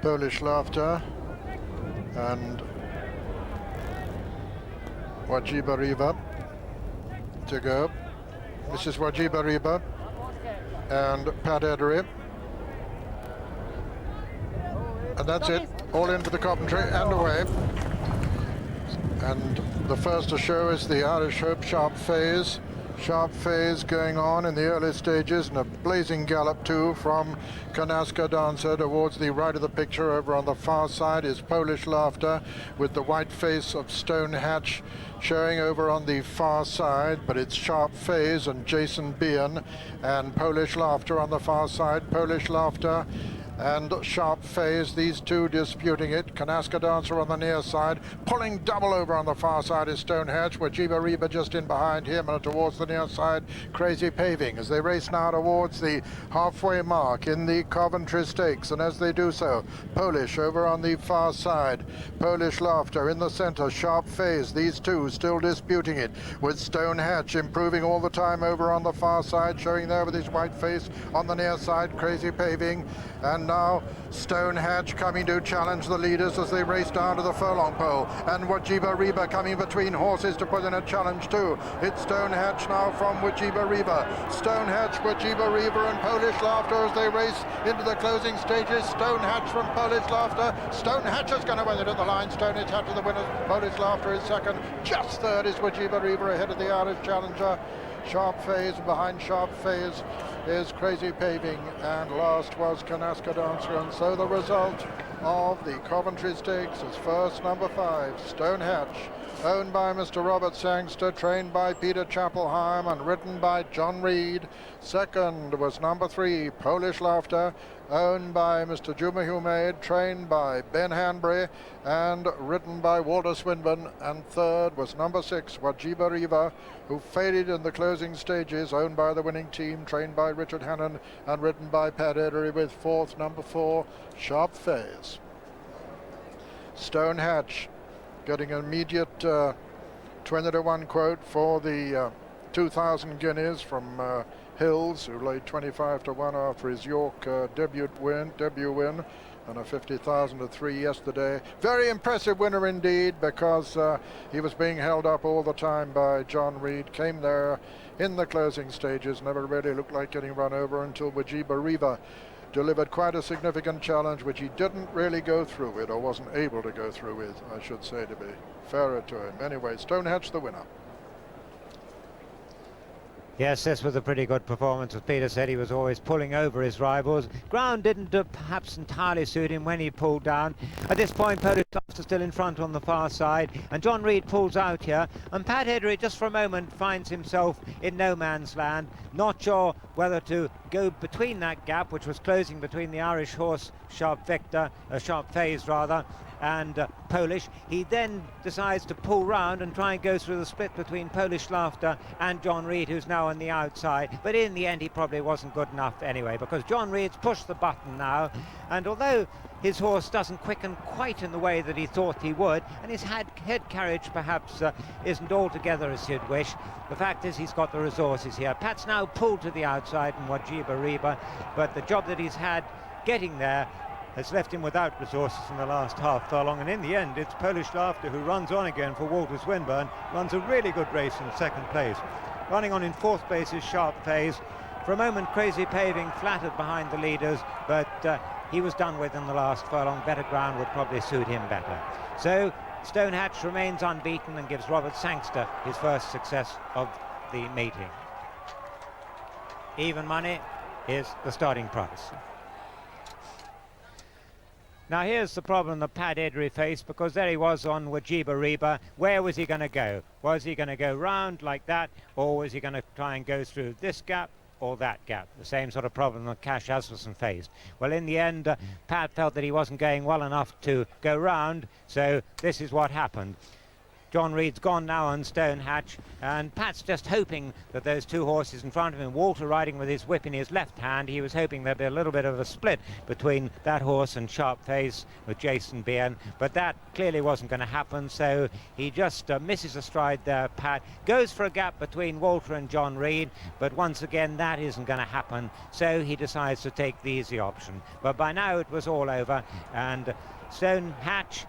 Polish Laughter and Wajiba Riva to go. This is Wajiba Riva and Pat Edery. And that's it, all into the Coventry and away. And the first to show is the Irish Hope Sharp Phase. Sharp Phase going on in the early stages, and a blazing gallop too from Kanaska Dancer towards the right of the picture. Over on the far side is Polish Laughter with the white face of Stone Hatch showing over on the far side, but it's Sharp Phase and Jason Bean and Polish Laughter on the far side. Polish Laughter and Sharp Phase, these two disputing it. Kanaska Dancer on the near side, pulling double over on the far side is Stone Hatch, Wajiba Riva just in behind him, and towards the near side, Crazy Paving, as they race now towards the halfway mark in the Coventry Stakes. And as they do so, Polish over on the far side, Polish Laughter in the center, Sharp Phase, these two still disputing it, with Stone Hatch improving all the time over on the far side, showing there with his white face on the near side, Crazy Paving. And now Stone Hatch coming to challenge the leaders as they race down to the furlong pole, and Wajiba Riva coming between horses to put in a challenge too. It's Stone Hatch now from Wajiba Riva. Stone Hatch, Wajiba Riva and Polish Laughter as they race into the closing stages. Stone Hatch from Polish Laughter. Stone Hatch is going to win it at the line. Stone Hatch to the winners. Polish Laughter is second. Just third is Wajiba Riva ahead of the Irish challenger. Sharp Phase, behind Sharp Phase is Crazy Paving, and last was Kanaska Dancer. And so the result of the Coventry Stakes is first, number 5, Stone Hatch, owned by Mr. Robert Sangster, trained by Peter Chapelheim and ridden by John Reed. Second was number 3, Polish Laughter, owned by Mr. Juma Humaid, trained by Ben Hanbury and ridden by Walter Swinburne. And third was number 6, Wajiba Riva, who faded in the closing stages, owned by the winning team, trained by Richard Hannon and ridden by Pat Edery, with fourth, number 4, Sharp Phase. Stone Hatch getting an immediate 20-to-1 quote for the 2,000 guineas from Hills, who laid 25-to-1 after his York debut win, and a 50,000-to-3 yesterday. Very impressive winner indeed, because he was being held up all the time by John Reed. Came there in the closing stages, never really looked like getting run over until Wajiba Riva delivered quite a significant challenge, which he didn't really go through with, or wasn't able to go through with, I should say, to be fairer to him. Anyway, Stone Hatch the winner. Yes, this was a pretty good performance. As Peter said, he was always pulling over his rivals. Ground didn't perhaps entirely suit him when he pulled down. At this point, Polish Laughter still in front on the far side, and John Reed pulls out here, and Pat Edery just for a moment finds himself in no man's land, not sure whether to go between that gap, which was closing between the Irish horse Sharp Phase rather, and Polish. He then decides to pull round and try and go through the split between Polish Laughter and John Reed, who's now on the outside, but in the end he probably wasn't good enough anyway, because John Reed's pushed the button now, and although his horse doesn't quicken quite in the way that he thought he would, and his head carriage perhaps isn't altogether as he'd wish, the fact is he's got the resources here. Pat's now pulled to the outside in Wajiba Riva, but the job that he's had getting there has left him without resources in the last half furlong, and in the end it's Polish Laughter who runs on again for Walter Swinburne, runs a really good race in second place. Running on in fourth place is Sharp Phase. For a moment Crazy Paving flattered behind the leaders, but he was done with in the last furlong. Better ground would probably suit him better. So Stone Hatch remains unbeaten and gives Robert Sangster his first success of the meeting. Even money is the starting price. Now here's the problem that Pat Edery faced, because there he was on Wajiba Riva. Where was he going to go? Was he going to go round like that, or was he going to try and go through this gap or that gap? The same sort of problem that Cash Asmussen faced. Well, in the end, Pat felt that he wasn't going well enough to go round, so this is what happened. John Reed's gone now on Stonehatch, and Pat's just hoping that those two horses in front of him, Walter riding with his whip in his left hand, he was hoping there'd be a little bit of a split between that horse and Sharp Face with Jason Bean, but that clearly wasn't going to happen, so he just misses a stride there. Pat goes for a gap between Walter and John Reed, but once again that isn't going to happen, so he decides to take the easy option. But by now it was all over, and Stonehatch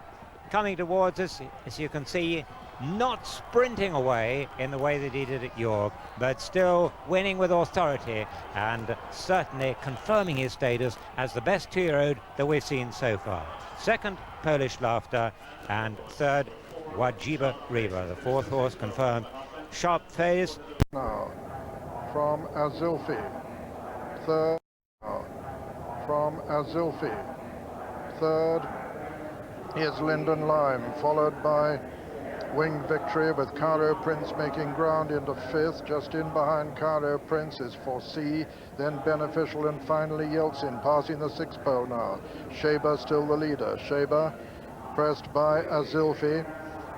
coming towards us, as you can see, not sprinting away in the way that he did at York, but still winning with authority and certainly confirming his status as the best two-year-old that we've seen so far. Second, Polish Laughter, and third, Wajiba Reba. The fourth horse confirmed, Sharp Face. Now, from Azilfi. Third, from Azilfi. Third is Linden Lime, followed by Winged Victory, with Caro Prince making ground into fifth. Just in behind Caro Prince is Foresee, then Beneficial, and finally Yeltsin, passing the sixth pole now. Shaber still the leader. Shaber pressed by Azilfi,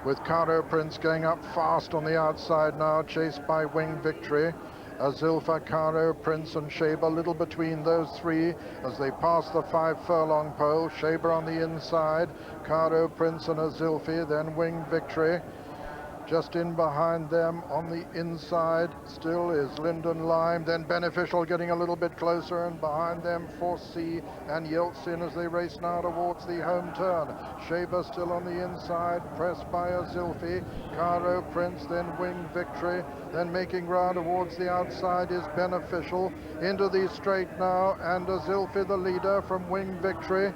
with Caro Prince going up fast on the outside now, chased by Winged Victory. Azilfa, Caro, Prince and Shaber, little between those three as they pass the 5 furlong pole. Shaber on the inside, Caro, Prince and Azilfi, then Winged Victory. Just in behind them on the inside still is Linden Lime, then Beneficial getting a little bit closer, and behind them Foresee and Yeltsin as they race now towards the home turn. Shaber still on the inside, pressed by Azilfi, Caro, Prince, then Winged Victory, then making ground towards the outside is Beneficial. Into the straight now, and Azilfi the leader from Winged Victory.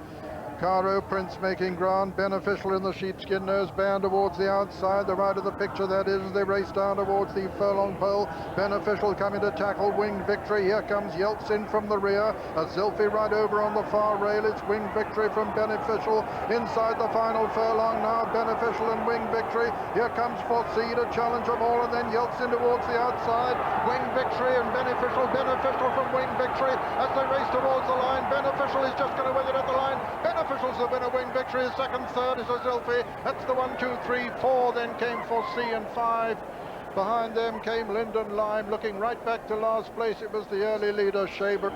Caro Prince making ground, Beneficial in the sheepskin noseband towards the outside, the right of the picture that is, as they race down towards the furlong pole. Beneficial coming to tackle Winged Victory. Here comes Yeltsin from the rear. Azilfi right over on the far rail. It's Winged Victory from Beneficial inside the final furlong now. Beneficial and Winged Victory. Here comes Foresee to challenge them all, and then Yeltsin towards the outside. Winged Victory and Beneficial. Beneficial from Winged Victory as they race towards the line. Beneficial is just going to win it at the line. Beneficial's the winner. Winged Victory is second. Third is Azilfi. That's the 1, 2, 3, 4. Then came Foresee, and 5. Behind them came Linden Lime, looking right back to last place. It was the early leader, Shaber.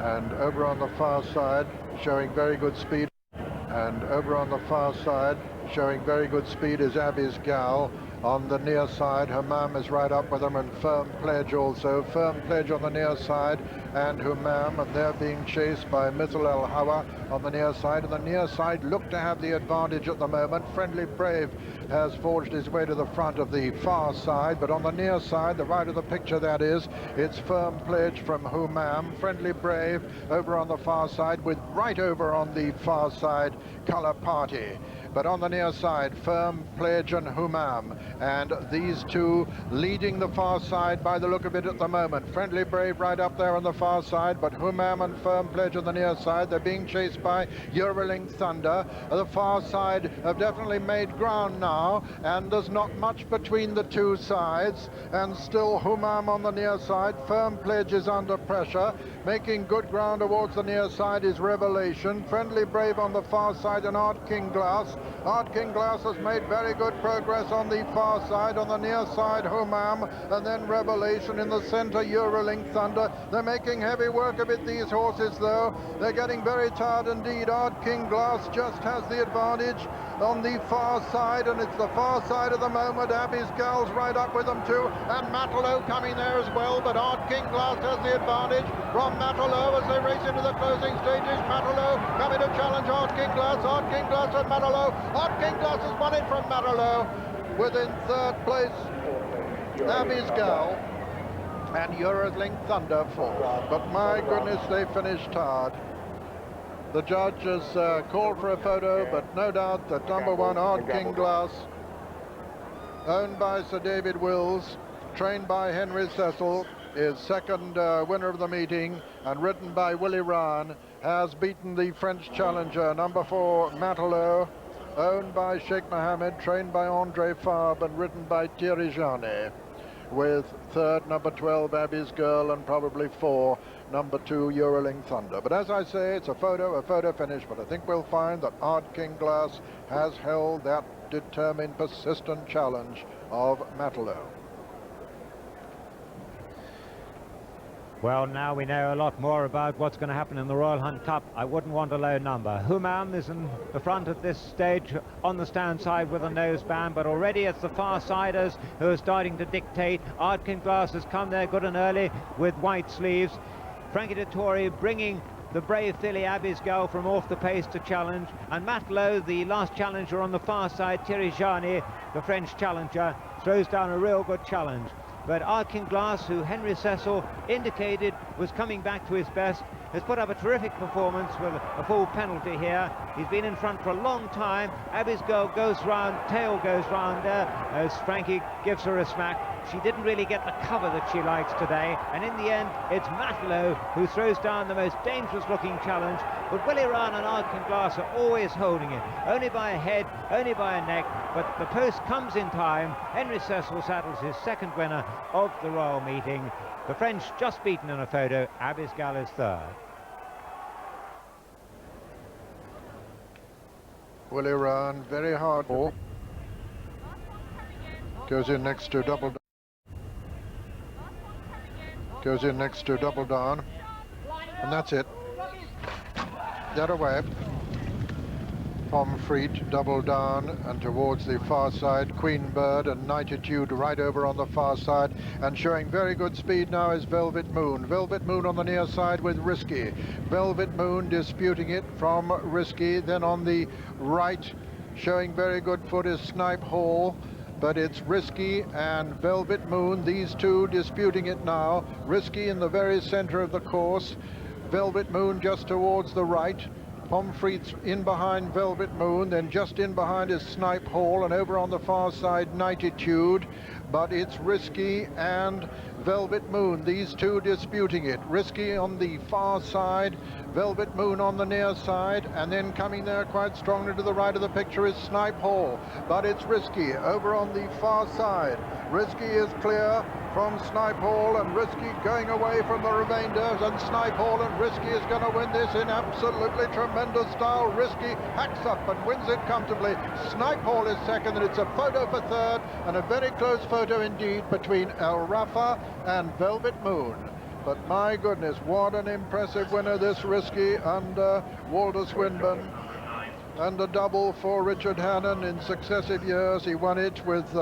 And over on the far side, showing very good speed. And over on the far side, showing very good speed, is Abby's Gal. On the near side, Humam is right up with them, and Firm Pledge also. Firm Pledge on the near side, and Humam, and they're being chased by Mithil El Hawa on the near side. And the near side look to have the advantage at the moment. Friendly Brave has forged his way to the front of the far side, but on the near side, the right of the picture that is, it's Firm Pledge from Humam. Friendly Brave over on the far side, with right over on the far side, Colour Party. But on the near side, Firm Pledge and Humam, and these two leading the far side by the look of it at the moment. Friendly Brave right up there on the far side, but Humam and Firm Pledge on the near side. They're being chased by Euroling Thunder. The far side have definitely made ground now, and there's not much between the two sides, and still Humam on the near side. Firm Pledge is under pressure. Making good ground towards the near side is Revelation. Friendly Brave on the far side, and Art King Glass. Art King Glass has made very good progress on the far side. On the near side, Humam, and then Revelation. In the center, Eurolink Thunder. They're making heavy work of it, these horses, though. They're getting very tired indeed. Art King Glass just has the advantage on the far side, and it's the far side at the moment. Abby's Gal's right up with them too, and Matelot coming there as well, but Art King Glass has the advantage from Matelot as they race into the closing stages. Matelot coming to challenge Art King Glass. Art King Glass and Matelot. Art King Glass has won it from Matelot. Within third place, Abby's Gal and Eurolink Thunder fourth. But my goodness, they finished hard. The judge has called for a photo, but no doubt that number 1, Art King Glass, owned by Sir David Wills, trained by Henry Cecil, is second winner of the meeting, and ridden by Willie Ryan, has beaten the French challenger, number 4, Matelot, owned by Sheikh Mohammed, trained by Andre Fabre, and ridden by Thierry Janet, with third, number 12, Abby's Girl, and probably 4, number 2, Euroling Thunder. But as I say, it's a photo finish, but I think we'll find that Art King Glass has held that determined, persistent challenge of Matelot. Well, now we know a lot more about what's going to happen in the Royal Hunt Cup. I wouldn't want a low number. Humam is in the front at this stage on the stand side with a noseband, but already it's the far siders who are starting to dictate. Ardkin Glass has come there good and early with white sleeves. Frankie Dettori bringing the brave filly Abby's Girl from off the pace to challenge, and Matelot, the last challenger on the far side, Thierry Jani, the French challenger, throws down a real good challenge. But Ardkin Glass, who Henry Cecil indicated was coming back to his best, has put up a terrific performance with a full penalty here. He's been in front for a long time. Abby's Girl goes round, tail goes round there as Frankie gives her a smack. She didn't really get the cover that she likes today, and in the end it's Matelot who throws down the most dangerous looking challenge. But Willie Ryan and Ardkin Glass are always holding it, only by a head, only by a neck, but the post comes in time. Henry Cecil saddles his second winner of the Royal Meeting. The French just beaten in a photo. Abby's Girl is third. Willie Ryan, very hard ball. Goes in next to Double. Goes in next to Double Down. And that's it. That away. Pomfret, Double Down, and towards the far side, Queen Bird and Nightitude right over on the far side, and showing very good speed now is Velvet Moon. Velvet Moon on the near side with Risky. Velvet Moon disputing it from Risky. Then on the right, showing very good foot is Snipe Hall, but it's Risky and Velvet Moon, these two disputing it now. Risky in the very center of the course, Velvet Moon just towards the right. Pomfret's in behind Velvet Moon, then just in behind is Snipe Hall, and over on the far side Nightitude, but it's Risky and Velvet Moon, these two disputing it. Risky on the far side, Velvet Moon on the near side, and then coming there quite strongly to the right of the picture is Snipe Hall, but it's Risky over on the far side. Risky is clear from Snipe Hall, and Risky going away from the remainders, and Snipe Hall and Risky is going to win this in absolutely tremendous style. Risky hacks up and wins it comfortably. Snipe Hall is second, and it's a photo for third, and a very close photo indeed between El Rafa and Velvet Moon. But my goodness, what an impressive winner this Risky under Walter Swinburne. And a double for Richard Hannon in successive years. He won it with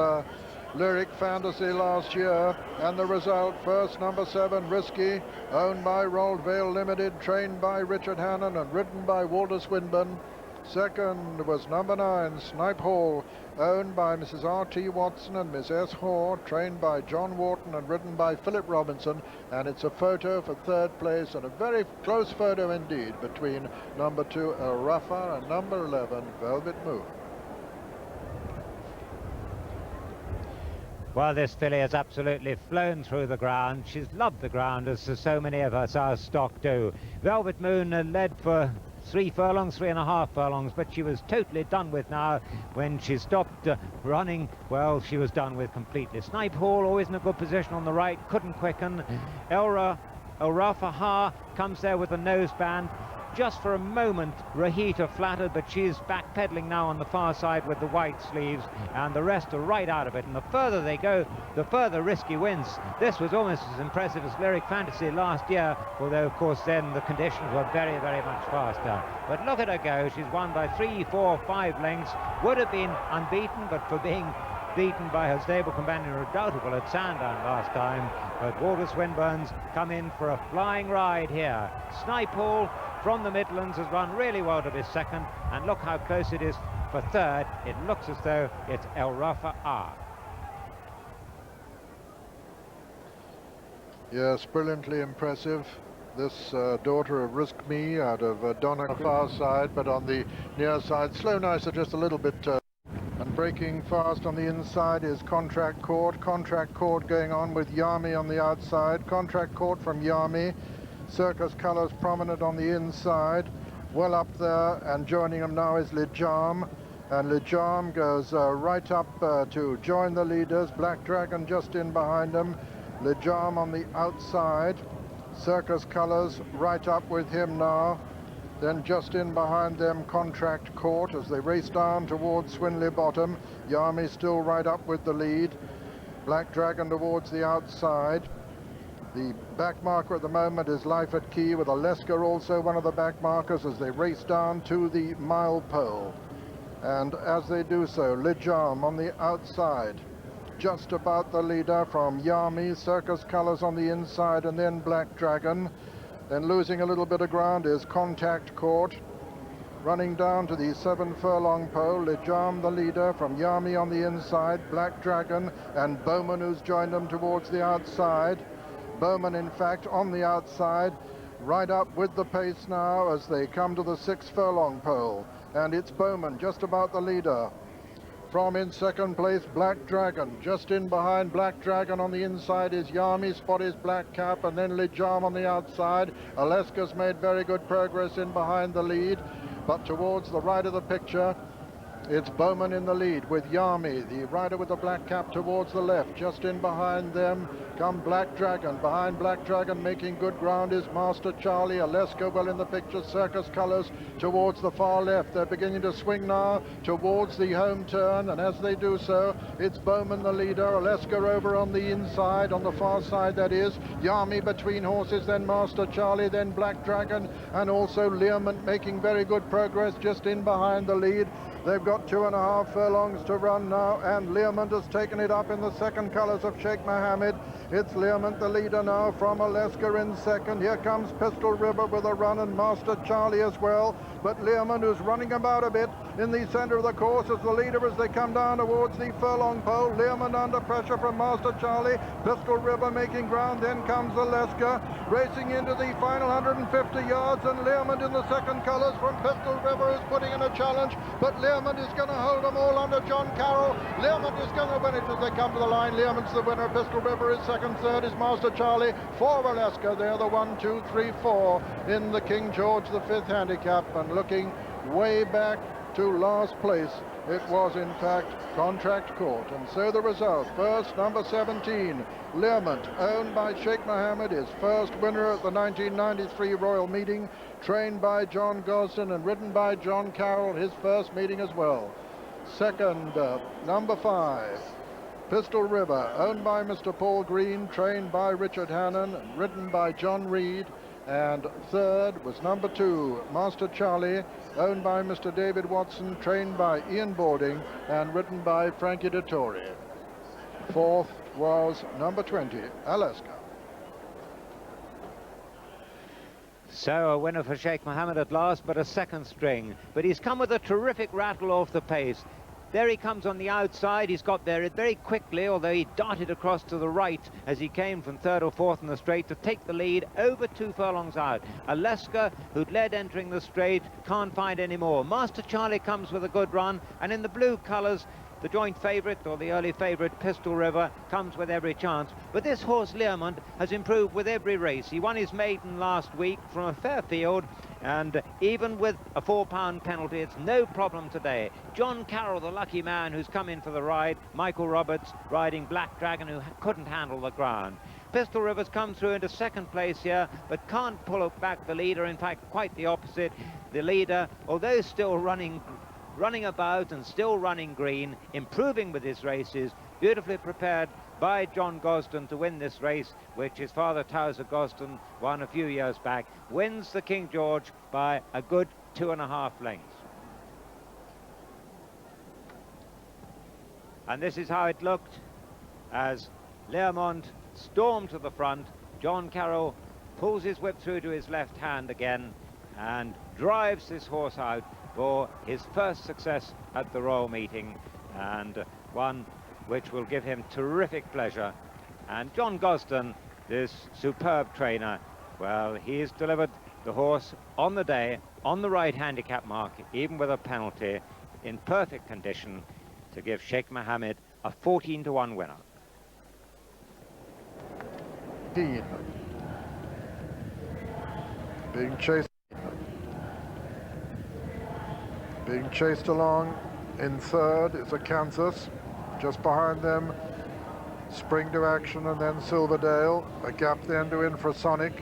Lyric Fantasy last year, and the result: first number 7 Risky, owned by Rolled Vale Limited, trained by Richard Hannon and ridden by Walter Swinburne. Second was number 9 Snipe Hall, owned by Mrs. R.T. Watson and Miss S. Hoare, trained by John Wharton and ridden by Philip Robinson, and it's a photo for third place, and a very close photo indeed between number 2 El Rafa and number 11 Velvet Moon. Well, this filly has absolutely flown through the ground. She's loved the ground, as so many of us, our stock, do. Velvet Moon led for 3 furlongs, 3.5 furlongs, but she was totally done with now. When she stopped running, well, she was done with completely. Snipe Hall, always in a good position on the right, couldn't quicken. El Rafa Ha comes there with a noseband. Just for a moment, Rahita flattered, but she's backpedaling now on the far side with the white sleeves, and the rest are right out of it. And the further they go, the further Risky wins. This was almost as impressive as Lyric Fantasy last year, although, of course, then the conditions were very, very much faster. But look at her go. She's won by 3, 4, 5 lengths. Would have been unbeaten, but for being beaten by her stable companion Redoubtable at Sandown last time. But Walter Swinburne's come in for a flying ride here. Snipe Hall from the Midlands has run really well to be second, and look how close it is for third. It looks as though it's El Rafa R. Yes, brilliantly impressive. This daughter of Risk Me out of Donny on the far side, but on the near side, Slow Nicer just a little bit. And breaking fast on the inside is Contract Court. Contract Court going on with Yami on the outside. Contract Court from Yami. Circus colours prominent on the inside. Well up there, and joining them now is Lijam. And Lijam goes right up to join the leaders. Black Dragon just in behind them. Lijam on the outside. Circus colours right up with him now. Then just in behind them, Contract Court, as they race down towards Swinley Bottom. Yarmy still right up with the lead. Black Dragon towards the outside. The back marker at the moment is Life at Key, with Aleska also one of the back markers as they race down to the mile pole. And as they do so, Lijam on the outside, just about the leader from Yarmy. Circus Colours on the inside, and then Black Dragon. Then losing a little bit of ground is Contact Court. Running down to the 7 furlong pole, Lijam the leader from Yarmy on the inside, Black Dragon and Bowman, who's joined them towards the outside. Bowman, in fact, on the outside, right up with the pace now as they come to the 6 furlong pole. And it's Bowman just about the leader. From in second place, Black Dragon. Just in behind Black Dragon on the inside is Yarmy, Spot is Black Cap, and then Lijam on the outside. Aleska's made very good progress in behind the lead, but towards the right of the picture, it's Bowman in the lead with Yarmy, the rider with the black cap, towards the left. Just in behind them come Black Dragon. Behind Black Dragon, making good ground, is Master Charlie. Aleska well in the picture. Circus Colours towards the far left. They're beginning to swing now towards the home turn, and as they do so, it's Bowman the leader. Aleska over on the inside, on the far side that is. Yarmy between horses, then Master Charlie, then Black Dragon, and also Learmont making very good progress just in behind the lead. They've got 2.5 furlongs to run now, and Learmont has taken it up in the second colours of Sheikh Mohammed. It's Learmont the leader now from Aleska in second. Here comes Pistol River with a run, and Master Charlie as well. But Learmont, who's running about a bit in the centre of the course, is the leader as they come down towards the furlong pole. Learmont under pressure from Master Charlie. Pistol River making ground. Then comes Aleska racing into the final 150 yards, and Learmont in the second colours from Pistol River is putting in a challenge. But Learmont is going to hold them all under John Carroll. Learmont is going to win it as they come to the line. Learmont's the winner. Pistol River is second. Third is Master Charlie. For Aleska, they're the 1, 2, 3, 4 in the King George V handicap. And looking way back to last place, it was in fact Contract Court. And so the result: first, number 17, Learmont, owned by Sheikh Mohammed, is first winner at the 1993 Royal Meeting, trained by John Gosden and ridden by John Carroll, his first meeting as well. Second, number 5, Pistol River, owned by Mr. Paul Green, trained by Richard Hannon and ridden by John Reed. And third was number 2, Master Charlie, owned by Mr. David Watson, trained by Ian Boarding and ridden by Frankie Dettori. Fourth was number 20, Aleska. So a winner for Sheikh Mohammed at last, but a second string. But he's come with a terrific rattle off the pace. There he comes on the outside. He's got there very quickly, although he darted across to the right as he came from third or fourth in the straight to take the lead over 2 furlongs out. Aleska, who'd led entering the straight, can't find any more. Master Charlie comes with a good run, and in the blue colours, the joint favourite, or the early favourite, Pistol River, comes with every chance. But this horse, Learmont, has improved with every race. He won his maiden last week from a fair field, and even with a £4 penalty, it's no problem today. John Carroll, the lucky man who's come in for the ride. Michael Roberts riding Black Dragon, who couldn't handle the ground. Pistol Rivers come through into second place here, but can't pull back the leader. In fact, quite the opposite. The leader, although still running about and still running green, improving with his races, beautifully prepared by John Gosden to win this race, which his father Towser Gosden won a few years back, wins the King George by a good 2.5 lengths. And this is how it looked as Learmont stormed to the front. John Carroll pulls his whip through to his left hand again and drives this horse out for his first success at the Royal Meeting, and one which will give him terrific pleasure. And John Gosden, this superb trainer, well, he's delivered the horse on the day, on the right handicap mark, even with a penalty, in perfect condition, to give Sheikh Mohammed a 14-to-1 winner. Being chased along in third is a Kansas. Just behind them, Spring to Action and then Silverdale. A gap then to Infrasonic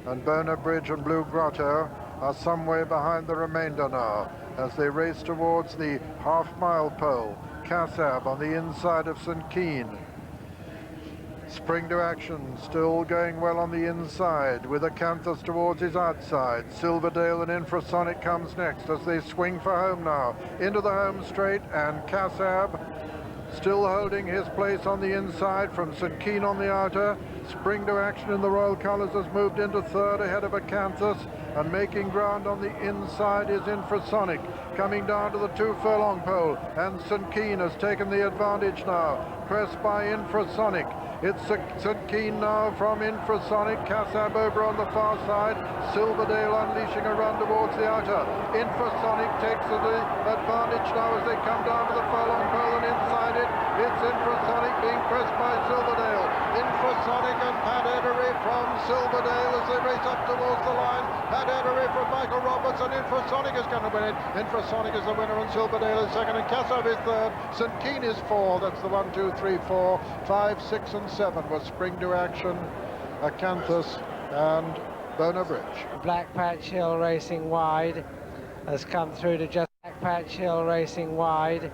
and Bona Bridge and Blue Grotto. are some way behind the remainder now as they race towards the half-mile pole. Kassab on the inside of St. Keen. Spring to Action still going well on the inside with Acanthus towards his outside. Silverdale and Infrasonic comes next as they swing for home now. Into the home straight, and Kassab still holding his place on the inside from St. Keen on the outer. Spring to Action in the Royal Colours has moved into third ahead of Acanthus, and making ground on the inside is Infrasonic, coming down to the 2 furlong pole, and St. Keen has taken the advantage now, pressed by Infrasonic. It's St. Keen now from Infrasonic. Kassab over on the far side. Silverdale unleashing a run towards the outer. Infrasonic takes the advantage now as they come down to the furlong pole, and inside it, it's Infrasonic being pressed by Silverdale. Infrasonic and Pat Orrery from Silverdale as they race up towards the line. Pat Orrery from Michael Roberts, and Infrasonic is going to win it. Infrasonic is the winner, and Silverdale is second, and Kassab is third. St. Keen is 4. That's the 1, 2, 3, 4, 5, 6, and 7 was Spring to Action, Acanthus and Bonar Bridge. Black Patch Hill racing wide has come through to just Black Patch Hill racing wide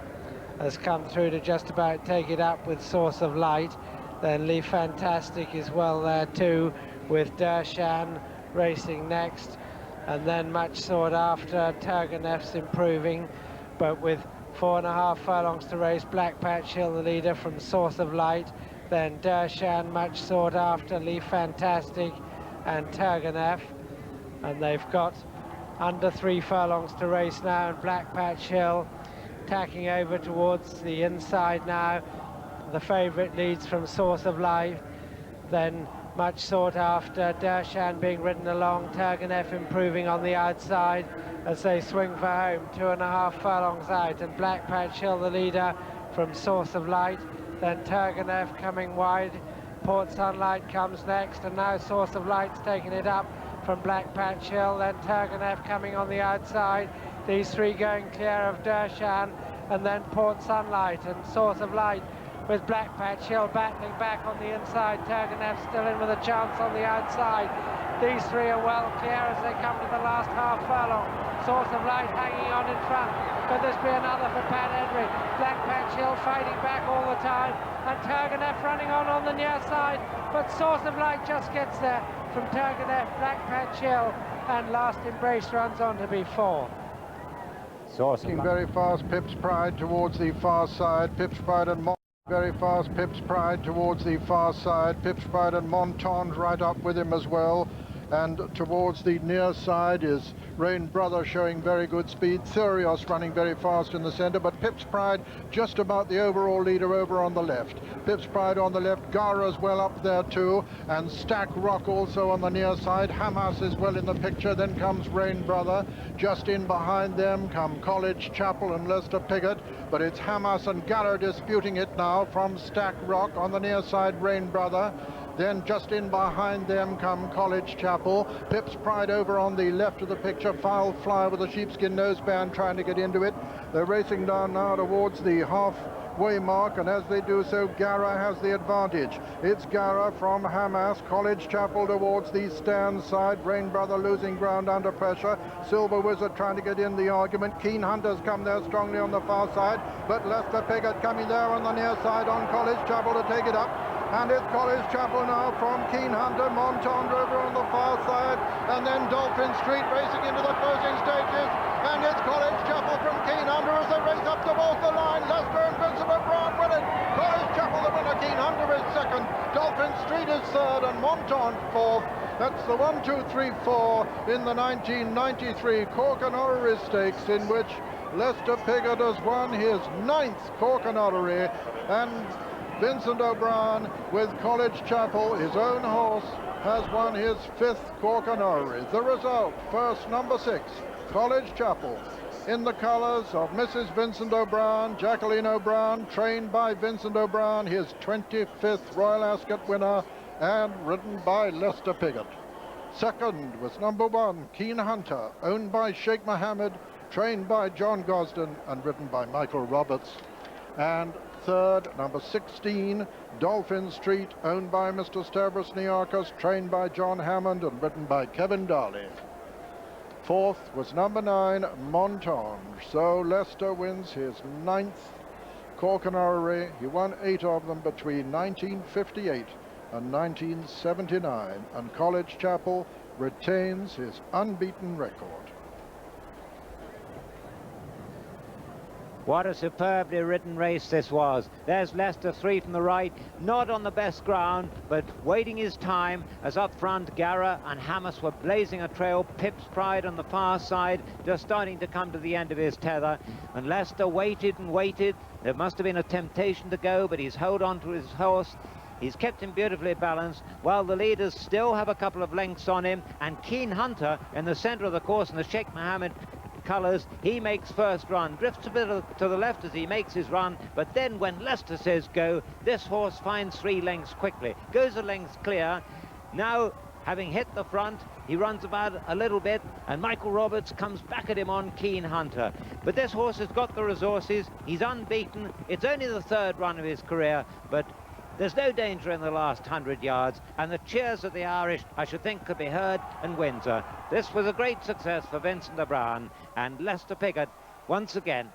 has come through to just about take it up with Source of Light. Then Lee Fantastic is well there too, with Dershan racing next, and then much sought after Turgenev's improving, but with 4.5 furlongs to race. Black Patch Hill the leader from Source of Light, then Dershan much sought after, Lee Fantastic and Turgenev, and they've got under 3 furlongs to race now, and Black Patch Hill tacking over towards the inside now. The favourite leads from Source of Light, then much sought after, Dershan being ridden along, Turgenev improving on the outside as they swing for home, 2.5 furlongs out, and Black Patch Hill the leader from Source of Light, then Turgenev coming wide, Port Sunlight comes next, and now Source of Light's taking it up from Black Patch Hill, then Turgenev coming on the outside, these 3 going clear of Dershan, and then Port Sunlight and Source of Light with Black Patch Hill battling back on the inside. Turgenev still in with a chance on the outside. These 3 are well clear as they come to the last half furlong. Source of Light hanging on in front. Could this be another for Pat Orrery? Black Patch Hill fighting back all the time, and Turgenev running on the near side, but Source of Light just gets there from Turgenev, Black Patch Hill, and Last Embrace runs on to be 4. Very fast, Pips Pride towards the far side. Pips Pride and very fast, Pips Pride towards the far side. Pips Pride and Montand right up with him as well. And towards the near side is Rain Brother showing very good speed. Thurios running very fast in the centre, but Pips Pride just about the overall leader over on the left. Pips Pride on the left, Gara's well up there too, and Stack Rock also on the near side. Hamas is well in the picture, then comes Rain Brother. Just in behind them come College Chapel and Lester Piggott, but it's Hamas and Gara disputing it now from Stack Rock on the near side, Rain Brother. Then just in behind them come College Chapel. Pips Pride over on the left of the picture. Foul Flyer with a sheepskin noseband trying to get into it. They're racing down now towards the halfway mark, and as they do so, Gara has the advantage. It's Gara from Hamas. College Chapel towards the stand side. Rain Brother losing ground under pressure. Silver Wizard trying to get in the argument. Keen Hunter's come there strongly on the far side, but Lester Piggott coming there on the near side on College Chapel to take it up. And it's College Chapel now from Keen Hunter, Montand over on the far side, and then Dolphin Street racing into the closing stages, and it's College Chapel from Keen Hunter as they race up towards the line. Lester and Vincent O'Brien win it. College Chapel the winner, Keen Hunter is second, Dolphin Street is third, and Montand fourth. That's the 1, 2, 3, 4 in the 1993 Cork and Orrery Stakes, in which Lester Piggott has won his 9th Cork and Orrery, and Vincent O'Brien with College Chapel, his own horse, has won his 5th Cork and Orrery. The result, first number 6, College Chapel, in the colours of Mrs. Vincent O'Brien, Jacqueline O'Brien, trained by Vincent O'Brien, his 25th Royal Ascot winner, and ridden by Lester Piggott. Second was number 1, Keen Hunter, owned by Sheikh Mohammed, trained by John Gosden, and ridden by Michael Roberts. And third, number 16, Dolphin Street, owned by Mr. Stavros Niarchos, trained by John Hammond and ridden by Kevin Darley. Fourth was number 9, Montange. So Lester wins his 9th Cork and Orrery. He won 8 of them between 1958 and 1979, and College Chapel retains his unbeaten record. What a superbly ridden race this was. There's Lester, 3 from the right, not on the best ground, but waiting his time, as up front Gara and Hamas were blazing a trail. Pip's Pride on the far side, just starting to come to the end of his tether, and Lester waited and waited. There must have been a temptation to go, but he's held on to his horse. He's kept him beautifully balanced, while the leaders still have a couple of lengths on him, and Keen Hunter in the centre of the course in the Sheikh Mohammed colours, he makes first run, drifts a bit to the left as he makes his run, but then when Lester says go, this horse finds 3 lengths quickly, goes a length clear. Now, having hit the front, he runs about a little bit, and Michael Roberts comes back at him on Keen Hunter. But this horse has got the resources, he's unbeaten, it's only the 3rd run of his career, but there's no danger in the last 100 yards, and the cheers of the Irish, I should think, could be heard in Windsor. This was a great success for Vincent de Bruin, and Lester Piggott, once again,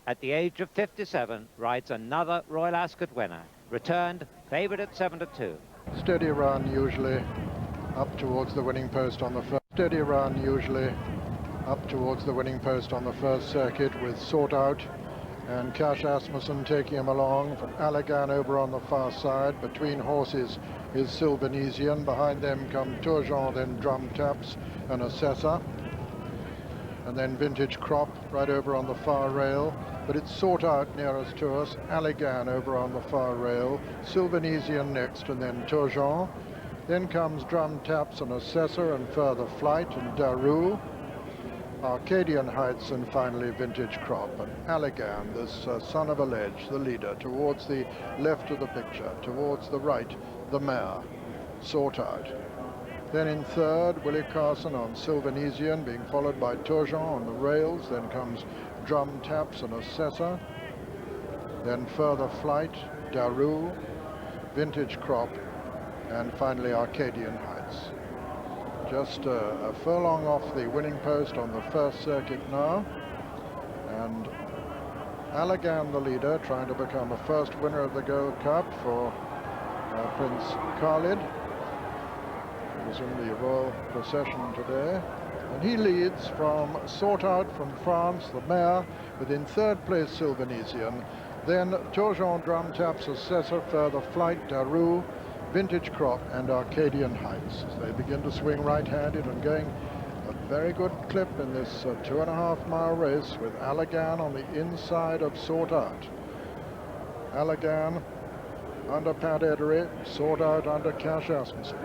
at the age of 57, rides another Royal Ascot winner. Returned, favourite at 7-2. Steady run usually up towards the winning post on the first. Steady run usually up towards the winning post on the first circuit, with Sought Out and Cash Asmussen taking him along. From Allegan over on the far side. Between horses is Sylvanesian. Behind them come Turgeon, then Drum Taps and Assessor. And then Vintage Crop right over on the far rail. But it's Sought Out nearest to us. Allegan over on the far rail. Sylvanesian next, and then Turgeon. Then comes Drum Taps and Assessor, and Further Flight and Daru. Arcadian Heights, and finally Vintage Crop. And Allegan, this son of a ledge, the leader, towards the left of the picture, towards the right, the mare, Sought Out. Then in third, Willie Carson on Sylvanesian, being followed by Turgeon on the rails. Then comes Drum Taps and Assessor. Then Further Flight, Daru, Vintage Crop, and finally Arcadian Heights. Just a furlong off the winning post on the first circuit now, and Allegan, the leader, trying to become a first winner of the Gold Cup for Prince Khalid, who was in the royal procession today. And he leads from Sought Out from France, the mare, with in third place Sylvanesian, then Turgeon, Drum Taps, Assessor, Further Flight, Daru, Vintage Crop and Arcadian Heights, as they begin to swing right-handed and going a very good clip in this 2.5-mile race, with Allegan on the inside of Sought Out. Allegan under Pat Edery, Sought Out under Cash Asmussen.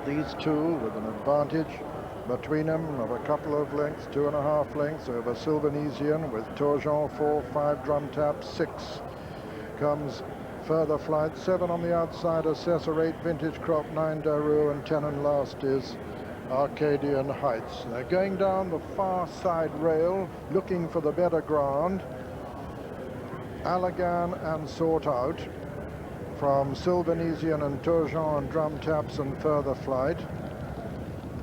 These two with an advantage between them of a couple of lengths, 2.5 lengths over Sylvanesian, with Turgeon 4, 5 Drum Taps, 6 comes Further Flight, 7 on the outside, Assessor, 8 Vintage Crop, 9 Daru, and 10 and last is Arcadian Heights. They're going down the far side rail, looking for the better ground. Allegan and Sought Out from Sylvanesian and Turgeon and Drum Taps and Further Flight.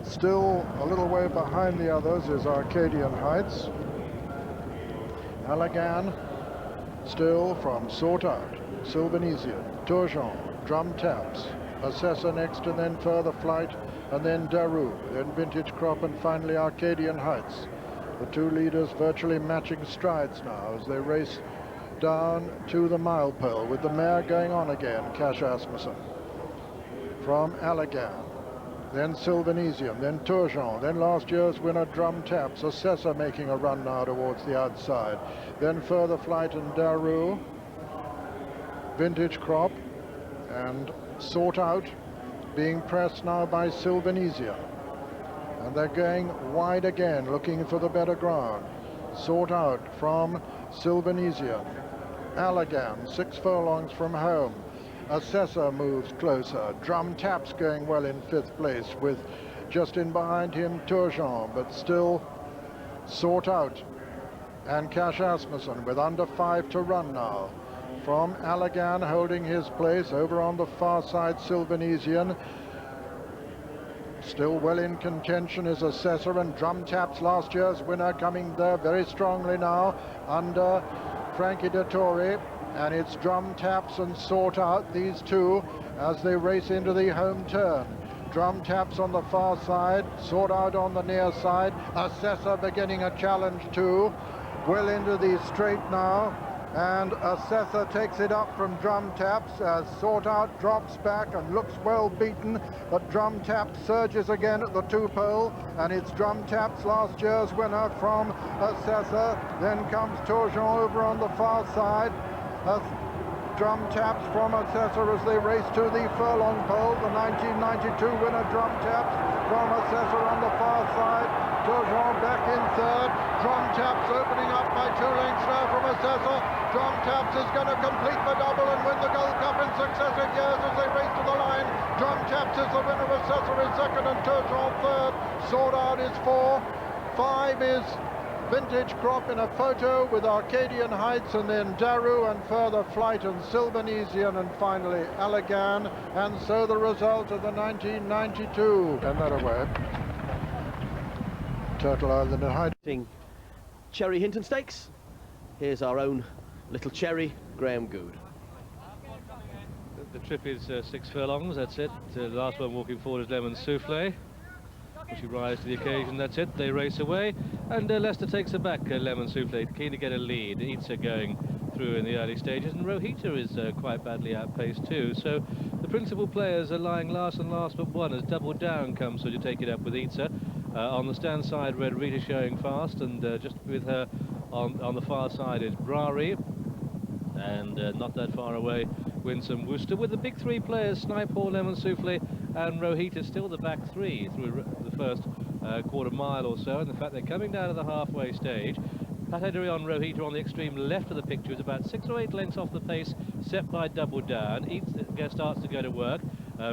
Still a little way behind the others is Arcadian Heights. Allegan still from Sought Out, Sylvanesian, Turgeon, Drum Taps, Assessor next, and then Further Flight, and then Daru, then Vintage Crop, and finally Arcadian Heights. The two leaders virtually matching strides now as they race down to the mile pole, with the mare going on again, Cash Asmussen. From Allegan, then Sylvanesian, then Turgeon, then last year's winner Drum Taps, Assessor making a run now towards the outside, then Further Flight and Daru, Vintage Crop and Sought Out being pressed now by Sylvanesian, and they're going wide again, looking for the better ground. Sought Out from Sylvanesian. Allegan 6 furlongs from home. Assessor moves closer. Drum Taps going well in 5th place, with just in behind him Turgeon, but still Sought Out and Cash Asmussen with under 5 to run now. From Allegan holding his place over on the far side, Sylvanesian. Still well in contention is Assessor and Drum Taps, last year's winner, coming there very strongly now under Frankie Dettori. And it's Drum Taps and Sort Out, these two, as they race into the home turn. Drum Taps on the far side, Sort Out on the near side. Assessor beginning a challenge too. Well into the straight now. And Assessor takes it up from Drum Taps as Sort Out drops back and looks well beaten, but Drum Taps surges again at the 2-pole, and it's Drum Taps, last year's winner, from Assessor. Then comes Turgeon over on the far side. Drum Taps from Assessor as they race to the furlong pole. The 1992 winner, Drum Taps, from Assessor on the far side. Turgeon back in third. Drum Taps opening up by 2 lengths now from Assessor. Drum Taps is going to complete the double and win the Gold Cup in successive years as they race to the line. Drum Taps is the winner, Assessor is second and Turgeon third. Sort Out is 4. 5 is Vintage Crop in a photo with Arcadian Heights, and then Daru and Further Flight and Sylvanesian, and finally Allegan. And so the result of the 1992. And that away. Turtle Island and Hyde. Cherry Hinton Stakes. Here's our own little cherry, Graham Good. The trip is 6 furlongs, that's it. The last one walking forward is Lemon Souffle. She rises to the occasion, that's it, they race away, and Lester takes her back, Lemon Souffle, keen to get a lead. Eats her going through in the early stages, and Rohita is quite badly outpaced too, so the principal players are lying last and last but one as Double Down comes to take it up with Eatser. On the stand side, Red Rita showing fast, and just with her on the far side is Brary, and not that far away, Winsome Worcester, with the big 3 players, Snipe Hall, Lemon Souffle and Rohita still the back 3 through the first quarter mile or so. And in fact, they're coming down to the halfway stage. Pat Heddery on Rohita on the extreme left of the picture is about 6 or 8 lengths off the pace set by Double Down. Starts to go to work.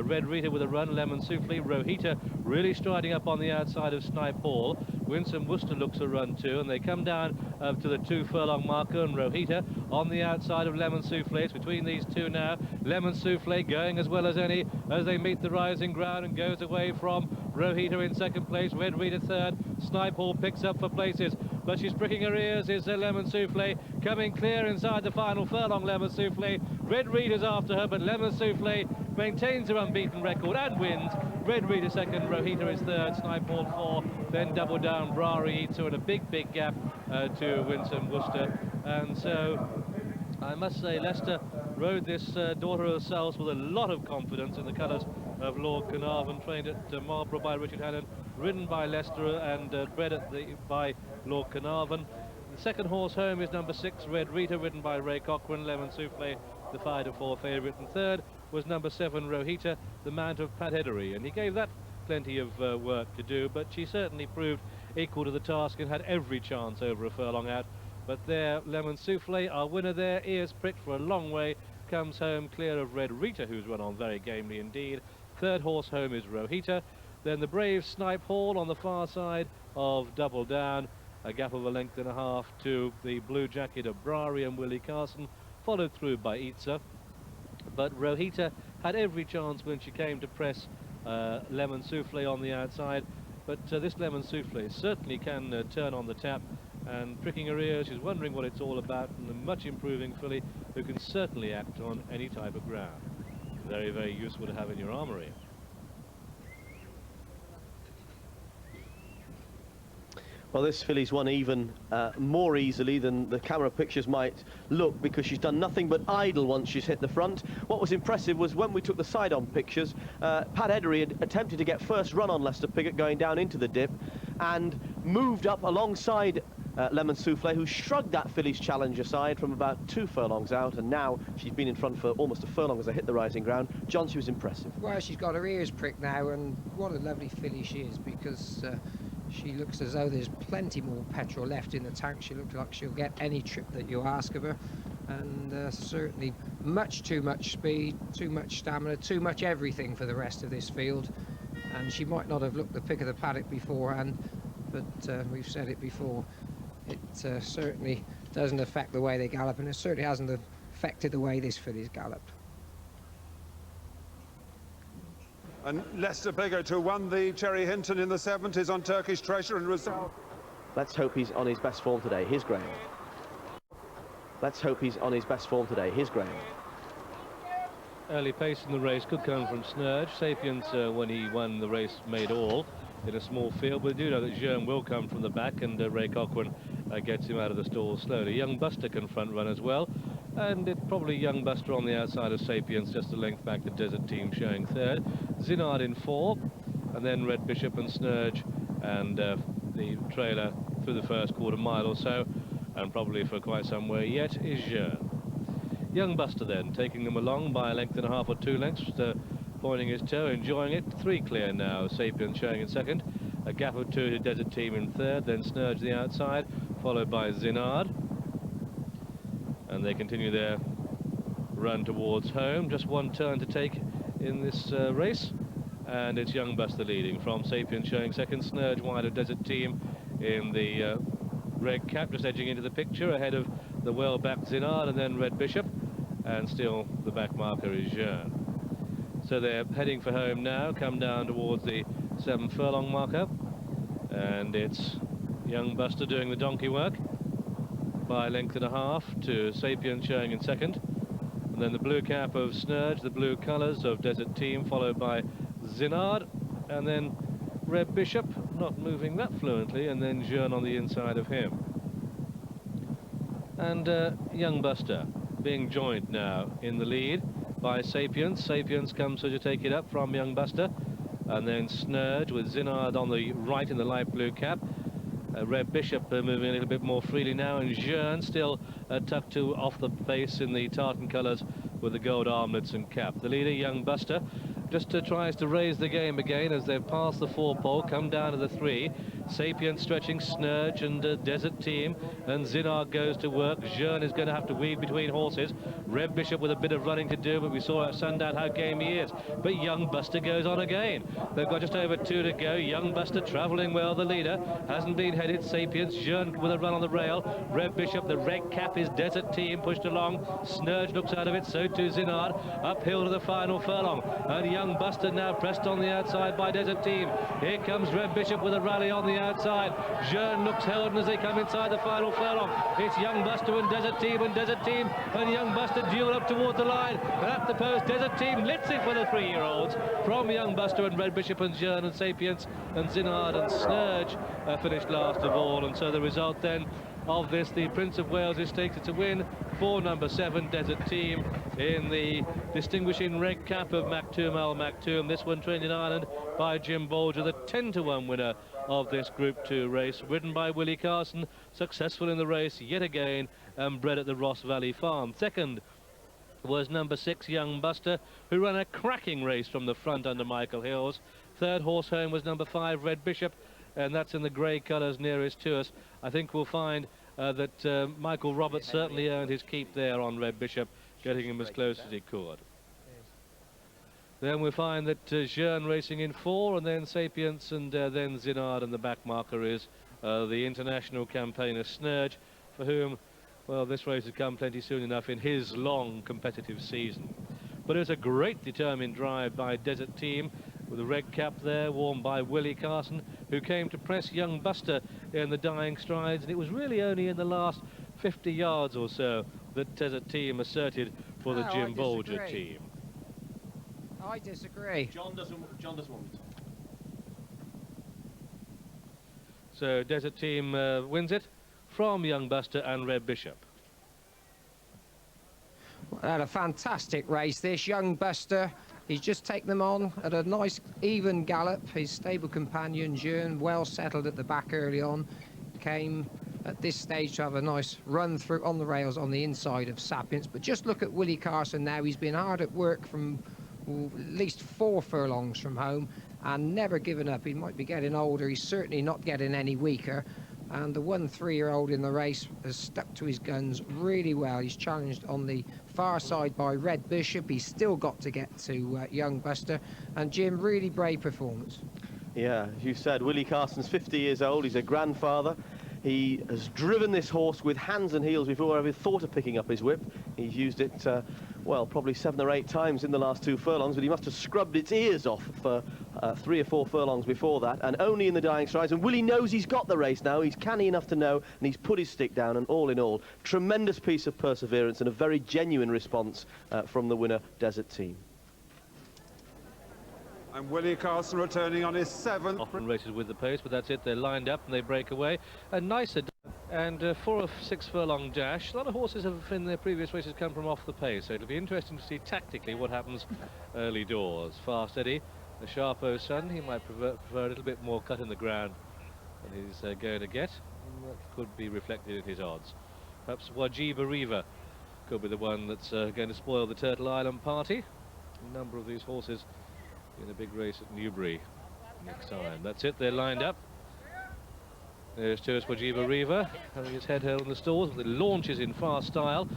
Red Rita with a run, Lemon Souffle, Rohita really striding up on the outside of Snipe Hall. Winsome Worcester looks a run too, and they come down to the 2 furlong marker, and Rohita on the outside of Lemon Souffle. It's between these two now. Lemon Souffle going as well as any as they meet the rising ground and goes away from Rohita in second place, Red Rita third. Snipe Hall picks up for places, but she's pricking her ears is Lemon Souffle, coming clear inside the final furlong. Lemon Souffle, Red Rita's after her, but Lemon Souffle maintains her unbeaten record and wins. Red Rita second, Rohita is third, Snipe Hall 4, then Double Down, Brary Eatser, and a big gap to Winsome Worcester. And so I must say Leicester rode this Daughter of Souls with a lot of confidence in the colours of Lord Carnarvon, trained at Marlborough by Richard Hannon, ridden by Leicester and bred by Lord Carnarvon. The second horse home is number 6, Red Rita, ridden by Ray Cochrane, Lemon Souffle, the 5-4 favourite, and third was number 7, Rohita, the mount of Pat Heddery, and he gave that plenty of work to do, but she certainly proved equal to the task and had every chance over a furlong out. But there, Lemon Souffle, our winner there, ears pricked for a long way, comes home clear of Red Rita, who's run on very gamely indeed. Third horse home is Rohita. Then the brave Snipe Hall on the far side of Double Down, a gap of a length and a half to the blue jacket of Brary and Willie Carson, followed through by Eatser. But Rohita had every chance when she came to press Lemon Souffle on the outside, but this Lemon Souffle certainly can turn on the tap, and pricking her ears, she's wondering what it's all about, and a much improving filly who can certainly act on any type of ground. Very, very useful to have in your armoury. Well, this filly's won even more easily than the camera pictures might look, because she's done nothing but idle once she's hit the front. What was impressive was when we took the side-on pictures, Pat Heddery had attempted to get first run on Lester Piggott going down into the dip and moved up alongside Lemon Souffle, who shrugged that filly's challenge aside from about 2 furlongs out, and now she's been in front for almost a furlong as they hit the rising ground. John, she was impressive. Well, she's got her ears pricked now, and what a lovely filly she is, because she looks as though there's plenty more petrol left in the tank. She looks like she'll get any trip that you ask of her, and certainly much too much speed, too much stamina, too much everything for the rest of this field. And she might not have looked the pick of the paddock beforehand, but we've said it before, it certainly doesn't affect the way they gallop, and it certainly hasn't affected the way this filly's galloped. And Lester Piggott, who won the Cherry Hinton in the 70s on Turkish Treasure and was... Let's hope he's on his best form today, his ground. Let's hope he's on his best form today, his ground. Early pace in the race could come from Snurge. Sapiens, when he won the race, made all in a small field, but we do know that Jean will come from the back, and Ray Cochrane gets him out of the stall slowly. Young Buster can front run as well, and it's probably Young Buster on the outside of Sapiens, just a length back, the Desert Team showing third. Zinard in 4, and then Red Bishop and Snurge, and the trailer through the first quarter mile or so, and probably for quite some way yet, is Jean. Young Buster then, taking them along by a length and a half or 2 lengths, pointing his toe, enjoying it. 3 clear now, Sapiens showing in second. A gap of 2 to Desert Team in third, then Snurge the outside, followed by Zinard. And they continue their run towards home. Just 1 turn to take in this race. And it's Young Buster leading from Sapiens showing second. Snurge wide of Desert Team in the red cap, just edging into the picture ahead of the well-backed Zinard, and then Red Bishop. And still the back marker is Jean. So they're heading for home now, come down towards the 7 furlong marker, and it's Young Buster doing the donkey work by a length and a half to Sapiens showing in second, and then the blue cap of Snurge, the blue colours of Desert Team, followed by Zinard, and then Red Bishop not moving that fluently, and then Jean on the inside of him. And Young Buster being joined now in the lead by Sapiens. Sapiens comes to take it up from Young Buster, and then Snurge with Zinard on the right in the light blue cap. Red Bishop moving a little bit more freely now, and Jean still tucked to off the base in the tartan colours with the gold armlets and cap. The leader, Young Buster, just tries to raise the game again as they've passed the 4 pole, come down to the 3. Sapiens stretching Snurge and Desert Team, and Zinard goes to work. Jean is going to have to weave between horses. Red Bishop with a bit of running to do, but we saw at Sundown how game he is. But Young Buster goes on again. They've got just over 2 to go. Young Buster travelling well, the leader. Hasn't been headed. Sapiens, Jean with a run on the rail. Red Bishop, the red cap is Desert Team, pushed along. Snurge looks out of it, so too Zinard. Uphill to the final furlong. And Young Buster now pressed on the outside by Desert Team. Here comes Red Bishop with a rally on the outside. Jean looks held as they come inside the final furlong. It's Young Buster and Desert Team, and Young Buster duel up towards the line. And at the post, Desert Team lets it for the 3-year-olds from Young Buster and Red Bishop and Jean and Sapiens and Zinard and Snurge finished last of all. And so the result then of this, the Prince of Wales Stakes, it's a win for number 7 Desert Team in the distinguishing red cap of Maktoum Al Maktoum. This one trained in Ireland by Jim Bolger, the 10-to-1 winner of this Group 2 race, ridden by Willie Carson, successful in the race yet again, and bred at the Ross Valley Farm. Second was number 6 Young Buster, who ran a cracking race from the front under Michael Hills. Third horse home was number 5 Red Bishop, and that's in the grey colours nearest to us. I think we'll find that Michael Roberts certainly earned his keep there on Red Bishop, getting him as close as he could. Then we find that Jean racing in 4, and then Sapiens, and then Zinard, and the back marker is the international campaigner Snurge, for whom, well, this race has come plenty soon enough in his long competitive season. But it was a great determined drive by Desert Team, with the red cap there worn by Willie Carson, who came to press Young Buster in the dying strides, and it was really only in the last 50 yards or so that Desert Team asserted for the Jim Bolger team. I disagree. John doesn't want me to. So Desert Team wins it from Young Buster and Red Bishop. Had a fantastic race this. Young Buster, he's just taken them on at a nice even gallop. His stable companion Jean, well settled at the back early on, came at this stage to have a nice run through on the rails on the inside of Sapiens. But just look at Willie Carson now. He's been hard at work from at least 4 furlongs from home and never given up. He might be getting older, he's certainly not getting any weaker, and the 1 3-year-old in the race has stuck to his guns really well. He's challenged on the far side by Red Bishop. He's still got to get to Young Buster, and Jim, really brave performance. Yeah, as you said, Willie Carson's 50 years old, he's a grandfather. He has driven this horse with hands and heels before ever thought of picking up his whip. He's used it well, probably 7 or 8 times in the last 2 furlongs, but he must have scrubbed its ears off for 3 or 4 furlongs before that, and only in the dying strides. And Willie knows he's got the race now. He's canny enough to know, and he's put his stick down, and all in all, tremendous piece of perseverance and a very genuine response from the winner Desert team. And Willie Carson returning on his 7th. Often races with the pace, but that's it. They're lined up and they break away. A nicer and 4 or 6 furlong dash. A lot of horses have in their previous races come from off the pace, so it'll be interesting to see tactically what happens early doors. Fast Eddie, the Sharpo's son, he might prefer a little bit more cut in the ground than he's going to get. And that could be reflected in his odds. Perhaps Wajiba Riva could be the one that's going to spoil the Turtle Island party. A number of these horses in a big race at Newbury next time. That's it, they're lined up. There's Tourist Wajiba Riva having his head held in the stalls. The launches in fast style.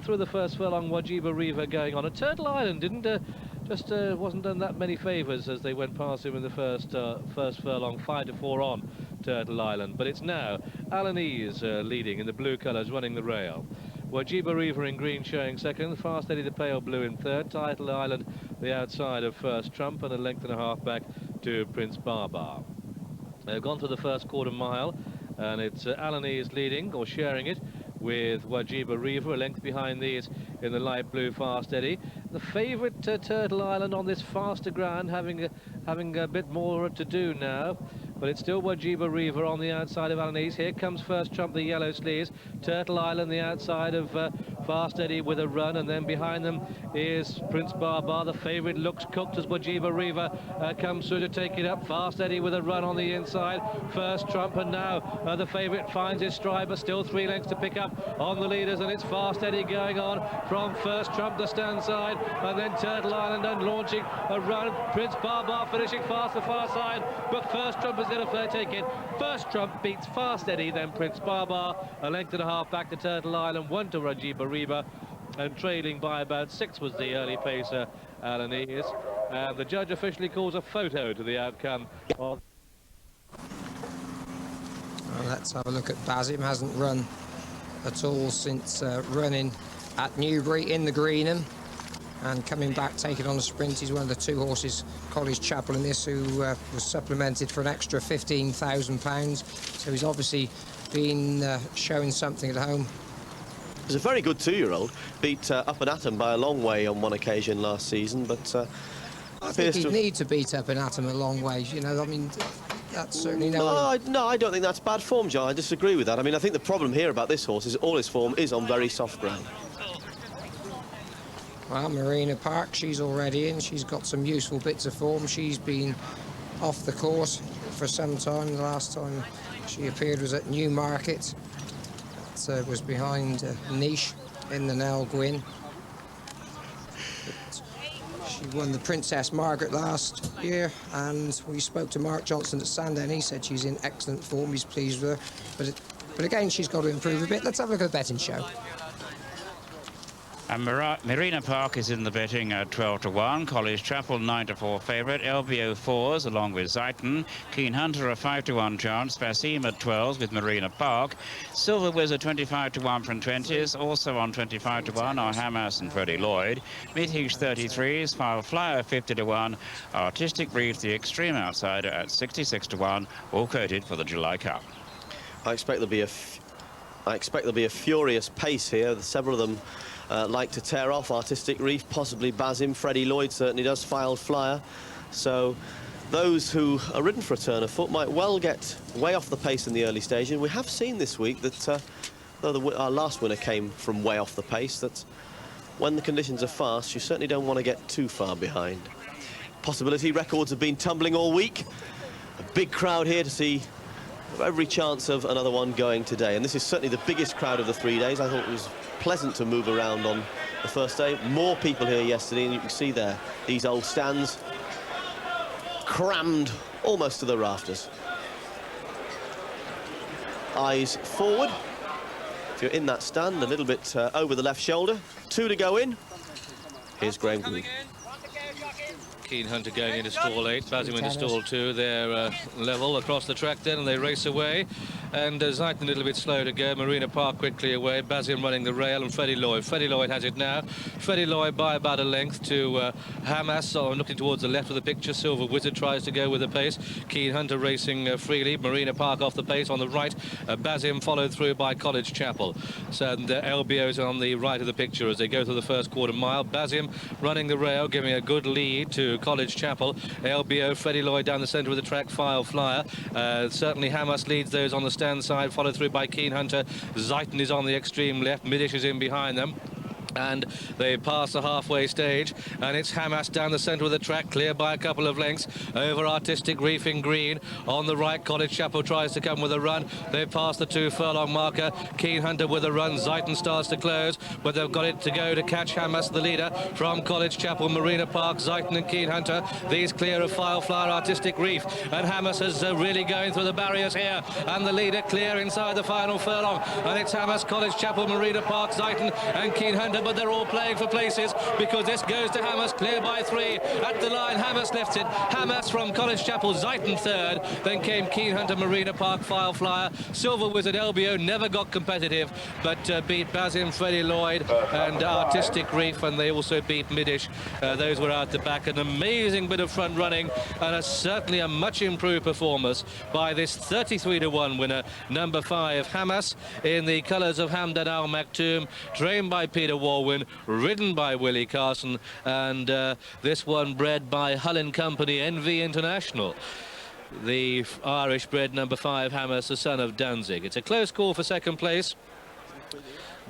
Through the first furlong, Wajiba Riva going on. A Turtle Island wasn't done that many favours as they went past him in the first furlong, 5 to 4 on Turtle Island. But it's now Alanese leading in the blue colours, running the rail. Wajiba Riva in green showing second, Fast Eddie the pale blue in third, Turtle Island the outside of first trump, and a length and a half back to Prince Barbar. They've gone through the first quarter mile, and it's Alanese leading, or sharing it, with Wajiba Riva, a length behind these in the light blue Fast Eddie. The favourite Turtle Island on this faster ground, having a bit more to do now. But it's still Wajiba Riva on the outside of Alanese. Here comes first trump, the yellow sleeves. Turtle Island the outside of Fast Eddie with a run, and then behind them is Prince Barbar. The favourite looks cooked as Wajiba Riva comes through to take it up. Fast Eddie with a run on the inside. First trump, and now the favourite finds his stride, but still 3 lengths to pick up on the leaders, and it's Fast Eddie going on from first trump to stand side, and then Turtle Island and launching a run. Prince Barbar finishing fast the far side, but first trump is going to take it. First trump beats Fast Eddie, then Prince Barbar, a length and a half back to Turtle Island, 1 to Wajiba Riva, and trailing by about 6 was the early pacer Alanese. And the judge officially calls a photo to the outcome of... Well, let's have a look at Basim. Hasn't run at all since running at Newbury in the Greenham, and coming back, taking on a sprint. He's one of the 2 horses, College Chapel in this, who was supplemented for an extra £15,000. So he's obviously been showing something at home. He's a very good 2-year-old. Beat Up and Atom by a long way on one occasion last season, but I think he'd need to beat Up and Atom a long way. You know, I mean, that's certainly no, I don't think that's bad form, John. I disagree with that. I mean, I think the problem here about this horse is all his form is on very soft ground. Well, Marina Park, she's already in. She's got some useful bits of form. She's been off the course for some time. The last time she appeared was at Newmarket. It was behind Niche in the Nell Gwyn. She won the Princess Margaret last year, and we spoke to Mark Johnson at Sandown. He said she's in excellent form. He's pleased with her. But again, she's got to improve a bit. Let's have a look at the betting show. And Marina Park is in the betting at 12 to 1. College Chapel 9 to 4 favourite. LBO 4s along with Zayton. Keen Hunter a 5 to 1 chance. Basim at 12s with Marina Park. Silver Wizard 25 to 1 from 20s. Also on 25 to 1 are Hamas and Freddie Lloyd. Midhish 33s. File Flyer 50 to 1. Artistic Reef the extreme outsider at 66 to 1. All quoted for the July Cup. I expect there'll be a furious pace here. Several of them like to tear off. Artistic Reef, possibly Basim. Freddie Lloyd certainly does. Filed Flyer. So those who are ridden for a turn of foot might well get way off the pace in the early stage. And we have seen this week that, though our last winner came from way off the pace, that when the conditions are fast, you certainly don't want to get too far behind. Possibility records have been tumbling all week. A big crowd here to see every chance of another one going today. And this is certainly the biggest crowd of the 3 days. I thought it was pleasant to move around on the first day. More people here yesterday, and you can see there these old stands crammed almost to the rafters. Eyes forward. If you're in that stand, a little bit over the left shoulder. 2 to go in. Here's Graham Goodwood. Keen Hunter going into stall 8, Basim into stall 2. They're level across the track then, and they race away. and Zeiton a little bit slow to go. Marina Park quickly away. Basim running the rail, and Freddie Lloyd. Freddie Lloyd has it now. Freddie Lloyd by about a length to Hamas, looking towards the left of the picture. Silver Wizard tries to go with the pace. Keen Hunter racing freely. Marina Park off the pace on the right. Basim followed through by College Chapel. So, and LBO's on the right of the picture as they go through the first quarter mile. Basim running the rail, giving a good lead to College Chapel. LBO, Freddie Lloyd down the centre of the track, File Flyer. Certainly Hamas leads those on the stand side, followed through by Keen Hunter. Zeiton is on the extreme left. Middish is in behind them. And they pass the halfway stage, and it's Hamas down the centre of the track, clear by a couple of lengths over Artistic Reef in green. On the right, College Chapel tries to come with a run. They pass the 2 furlong marker. Keen Hunter with a run. Zeiton starts to close, but they've got it to go to catch Hamas, the leader from College Chapel. Marina Park, Zeiton and Keen Hunter. These clear of File Flyer, Artistic Reef, and Hamas is really going through the barriers here, and the leader clear inside the final furlong. And it's Hamas, College Chapel, Marina Park, Zeiton and Keen Hunter, but they're all playing for places because this goes to Hamas, clear by 3 at the line. Hamas left it. Hamas from College Chapel, Zeiton third. Then came Keen Hunter, Marina Park, File Flyer. Silver Wizard, LBO never got competitive, but beat Basim, Freddie Lloyd and Artistic Reef, and they also beat Middish. Those were out the back. An amazing bit of front running, and certainly a much improved performance by this 33-1 winner, number 5, Hamas, in the colours of Hamdan Al Maktoum, trained by Peter Warwin, ridden by Willie Carson, and this one bred by Hull & Company, NV International. The Irish-bred number 5 Hamas, the son of Danzig. It's a close call for second place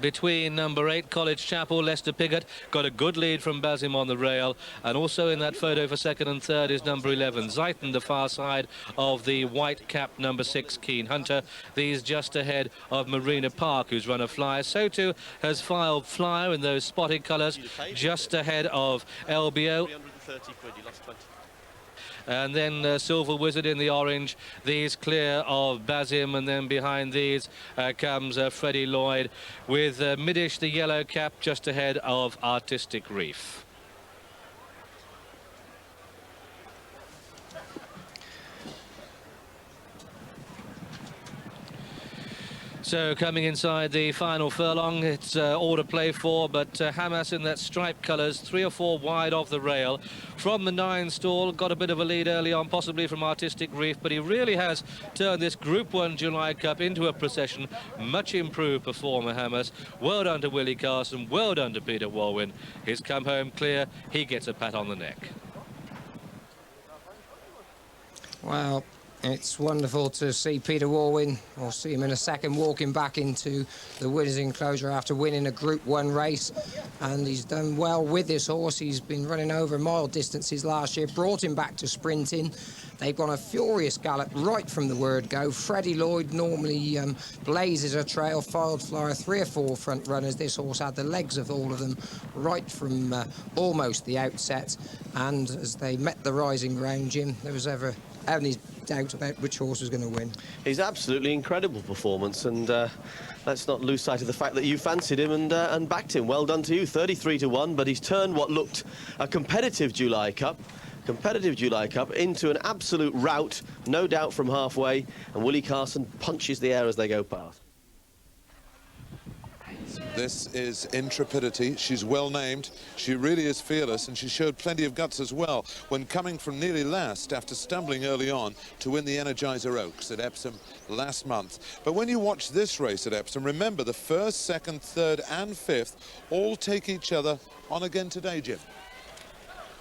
between number 8 College Chapel. Lester Piggott got a good lead from Basim on the rail, and also in that photo for second and third is number 11 Zeiton, the far side of the white cap number 6 Keen Hunter. These just ahead of Marina Park, who's run a flyer. So too has File Flyer in those spotted colours, just ahead of LBO. 330 quid, you lost 20. And then Silver Wizard in the orange. These clear of Basim, and then behind these comes Freddie Lloyd, with Middish, the yellow cap, just ahead of Artistic Reef. So coming inside the final furlong, it's all to play for, but Hamas in that striped colours, 3 or 4 wide off the rail. From the 9 stall, got a bit of a lead early on, possibly from Artistic Reef, but he really has turned this Group 1 July Cup into a procession. Much improved performer, Hamas. Well done to Willie Carson, well done to Peter Warwin. He's come home clear, he gets a pat on the neck. Well, it's wonderful to see Peter Warwin, or see him in a second, walking back into the winners' enclosure after winning a Group 1 race. And he's done well with this horse. He's been running over mile distances last year, brought him back to sprinting. They've gone a furious gallop right from the word go. Freddie Lloyd normally blazes a trail. File Flyer, 3 or 4 front runners. This horse had the legs of all of them right from almost the outset. And as they met the rising ground, Jim, there was ever any doubt about which horse was going to win. He's absolutely incredible performance, and let's not lose sight of the fact that you fancied him and backed him. Well done to you, 33-1, but he's turned what looked a competitive July Cup into an absolute rout, no doubt, from halfway, and Willie Carson punches the air as they go past. This is Intrepidity. She's well named. She really is fearless, and she showed plenty of guts as well when coming from nearly last after stumbling early on to win the Energizer Oaks at Epsom last month. But when you watch this race at Epsom, remember the first, second, third and fifth all take each other on again today, Jim.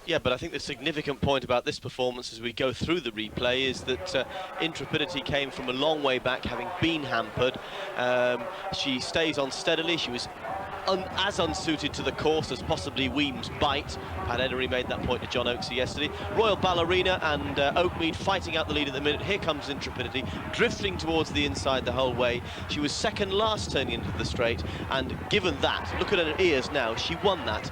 Yeah, but I think the significant point about this performance as we go through the replay is that Intrepidity came from a long way back, having been hampered. She stays on steadily. She was as unsuited to the course as possibly Weems' Bite. Pat Henry made that point to John Oaksey yesterday. Royal Ballerina and Oakmead fighting out the lead at the minute. Here comes Intrepidity, drifting towards the inside the whole way. She was second last turning into the straight, and given that, look at her ears now, she won that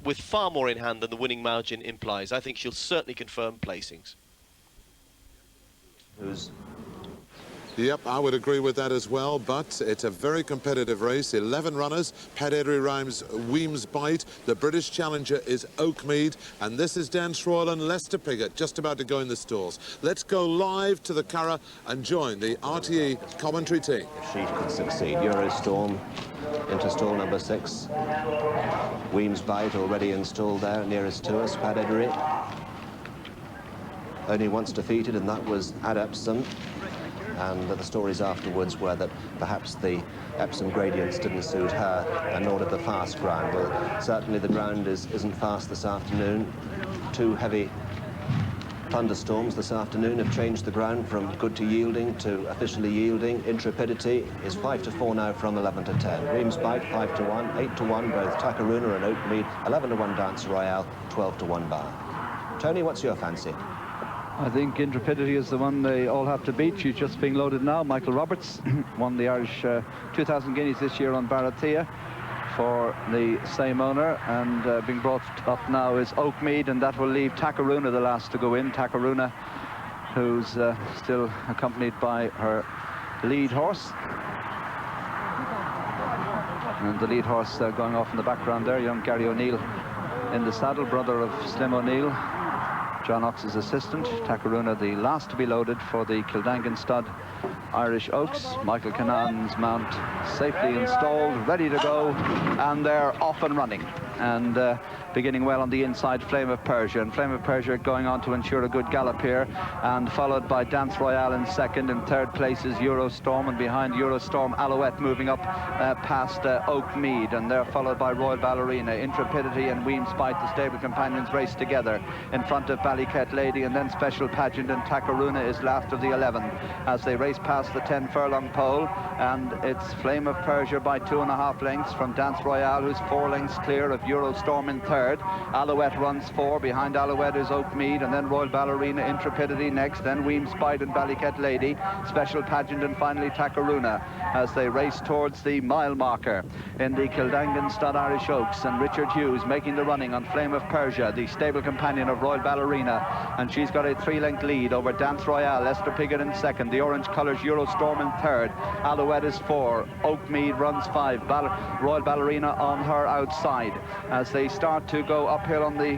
with far more in hand than the winning margin implies. I think she'll certainly confirm placings. Yep, I would agree with that as well, but it's a very competitive race. 11 runners. Pat Eddery rhymes Weems Bite. The British challenger is Oakmead, and this is Dance Royal and Lester Piggott just about to go in the stalls. Let's go live to the Curragh and join the RTE Coventry team. If she can succeed. Eurostorm into stall number 6. Weems Bite already installed there, nearest to us. Pat Eddery only once defeated, and that was at Epsom. And the stories afterwards were that perhaps the Epsom gradients didn't suit her, and nor did the fast ground. Well, certainly the ground isn't fast this afternoon. 2 heavy thunderstorms this afternoon have changed the ground from good to yielding to officially yielding. Intrepidity is 5-4 now from 11 to 10. Weems Bite 5-1, 8-1 both Takaruna and Oakmead, 11-1 Dance Royale, 12-1 Bar. Tony, what's your fancy? I think Intrepidity is the one they all have to beat. She's just being loaded now. Michael Roberts won the Irish 2,000 guineas this year on Barathea for the same owner, and being brought up now is Oakmead, and that will leave Takaruna the last to go in. Takaruna, who's still accompanied by her lead horse. And the lead horse going off in the background there, young Gary O'Neill in the saddle, brother of Slim O'Neill, John Ox's assistant. Takaruna the last to be loaded for the Kildangan stud Irish Oaks. Michael Cannan's mount safely installed, ready to go, and they're off and running. And beginning well on the inside, Flame of Persia, and Flame of Persia going on to ensure a good gallop here, and followed by Dance Royale in second. In third place is Eurostorm, and behind Eurostorm Alouette moving up past Oakmead, and they're followed by Royal Ballerina. Intrepidity and Weems Bite, the stable companions, race together in front of Ballyket Lady, and then Special Pageant, and Takaruna is last of the 11 as they race past the 10 furlong pole. And it's Flame of Persia by 2.5 lengths from Dance Royale, who's 4 lengths clear of Eurostorm in third. Alouette runs 4. Behind Alouette is Oakmead, and then Royal Ballerina, Intrepidity next, then Weems Bite and Ballyket Lady, Special Pageant, and finally Takaruna as they race towards the mile marker in the Kildangan stud Irish Oaks. And Richard Hughes making the running on Flame of Persia, the stable companion of Royal Ballerina, and she's got a 3-length lead over Dance Royale. Lester Piggott in second, the orange colours Eurostorm in third, Alouette is 4, Oakmead runs 5, Royal Ballerina on her outside as they start to go uphill on the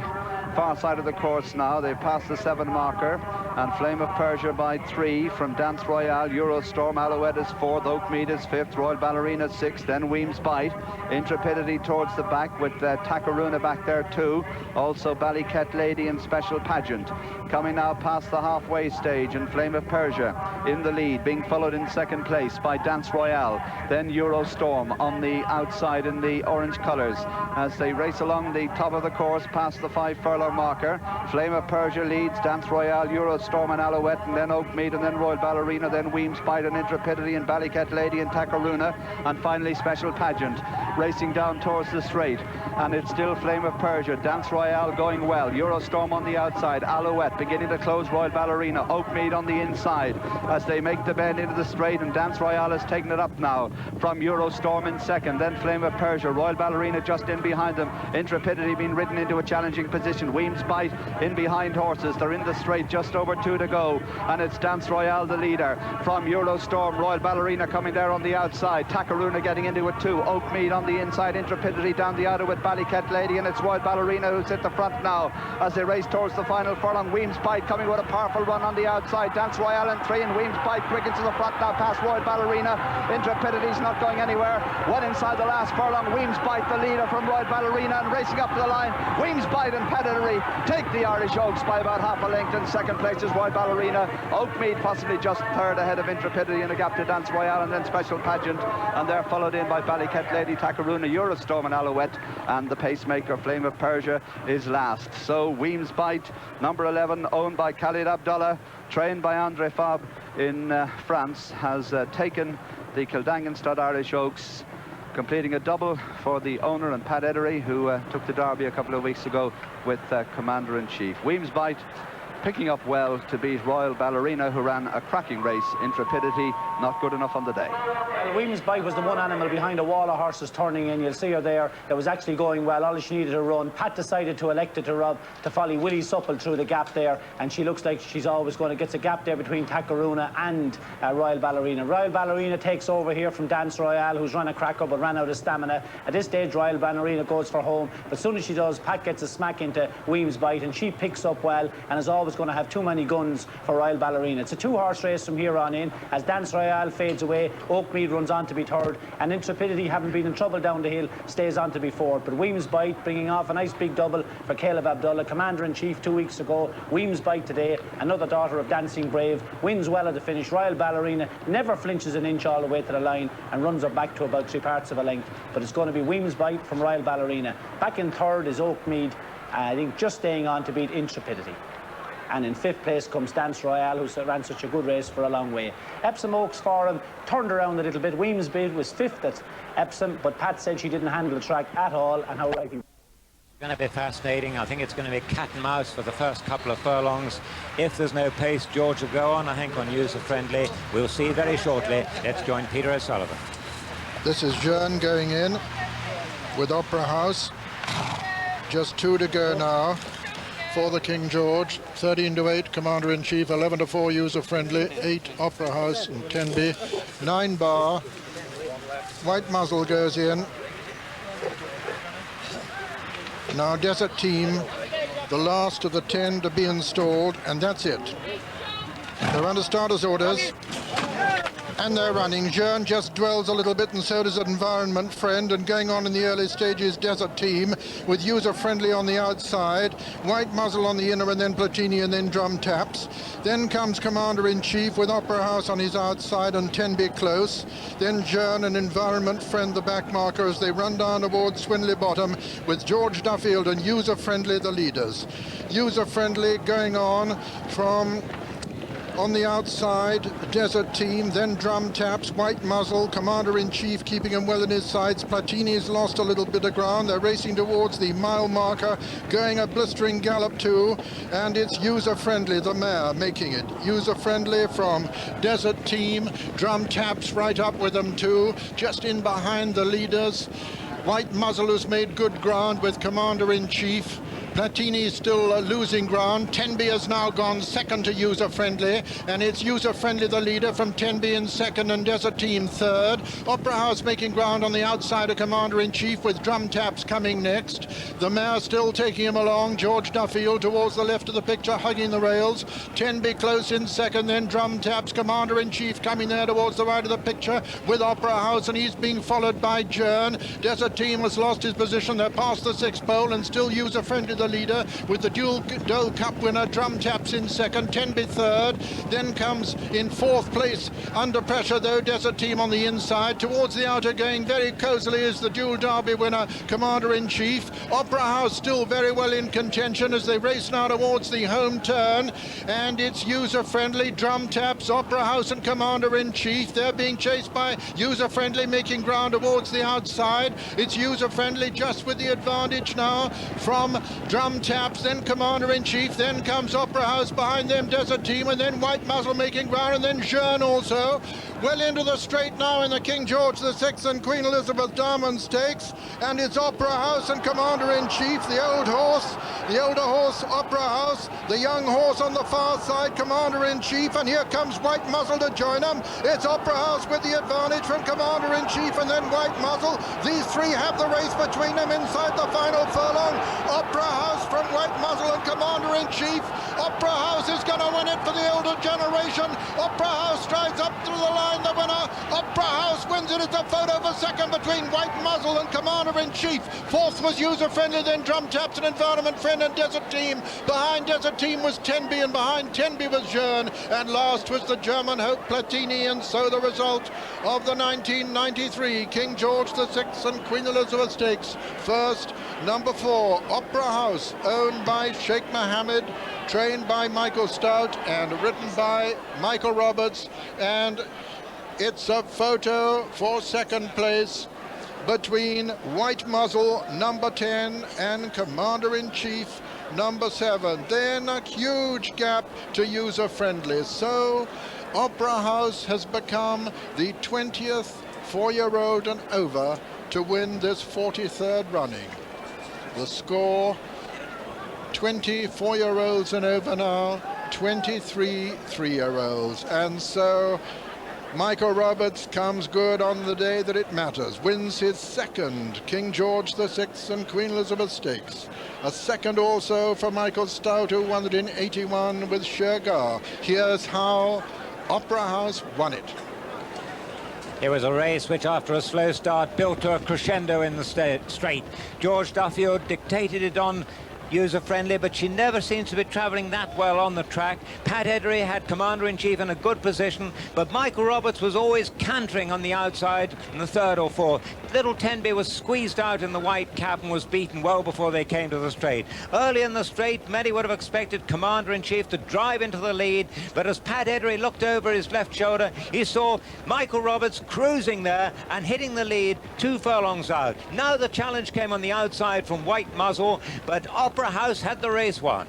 far side of the course now. They've passed the 7 marker, and Flame of Persia by 3 from Dance Royale. Eurostorm, Alouette is 4th, Oakmead is 5th, Royal Ballerina 6th, then Weems Bite. Intrepidity towards the back with Takaruna back there too. Also Ballyket Lady and Special Pageant. Coming now past the halfway stage, and Flame of Persia in the lead, being followed in second place by Dance Royale. Then Eurostorm on the outside in the orange colours as they race along the top of the course past the 5 furlong marker. Flame of Persia leads, Dance Royale, Eurostorm and Alouette, and then Oakmead, and then Royal Ballerina, then Weems Bite and Intrepidity and Ballyket Lady and Takaruna, and finally Special Pageant racing down towards the straight. And it's still Flame of Persia, Dance Royale going well, Eurostorm on the outside, Alouette beginning to close Royal Ballerina, Oakmead on the inside as they make the bend into the straight, and Dance Royale has taken it up now from Eurostorm in second, then Flame of Persia, Royal Ballerina just in behind them, Intrepidity being ridden into a challenging position, Weems Bite in behind horses, they're in the straight, just over 2 to go, and it's Dance Royale the leader from Eurostorm, Royal Ballerina coming there on the outside, Takaruna getting into it too, Oakmead on the inside, Intrepidity down the outer with Ballyket Lady, and it's Royal Ballerina who's at the front now as they race towards the final furlong. Weems Bite coming with a powerful run on the outside, Dance Royale in 3, and Weems Bite quickens to the front now past Royal Ballerina. Intrepidity's not going anywhere, well inside the last furlong. Weems Bite the leader from Royal Ballerina, and racing up to the line, Weems Bite and Veterinary take the Irish Oaks by about half a length. In second place is Royal Ballerina, Oakmead possibly just third ahead of Intrepidity in a gap to Dance Royale, and then Special Pageant, and they're followed in by Ballyket Lady, Takaruna, Eurostorm and Alouette, and the pacemaker Flame of Persia is last. So Weems Bite, number 11, owned by Khalid Abdallah, trained by Andre Fabre in France, has taken the Kildangan stud Irish Oaks, completing a double for the owner and Pat Eddery, who took the Derby a couple of weeks ago with Commander-in-Chief. Weems Bite picking up well to beat Royal Ballerina, who ran a cracking race. Intrepidity not good enough on the day. Well, Weems Bite was the one animal behind a wall of horses turning in. You'll see her there. It was actually going well. All she needed to run. Pat decided to elect it to follow Willie Supple through the gap there, and she looks like she's always going to get a gap there between Takaruna and Royal Ballerina. Royal Ballerina takes over here from Dance Royale, who's run a cracker but ran out of stamina. At this stage, Royal Ballerina goes for home, but as soon as she does, Pat gets a smack into Weems Bite, and she picks up well and is always going to have too many guns for Royal Ballerina. It's a two-horse race from here on in. As Dance Royale fades away, Oakmead runs on to be third, and Intrepidity, having been in trouble down the hill, stays on to be fourth. But Weems Bite bringing off a nice big double for Caleb Abdullah, Commander-in-Chief 2 weeks ago. Weems Bite today, another daughter of Dancing Brave, wins well at the finish. Royal Ballerina never flinches an inch all the way to the line and runs her back to about 3/4 of a length. But it's going to be Weems Bite from Royal Ballerina. Back in third is Oakmead, I think just staying on to beat Intrepidity. And in fifth place comes Dance Royale, who ran such a good race for a long way. Epsom Oaks Forum turned around a little bit. Weems Bite was fifth at Epsom, but Pat said she didn't handle the track at all, and how right he was. It's going to be fascinating. I think it's going to be cat and mouse for the first couple of furlongs. If there's no pace, George will go on, I think, on user-friendly. We'll see very shortly. Let's join Peter O'Sullivan. This is Jearn going in with Opera House. Just 2 to go now for the King George. 13-8 Commander-in-Chief, 11-4 user-friendly, 8 Opera House and Tenby, 9 Bar. White Muzzle goes in. Now Desert Team, the last of the 10 to be installed, and that's it. They're under starters orders, and they're running. Jearn just dwells a little bit, and so does Environment Friend, and going on in the early stages, Desert Team, with User-Friendly on the outside, White Muzzle on the inner, and then Platini, and then Drum Taps. Then comes Commander-in-Chief with Opera House on his outside and Tenby close. Then Jearn and Environment Friend, the back marker, as they run down towards Swinley Bottom, with George Duffield and User-Friendly the leaders. User-Friendly going on from on the outside, Desert Team, then Drum Taps, White Muzzle, Commander-in-Chief keeping him well in his sides. Platini's lost a little bit of ground. They're racing towards the mile marker, going a blistering gallop too, and it's User-Friendly, the mare, making it. User-Friendly from Desert Team, Drum Taps right up with them too, just in behind the leaders. White Muzzle has made good ground with Commander-in-Chief. Platini is still losing ground. Tenby has now gone second to User-Friendly, and it's User-Friendly the leader from Tenby in second and Desert Team third. Opera House making ground on the outside of Commander-in-Chief with Drum Taps coming next. The mare still taking him along. George Duffield towards the left of the picture, hugging the rails. Tenby close in second, then Drum Taps. Commander-in-Chief coming there towards the right of the picture with Opera House, and he's being followed by Jearn. Desert Team has lost his position. They're past the 6th pole, and still User-Friendly the leader with the dual Dole Cup winner Drum Taps in second, Tenby third. Then comes in 4th place under pressure though Desert Team on the inside. Towards the outer going very cosily is the dual Derby winner Commander-in-Chief. Opera House still very well in contention as they race now towards the home turn, and it's User-Friendly, Drum Taps, Opera House and Commander-in-Chief. They're being chased by User-Friendly making ground towards the outside. It's User-Friendly just with the advantage now from Drum Taps, then Commander-in-Chief, then comes Opera House behind them, Desert Team, and then White Muzzle making ground, and then Jearn also. Well into the straight now in the King George VI and Queen Elizabeth Diamond Stakes, and it's Opera House and Commander-in-Chief, the older horse Opera House, the young horse on the far side Commander-in-Chief, and here comes White Muzzle to join them. It's Opera House with the advantage from Commander-in-Chief and then White Muzzle. These three have the race between them inside the final furlong. Opera House from White Muzzle and Commander-in-Chief. Opera House is going to win it for the older generation. Opera House strides up through the line, the winner. Opera House wins it. It's a photo for second between White Muzzle and Commander-in-Chief. 4th was User-Friendly, then Drum Taps and Environment Friend and Desert Team. Behind Desert Team was Tenby, and behind Tenby was Jearn, and last was the German Hope Platini. And so the result of the 1993 King George VI and Queen Elizabeth Stakes. First, number 4, Opera House, owned by Sheikh Mohammed, trained by Michael Stout and written by Michael Roberts, and it's a photo for second place between White Muzzle, number 10, and Commander-in-Chief, number 7. Then a huge gap to User Friendly. So Opera House has become the 20th 4-year-old and over to win this 43rd running. The score, 20 4-year-olds and over now, 23 3-year-olds. And so Michael Roberts comes good on the day that it matters, wins his second King George VI and Queen Elizabeth Stakes. A second also for Michael Stout, who won it in 81 with Shergar. Here's how Opera House won it. It was a race which, after a slow start, built to a crescendo in the straight. George Duffield dictated it on User Friendly, but she never seems to be travelling that well on the track. Pat Eddery had Commander-in-Chief in a good position, but Michael Roberts was always cantering on the outside in the 3rd or 4th. Little Tenby was squeezed out in the white cap and was beaten well before they came to the straight. Early in the straight, many would have expected Commander-in-Chief to drive into the lead, but as Pat Eddery looked over his left shoulder, he saw Michael Roberts cruising there and hitting the lead 2 furlongs out. Now the challenge came on the outside from White Muzzle, but Opera House had the race won.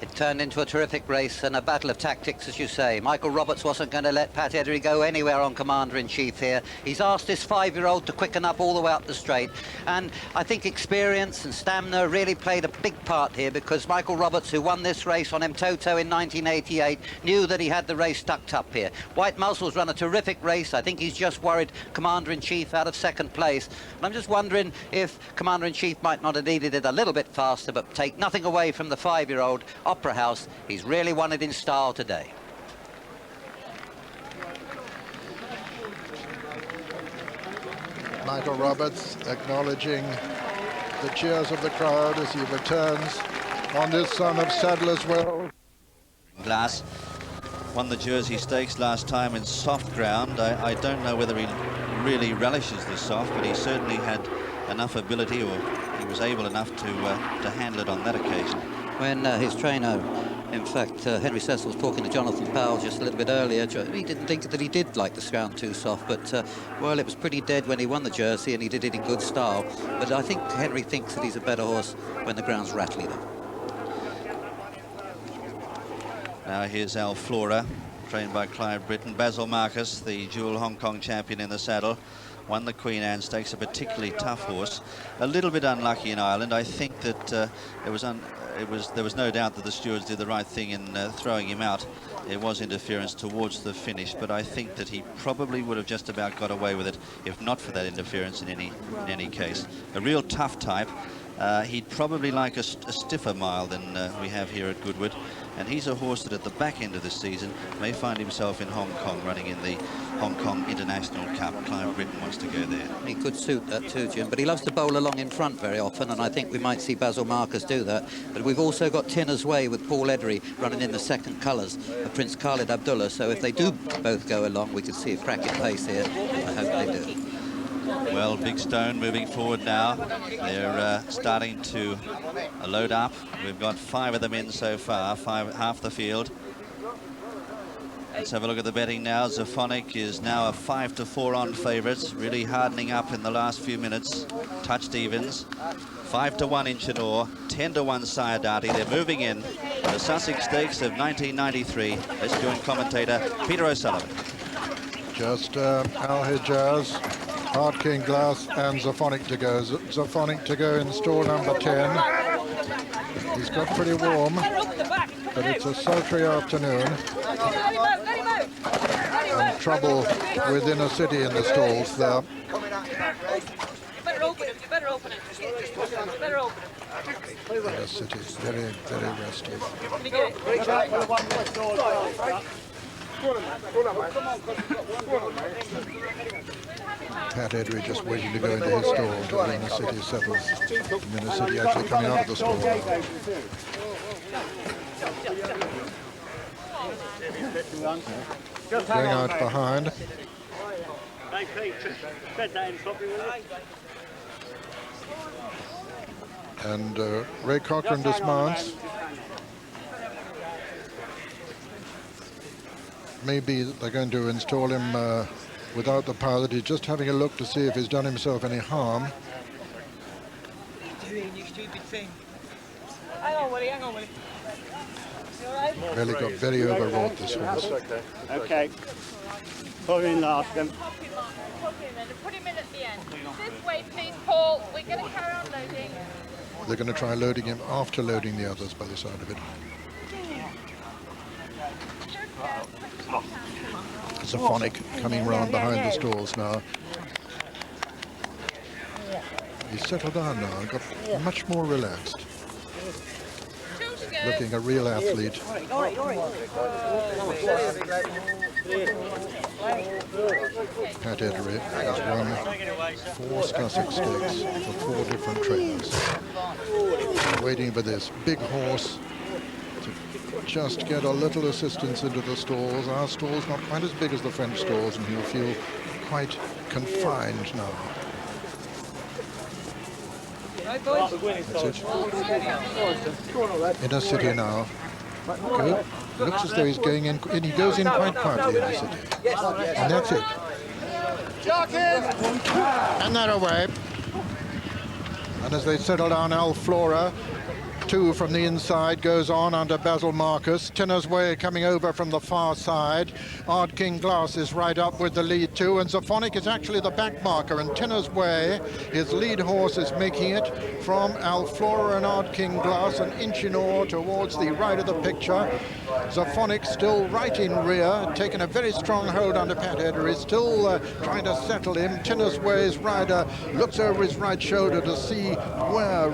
It turned into a terrific race and a battle of tactics, as you say. Michael Roberts wasn't going to let Pat Eddery go anywhere on Commander-in-Chief here. He's asked this 5-year-old to quicken up all the way up the straight. And I think experience and stamina really played a big part here, because Michael Roberts, who won this race on Mtoto in 1988, knew that he had the race tucked up here. White Muzzle's run a terrific race. I think he's just worried Commander-in-Chief out of 2nd place. And I'm just wondering if Commander-in-Chief might not have needed it a little bit faster, but take nothing away from the 5-year-old. Opera House, he's really won it in style today. Michael Roberts acknowledging the cheers of the crowd as he returns on this son of Sadler's Well. Glass won the Jersey Stakes last time in soft ground. I don't know whether he really relishes the soft, but he certainly had enough ability, or he was able enough to handle it on that occasion. When his trainer, in fact, Henry Cecil was talking to Jonathan Powell just a little bit earlier, he didn't think that he did like the ground too soft, but, well, it was pretty dead when he won the Jersey, and he did it in good style. But I think Henry thinks that he's a better horse when the ground's rattly, though. Now here's Alflora, trained by Clive Britton. Basil Marcus, the dual Hong Kong champion in the saddle, won the Queen Anne Stakes, a particularly tough horse. A little bit unlucky in Ireland. I think that there was no doubt that the stewards did the right thing in throwing him out. There was interference towards the finish, but I think that he probably would have just about got away with it if not for that interference in any case. A real tough type. He'd probably like a stiffer mile than we have here at Goodwood, and he's a horse that at the back end of the season may find himself in Hong Kong, running in the Hong Kong International Cup. Clive Britton wants to go there. He could suit that too, Jim, but he loves to bowl along in front very often, and I think we might see Basil Marcus do that. But we've also got Tinner's Way with Paul Eddery running in the 2nd colours of Prince Khalid Abdullah, so if they do both go along, we could see a cracking pace here. I hope they do. Well, Big Stone moving forward now. They're starting to load up. We've got 5 of them in so far, half the field. Let's have a look at the betting now. Zaphonic is now a 5-4 on favourites, really hardening up in the last few minutes. Touched evens. 5-1 Inchinor, 10-1 Sayadati. They're moving in. The Sussex Stakes of 1993. Let's join commentator Peter O'Sullivan. Just Al Hijaz, Hard King Glass and Zaphonic to go. Zaphonic to go in stall number 10. He's got pretty warm, but it's a sultry afternoon. And trouble within a city in the stalls there. The city's very, very restive. Pat Eddery just waiting to go into his stall until then the city settles. And then the city actually coming out of the stall. Going out behind. And Ray Cochran dismounts. Maybe they're going to install him without the pilot. He's just having a look to see if he's done himself any harm. Doing you stupid thing. Hang on, Willie, hang on, Willie. You all right? Really got very overwrought, this horse. Okay. Put him in last then. Pop him in and put him in at the end. This way, please, Paul. We're going to carry on loading. They're going to try loading him after loading the others by the side of it. Symphonic coming round behind the stalls now. He's settled down now and got much more relaxed. Looking a real athlete. Pat Edery has won 4 Sussex Stakes for 4 different trainers. Waiting for this big horse to just get a little assistance into the stalls. Our stall's not quite as big as the French stalls, and he'll feel quite confined now. That's it. Inner city now. Good. Looks as though he's going in, and he goes in quite quietly in the city. And that's it. And they're away. And as they settle down, Alflora, 2 from the inside, goes on under Basil Marcus. Tinner's Way coming over from the far side. Ard King Glass is right up with the lead 2, and Symphonic is actually the back marker, and Tinner's Way, his lead horse, is making it from Alflora and Ard King Glass, an inch in or towards the right of the picture. Symphonic still right in rear, taking a very strong hold under Pat Edery, still trying to settle him. Tinner's Way's rider looks over his right shoulder to see where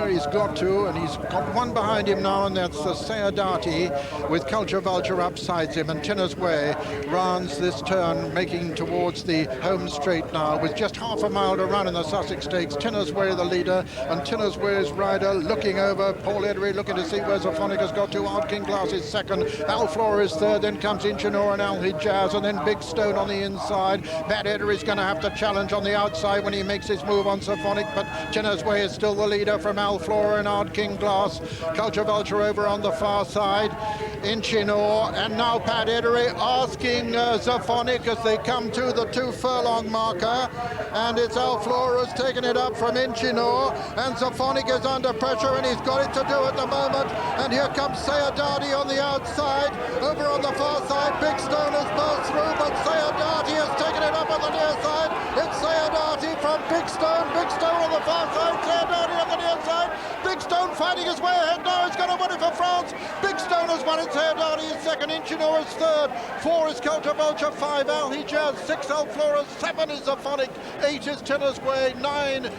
he's got to, and he's got one behind him now, and that's Sayadati with Culture Vulture upsides him, and Tinner's Way rounds this turn, making towards the home straight now with just half a mile to run in the Sussex Stakes. Tinner's Way the leader, and Tinner's Way's rider looking over. Paul Edery looking to see where Symphonic has got to. Ard King Glass is second, Alflora is third, then comes Inchinor and Alhi Jazz, and then Big Stone on the inside. Pat Edery's going to have to challenge on the outside when he makes his move on Symphonic, but Tinner's Way is still the leader from Alflora and Ard King Glass. Culture Vulture over on the far side, Inchinor, and now Pat Edery asking Symphonic as they come to the 2 furlong marker, and it's Alflora's taking it up from Inchinor, and Symphonic is under pressure, and he's got it to do at the moment, and here comes Sayadati on the outside. Over on the far side, Big Stone has burst through, but Sayadati has taken it up on the near side. It's Sayadati from Big Stone on the far side, Sayadati on the near side. Big Stone fighting his way ahead now. He's going to win it for France. Big Stone has won it. Sayadati is second. Inchinor is third. 4 is Culture Vulture. 5 Alhi Jazz. 6 Alflora. 7 is Symphonic. 8 is Tinner's Way. 9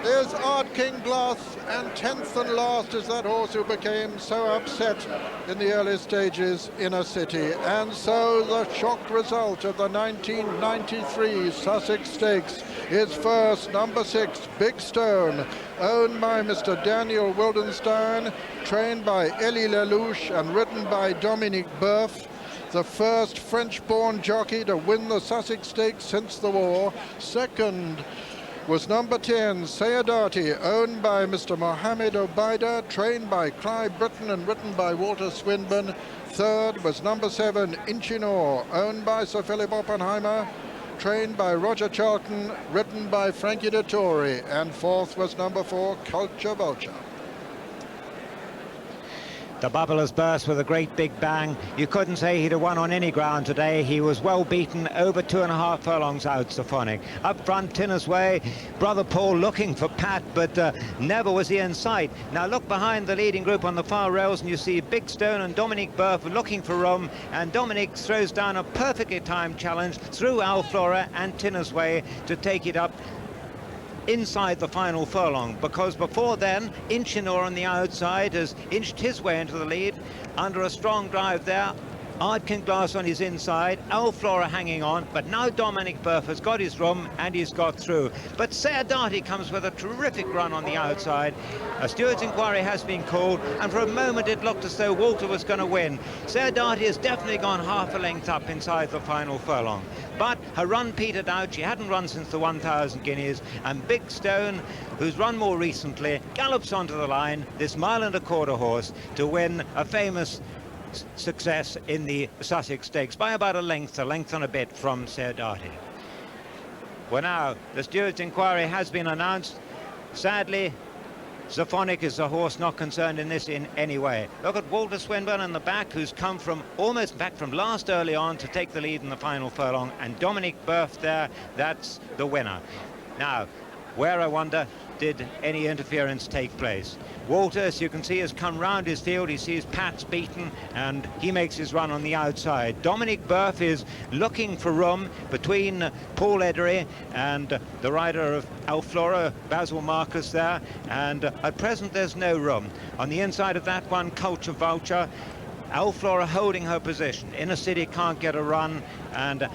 is Ard King Glass, and 10th and last is that horse who became so upset in the early stages, Inner City. And so the shock result of the 1993 Sussex Stakes is first, number 6, Big Stone, owned by Mr. Daniel Wildenstein, trained by Elie Lelouch and ridden by Dominique Boeuf, the first French-born jockey to win the Sussex Stakes since the war. Second was number 10, Sayadati, owned by Mr. Mohamed Obaida, trained by Clive Britton and written by Walter Swinburne. Third was number 7, Inchinor, owned by Sir Philip Oppenheimer, trained by Roger Charlton, written by Frankie Dettori. And fourth was number 4, Culture Vulture. The bubble has burst with a great big bang. You couldn't say he'd have won on any ground today. He was well beaten, over 2.5 furlongs out, Symphonic. Up front, Tinner's Way, Brother Paul looking for Pat, but never was he in sight. Now look behind the leading group on the far rails, and you see Big Stone and Dominique Boeuf looking for room, and Dominique throws down a perfectly timed challenge through Alflora and Tinner's Way to take it up inside the final furlong, because before then Inchinor on the outside has inched his way into the lead under a strong drive there. Ard King Glass on his inside, Alflora hanging on, but now Dominique Boeuf has got his room and he's got through. But Sayadati comes with a terrific run on the outside. A steward's inquiry has been called, and for a moment it looked as though Walter was going to win. Sayadati has definitely gone half a length up inside the final furlong, but her run petered out. She hadn't run since the 1,000 guineas, and Big Stone, who's run more recently, gallops onto the line, this 1.25 mile horse, to win a famous success in the Sussex Stakes by about a length and a bit from Sayadati. Well, now the steward's inquiry has been announced. Sadly, Zaphonic is the horse not concerned in this in any way. Look at Walter Swinburne in the back, who's come from almost back from last early on to take the lead in the final furlong, and Dominic Berth there, that's the winner. Now, where I wonder, did any interference take place? Walter, as you can see, has come round his field. He sees Pat's beaten and he makes his run on the outside. Dominic Berth is looking for room between Paul Edery and the rider of Alflora, Basil Marcus there, and at present there's no room. On the inside of that one, Culture Vulture, Alflora holding her position. Inner City can't get a run, and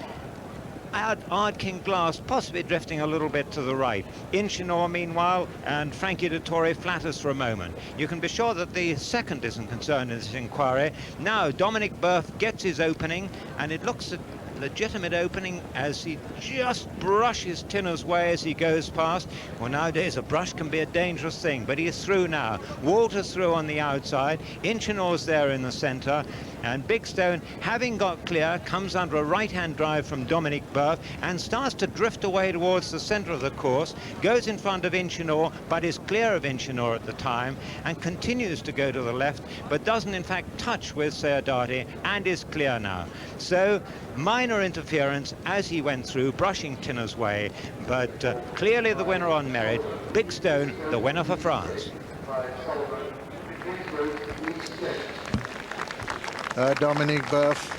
Ard King Glass possibly drifting a little bit to the right. Inchinor meanwhile, and Frankie Dettori flatters for a moment. You can be sure that the second isn't concerned in this inquiry. Now Dominic Berth gets his opening, and it looks a legitimate opening as he just brushes Tinner's way as he goes past. Well, nowadays a brush can be a dangerous thing, but he is through now. Walter's through on the outside, Inchinor's there in the centre, and Big Stone, having got clear, comes under a right-hand drive from Dominic Berth and starts to drift away towards the centre of the course, goes in front of Inchinor, but is clear of Inchinor at the time, and continues to go to the left, but doesn't in fact touch with Sayadati, and is clear now. So minor interference as he went through, brushing Tinner's way, but clearly the winner on merit. Big Stone, the winner for France. Dominic Berth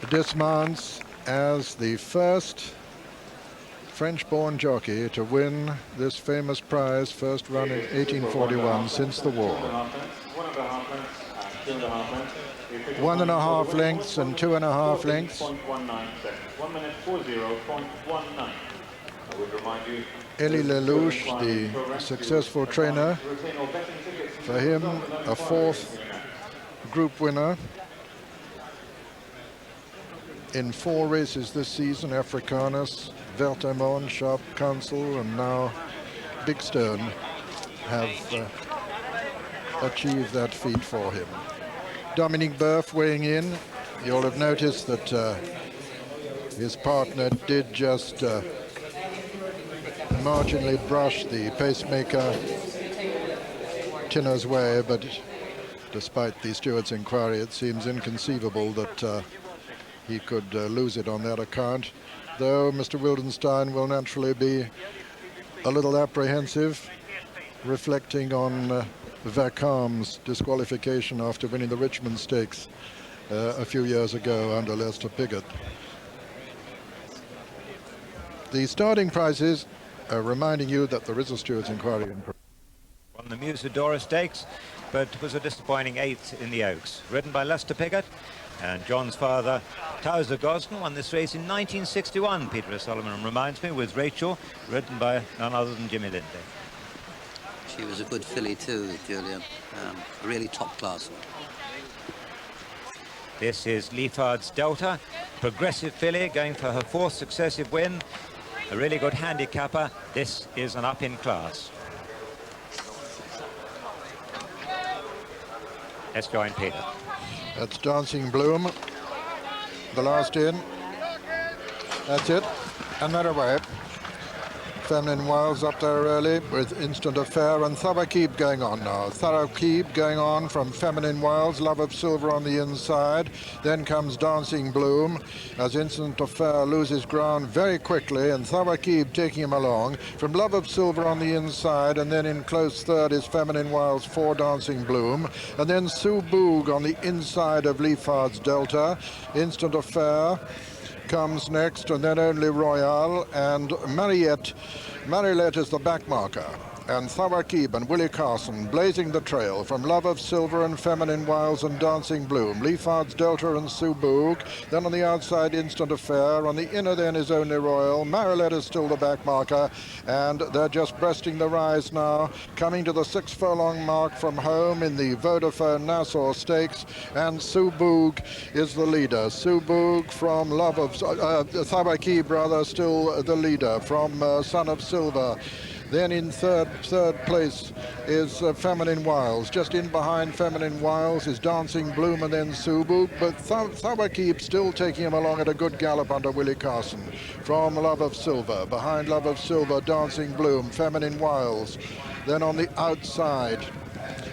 dismounts as the first French-born jockey to win this famous prize, first run in 1841 since the war. 1.5 lengths and 2.5 lengths. 1 minute 40.19. I would remind you, Elie Lelouch, the successful trainer, for him a fourth group winner in 4 races this season: Africanus, Vertamont, Sharp Council, and now Big Stone have achieved that feat for him. Dominic Berth weighing in. You'll have noticed that his partner did just marginally brush the pacemaker Tinner's way, but despite the steward's inquiry, it seems inconceivable that he could lose it on that account, though Mr. Wildenstein will naturally be a little apprehensive, reflecting on Vercam's disqualification after winning the Richmond Stakes a few years ago under Lester Piggott. The starting prices are reminding you that there is a steward's inquiry in won the Musadora Stakes, but was a disappointing 8th in the Oaks. Ridden by Lester Piggott, and John's father, Towser Gosden, won this race in 1961, Peter Solomon reminds me, with Rachel, ridden by none other than Jimmy Lindley. She was a good filly too, Julian. A really top class one. This is Leafard's Delta, progressive filly, going for her 4th successive win. A really good handicapper. This is an up in class. Let's join Peter. That's Dancing Bloom, the last in. That's it, and they're away. Feminine Wiles up there early with Instant Affair, and Thorough Keep going on now. Thorough Keep going on from Feminine Wiles, Love of Silver on the inside. Then comes Dancing Bloom as Instant Affair loses ground very quickly, and Thorough Keep taking him along from Love of Silver on the inside, and then in close third is Feminine Wiles for Dancing Bloom, and then Sue Boog on the inside of Leafard's Delta. Instant Affair comes next, and then only Royale, and Mariette is the back marker, and Thorough Keep and Willie Carson blazing the trail from Love of Silver and Feminine Wiles and Dancing Bloom. Leafard's Delta and Sue Boog. Then on the outside, Instant Affair. On the inner then is only Royal. Marilette is still the back marker, and they're just breasting the rise now, coming to the 6 furlong mark from home in the Vodafone Nassau Stakes, and Sue Boog is the leader. Sue Boog from Love of Thorough Keep, rather, still the leader from Son of Silver. Then in third place is Feminine Wiles. Just in behind Feminine Wiles is Dancing Bloom and then Subu, but Thawakib still taking him along at a good gallop under Willie Carson. From Love of Silver, behind Love of Silver, Dancing Bloom, Feminine Wiles. Then on the outside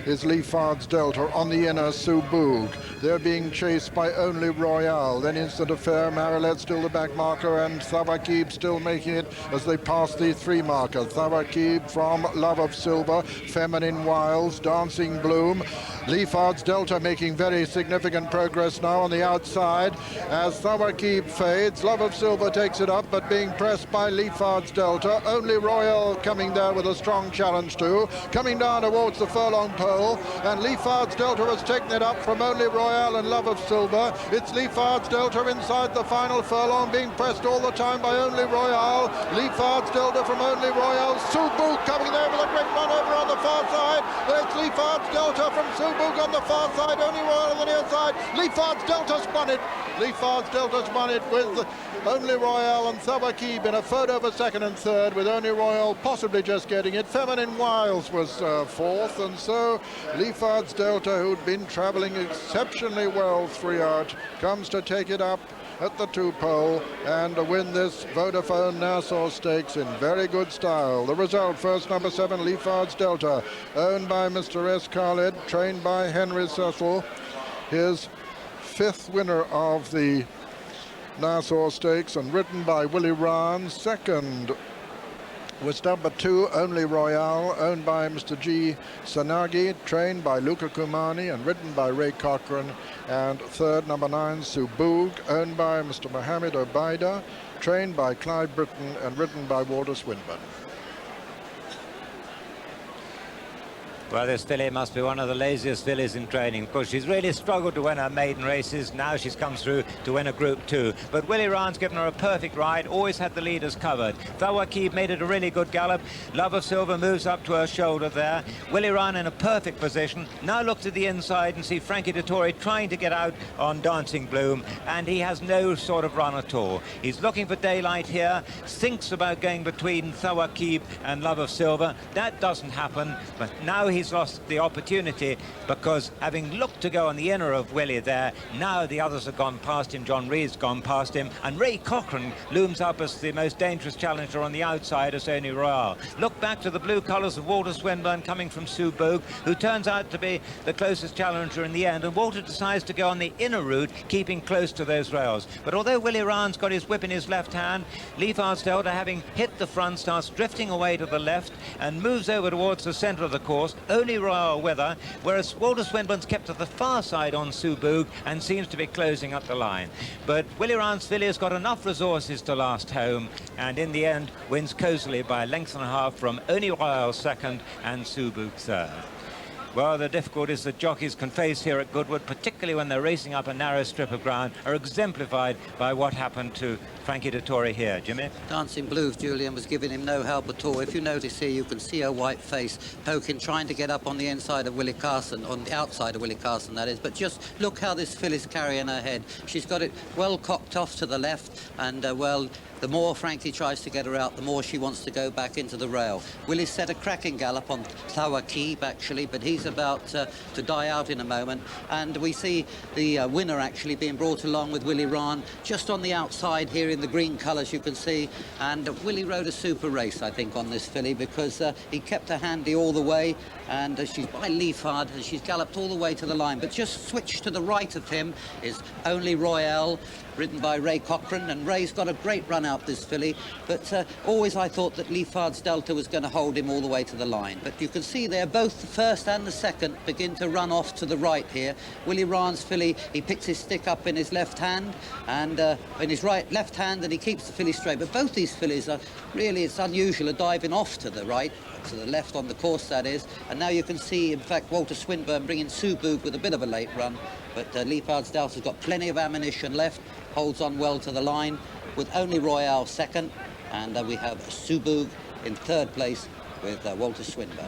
is Leafard's Delta, on the inner Subug. They're being chased by Only Royale. Then Instant Affair, Marilette still the back marker, and Thawakib still making it as they pass the 3 marker. Thawakib from Love of Silver, Feminine Wiles, Dancing Bloom. Leafard's Delta making very significant progress now on the outside as Thawakib fades. Love of Silver takes it up, but being pressed by Leafard's Delta. Only Royale coming there with a strong challenge too. Coming down towards the furlong pole, and Leafard's Delta has taken it up from Only Royale and Love of Silver. It's Leafard's Delta inside the final furlong, being pressed all the time by Only Royale. Leafard's Delta from Only Royale. Subu coming there with a great run over on the far side. There's Leafard's Delta from Subu on the far side. Only Royale on the near side. Leafard's Delta's won it. Leafard's Delta's won it with Only Royale and Thawakib in a photo of a second and third, with Only Royale possibly just getting it. Feminine Wiles was fourth, and so Leafard's Delta, who'd been travelling exceptionally well throughout, comes to take it up at the 2 pole and win this Vodafone Nassau Stakes in very good style. The result, first number 7, Leafard's Delta, owned by Mr. S. Khaled, trained by Henry Cecil, his 5th winner of the Nassau Stakes and ridden by Willie Rahn. Second was number 2, Only Royale, owned by Mr. G. Sanagi, trained by Luca Kumani and ridden by Ray Cochrane. And third, number 9, Subug, owned by Mr. Mohammed Obaida, trained by Clive Britton and ridden by Walter Swinburne. Well, this filly must be one of the laziest fillies in training, because she's really struggled to win her maiden races. Now she's come through to win a Group 2. But Willie Rahn's given her a perfect ride, always had the leaders covered. Thawakib made it a really good gallop. Love of Silver moves up to her shoulder there. Willie Rahn in a perfect position. Now look to the inside and see Frankie Dettori trying to get out on Dancing Bloom, and he has no sort of run at all. He's looking for daylight here, thinks about going between Thawakib and Love of Silver. That doesn't happen, but now he's lost the opportunity, because having looked to go on the inner of Willie there, now the others have gone past him. John Reed's gone past him, and Ray Cochrane looms up as the most dangerous challenger on the outside as Only Royale. Look back to the blue colours of Walter Swinburne coming from Subug, who turns out to be the closest challenger in the end, and Walter decides to go on the inner route, keeping close to those rails. But although Willie Rahn's got his whip in his left hand, Leafard's Delta, having hit the front, starts drifting away to the left and moves over towards the centre of the course. Only Royale with her, whereas Walter Swinburne's kept to the far side on Subug and seems to be closing up the line. But Willie Rahn's filly has got enough resources to last home, and in the end wins cosily by a length and a half from Only Royale second and Subug third. Well, the difficulties that jockeys can face here at Goodwood, particularly when they're racing up a narrow strip of ground, are exemplified by what happened to Frankie Dettori here. Jimmy? Dancing Blues, Julian, was giving him no help at all. If you notice here, you can see her white face poking, trying to get up on the inside of Willie Carson, on the outside of Willie Carson, that is. But just look how this filly's carrying her head. She's got it well cocked off to the left, and, well, the more Frankie tries to get her out, the more she wants to go back into the rail. Willie's set a cracking gallop on Thawakib, actually, but he's about to die out in a moment. And we see the winner actually being brought along with Willie Rahn just on the outside here in the green colours, you can see. And Willie rode a super race, I think, on this filly, because he kept her handy all the way. And she's by Leafard, and she's galloped all the way to the line. But just switched to the right of him is Only Royale, ridden by Ray Cochrane, and Ray's got a great run out this filly, but always I thought that Leafard's Delta was going to hold him all the way to the line. But you can see there both the first and the second begin to run off to the right here. Willie Rahn's filly, he picks his stick up in his left hand, and in his left hand, and he keeps the filly straight. But both these fillies are really, it's unusual, are diving off to the right, to the left on the course, that is. And now you can see, in fact, Walter Swinburne bringing Subug with a bit of a late run, but Leafard's Delta's got plenty of ammunition left, holds on well to the line, with Only Royale second, and we have Subug in third place with Walter Swinburne.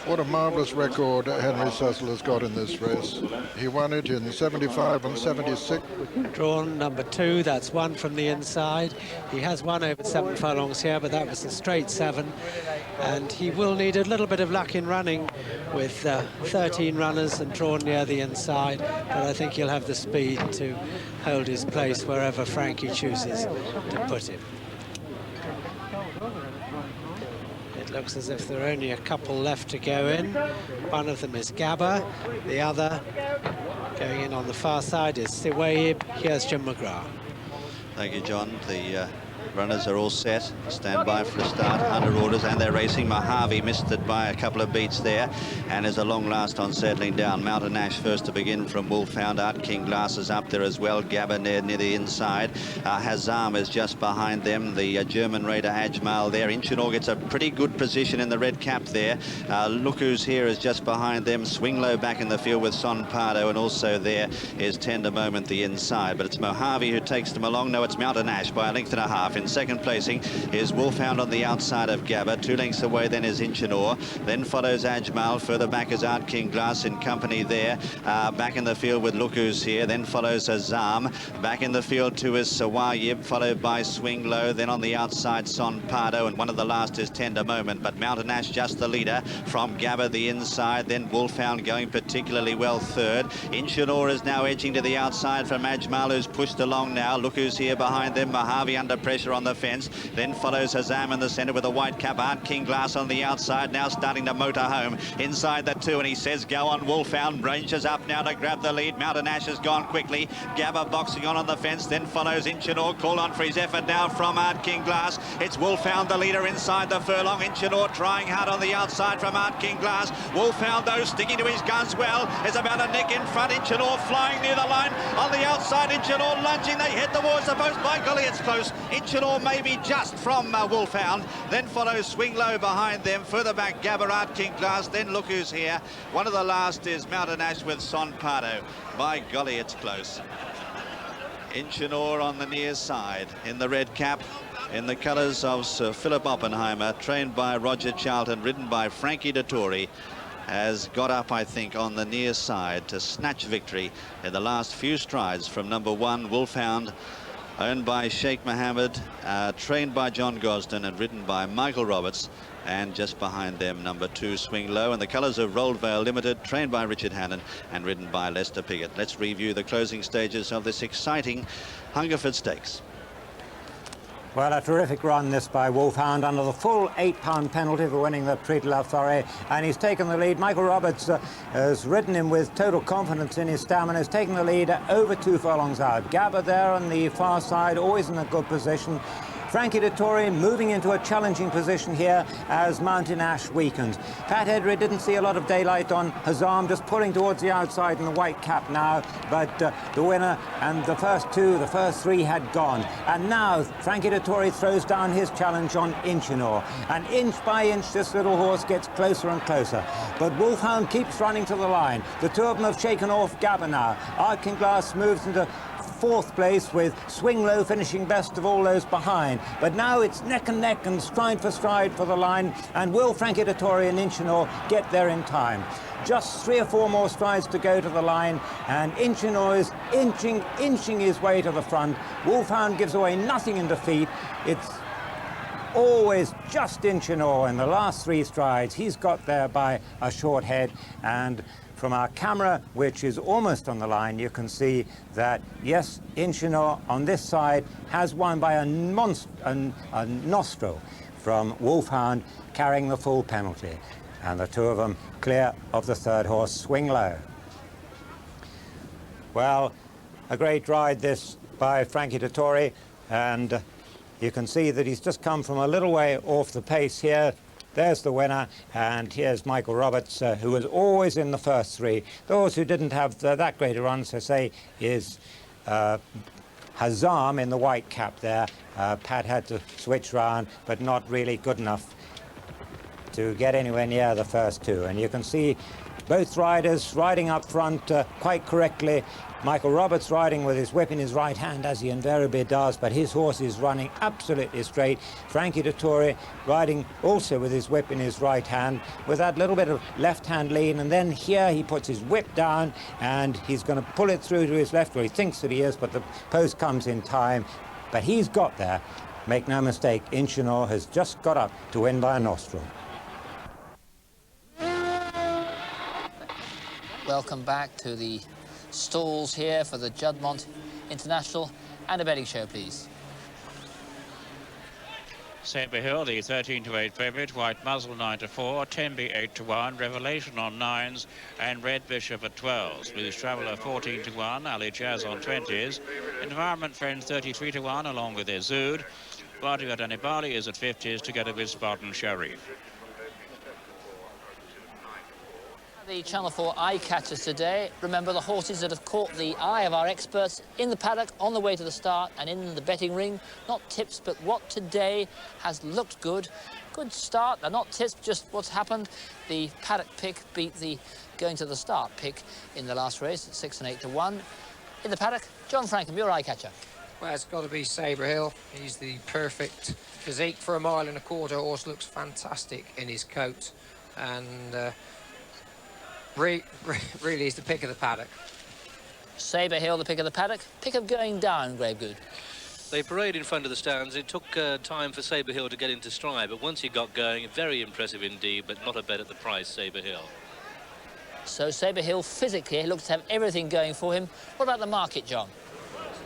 What a marvellous record Henry Cecil has got in this race. He won it in 75 and 76. Drawn number 2, that's one from the inside. He has won over 7 furlongs here, but that was a straight 7. And he will need a little bit of luck in running with 13 runners and drawn near the inside. But I think he'll have the speed to hold his place wherever Frankie chooses to put him. It looks as if there are only a couple left to go in. One of them is Gabba, the other going in on the far side is Siwaib. Here's Jim McGrath. Thank you, John. The runners are all set. Stand by for a start. Under orders, and they're racing. Mojave missed it by a couple of beats there, and is a long last on settling down. Mountain Ash first to begin from Wolfhound. Art King Glass is up there as well. Gabba near the inside. Hazam is just behind them. The German raider Ajmal there. Inchinor gets a pretty good position in the red cap there. Look Who's Here is just behind them. Swing Low back in the field with Son Pardo, and also there is Tender Moment the inside. But it's Mojave who takes them along. No, it's Mountain Ash by a length and a half. In second placing is Wolfhound on the outside of Gabba. 2 lengths away then is Inchinor. Then follows Ajmal. Further back is Art King Glass in company there. Back in the field with Look Who's Here. Then follows Azam. Back in the field too is Sawayib, followed by Swing Low. Then on the outside Son Pardo, and one of the last is Tender Moment. But Mountain Ash just the leader from Gabba the inside. Then Wolfhound going particularly well third. Inchinor is now edging to the outside from Ajmal, who's pushed along now. Look Who's Here behind them. Mojave under pressure on the fence. Then follows Hazam in the centre with a white cap. Art King Glass on the outside, now starting to motor home inside the 2, and he says go on. Wolfhound ranges up now to grab the lead. Mountain Ash has gone quickly. Gabba boxing on the fence. Then follows Inchinor. Call on for his effort now from Art King Glass. It's Wolfhound the leader inside the furlong. Inchinor trying hard on the outside from Art King Glass. Wolfhound though sticking to his guns well. Is about a nick in front. Inchinor flying near the line on the outside. Inchinor lunging. They head towards the post. By golly, it's close. Inchinor maybe just from Wolfhound. Then follows Swing Low behind them. Further back Gabba, Art King Glass. Then Look Who's Here. One of the last is Mountain Ash with Son Pardo. By golly, it's close. Inchinor on the near side in the red cap, in the colours of Sir Philip Oppenheimer, trained by Roger Charlton, ridden by Frankie Dettori, has got up, I think, on the near side to snatch victory in the last few strides from number 1, Wolfhound, owned by Sheikh Mohammed, trained by John Gosden and ridden by Michael Roberts. And just behind them, number 2, Swing Low, in the colours of Rolled Vale Limited, trained by Richard Hannon and ridden by Lester Piggott. Let's review the closing stages of this exciting Hungerford Stakes. Well, a terrific run this by Wolfhound under the full £8 penalty for winning the Prix de la Forêt, and he's taken the lead. Michael Roberts has ridden him with total confidence in his stamina, has taken the lead over 2 furlongs out. Gabba there on the far side, always in a good position. Frankie Dettori moving into a challenging position here as Mountain Ash weakens. Pat Edry didn't see a lot of daylight on Hazam, just pulling towards the outside in the white cap now, but the winner and the first 3 had gone. And now Frankie Dettori throws down his challenge on Inchinor. And inch by inch this little horse gets closer and closer. But Wolfhound keeps running to the line. The 2 of them have shaken off Gabba now. Art King Glass moves into 4th place with Swing Low finishing best of all those behind. But now it's neck and neck and stride for the line. And will Frankie Dettori and Inchinor get there in time? Just 3 or 4 more strides to go to the line, and Inchinor is inching his way to the front. Wolfhound gives away nothing in defeat. It's always just Inchinor in the last 3 strides. He's got there by a short head, and from our camera, which is almost on the line, you can see that, yes, Inchinor on this side has won by a nostril from Wolfhound, carrying the full penalty. And the 2 of them clear of the 3rd horse, Swing Low. Well, a great ride this by Frankie Dettori, and you can see that he's just come from a little way off the pace here. There's the winner, and here's Michael Roberts, who was always in the first 3. Those who didn't have that great a run, so say, is Hazam in the white cap there. Pat had to switch round, but not really good enough to get anywhere near the first 2. And you can see Both riders riding up front quite correctly. Michael Roberts riding with his whip in his right hand, as he invariably does, but his horse is running absolutely straight. Frankie Dettori riding also with his whip in his right hand, with that little bit of left-hand lean, and then here he puts his whip down, and he's going to pull it through to his left, or he thinks that he is, but the post comes in time. But he's got there. Make no mistake, Inchinor has just got up to win by a nostril. Welcome back to the stalls here for the Juddmonte International, and a betting show, please. Sabre Hill, the 13-8 favourite, White Muzzle 9-4, Tenby 8-1, Revelation on 9s, and Red Bishop at 12s. Blues Traveller 14-1, Ali Jazz on 20s, Environment Friend 33-1, along with Izood. Roderigo Danibali is at 50s, together with Spartan Sharif. The Channel 4 eye catchers today. Remember, the horses that have caught the eye of our experts in the paddock, on the way to the start, and in the betting ring. Not tips, but what today has looked good. Good start. They're not tips, just what's happened. The paddock pick beat the going to the start pick in the last race at 6 and 8-1. In the paddock, John Frankham, your eye catcher. Well, it's got to be Sabre Hill. He's the perfect physique for a 1.25 mile. Horse looks fantastic in his coat, and really is the pick of the paddock. Sabre Hill, the pick of the paddock. Pick of going down, Gravegood. They parade in front of the stands. It took time for Sabre Hill to get into stride, but once he got going, very impressive indeed, but not a bet at the price, Sabre Hill. So Sabre Hill physically looks to have everything going for him. What about the market, John?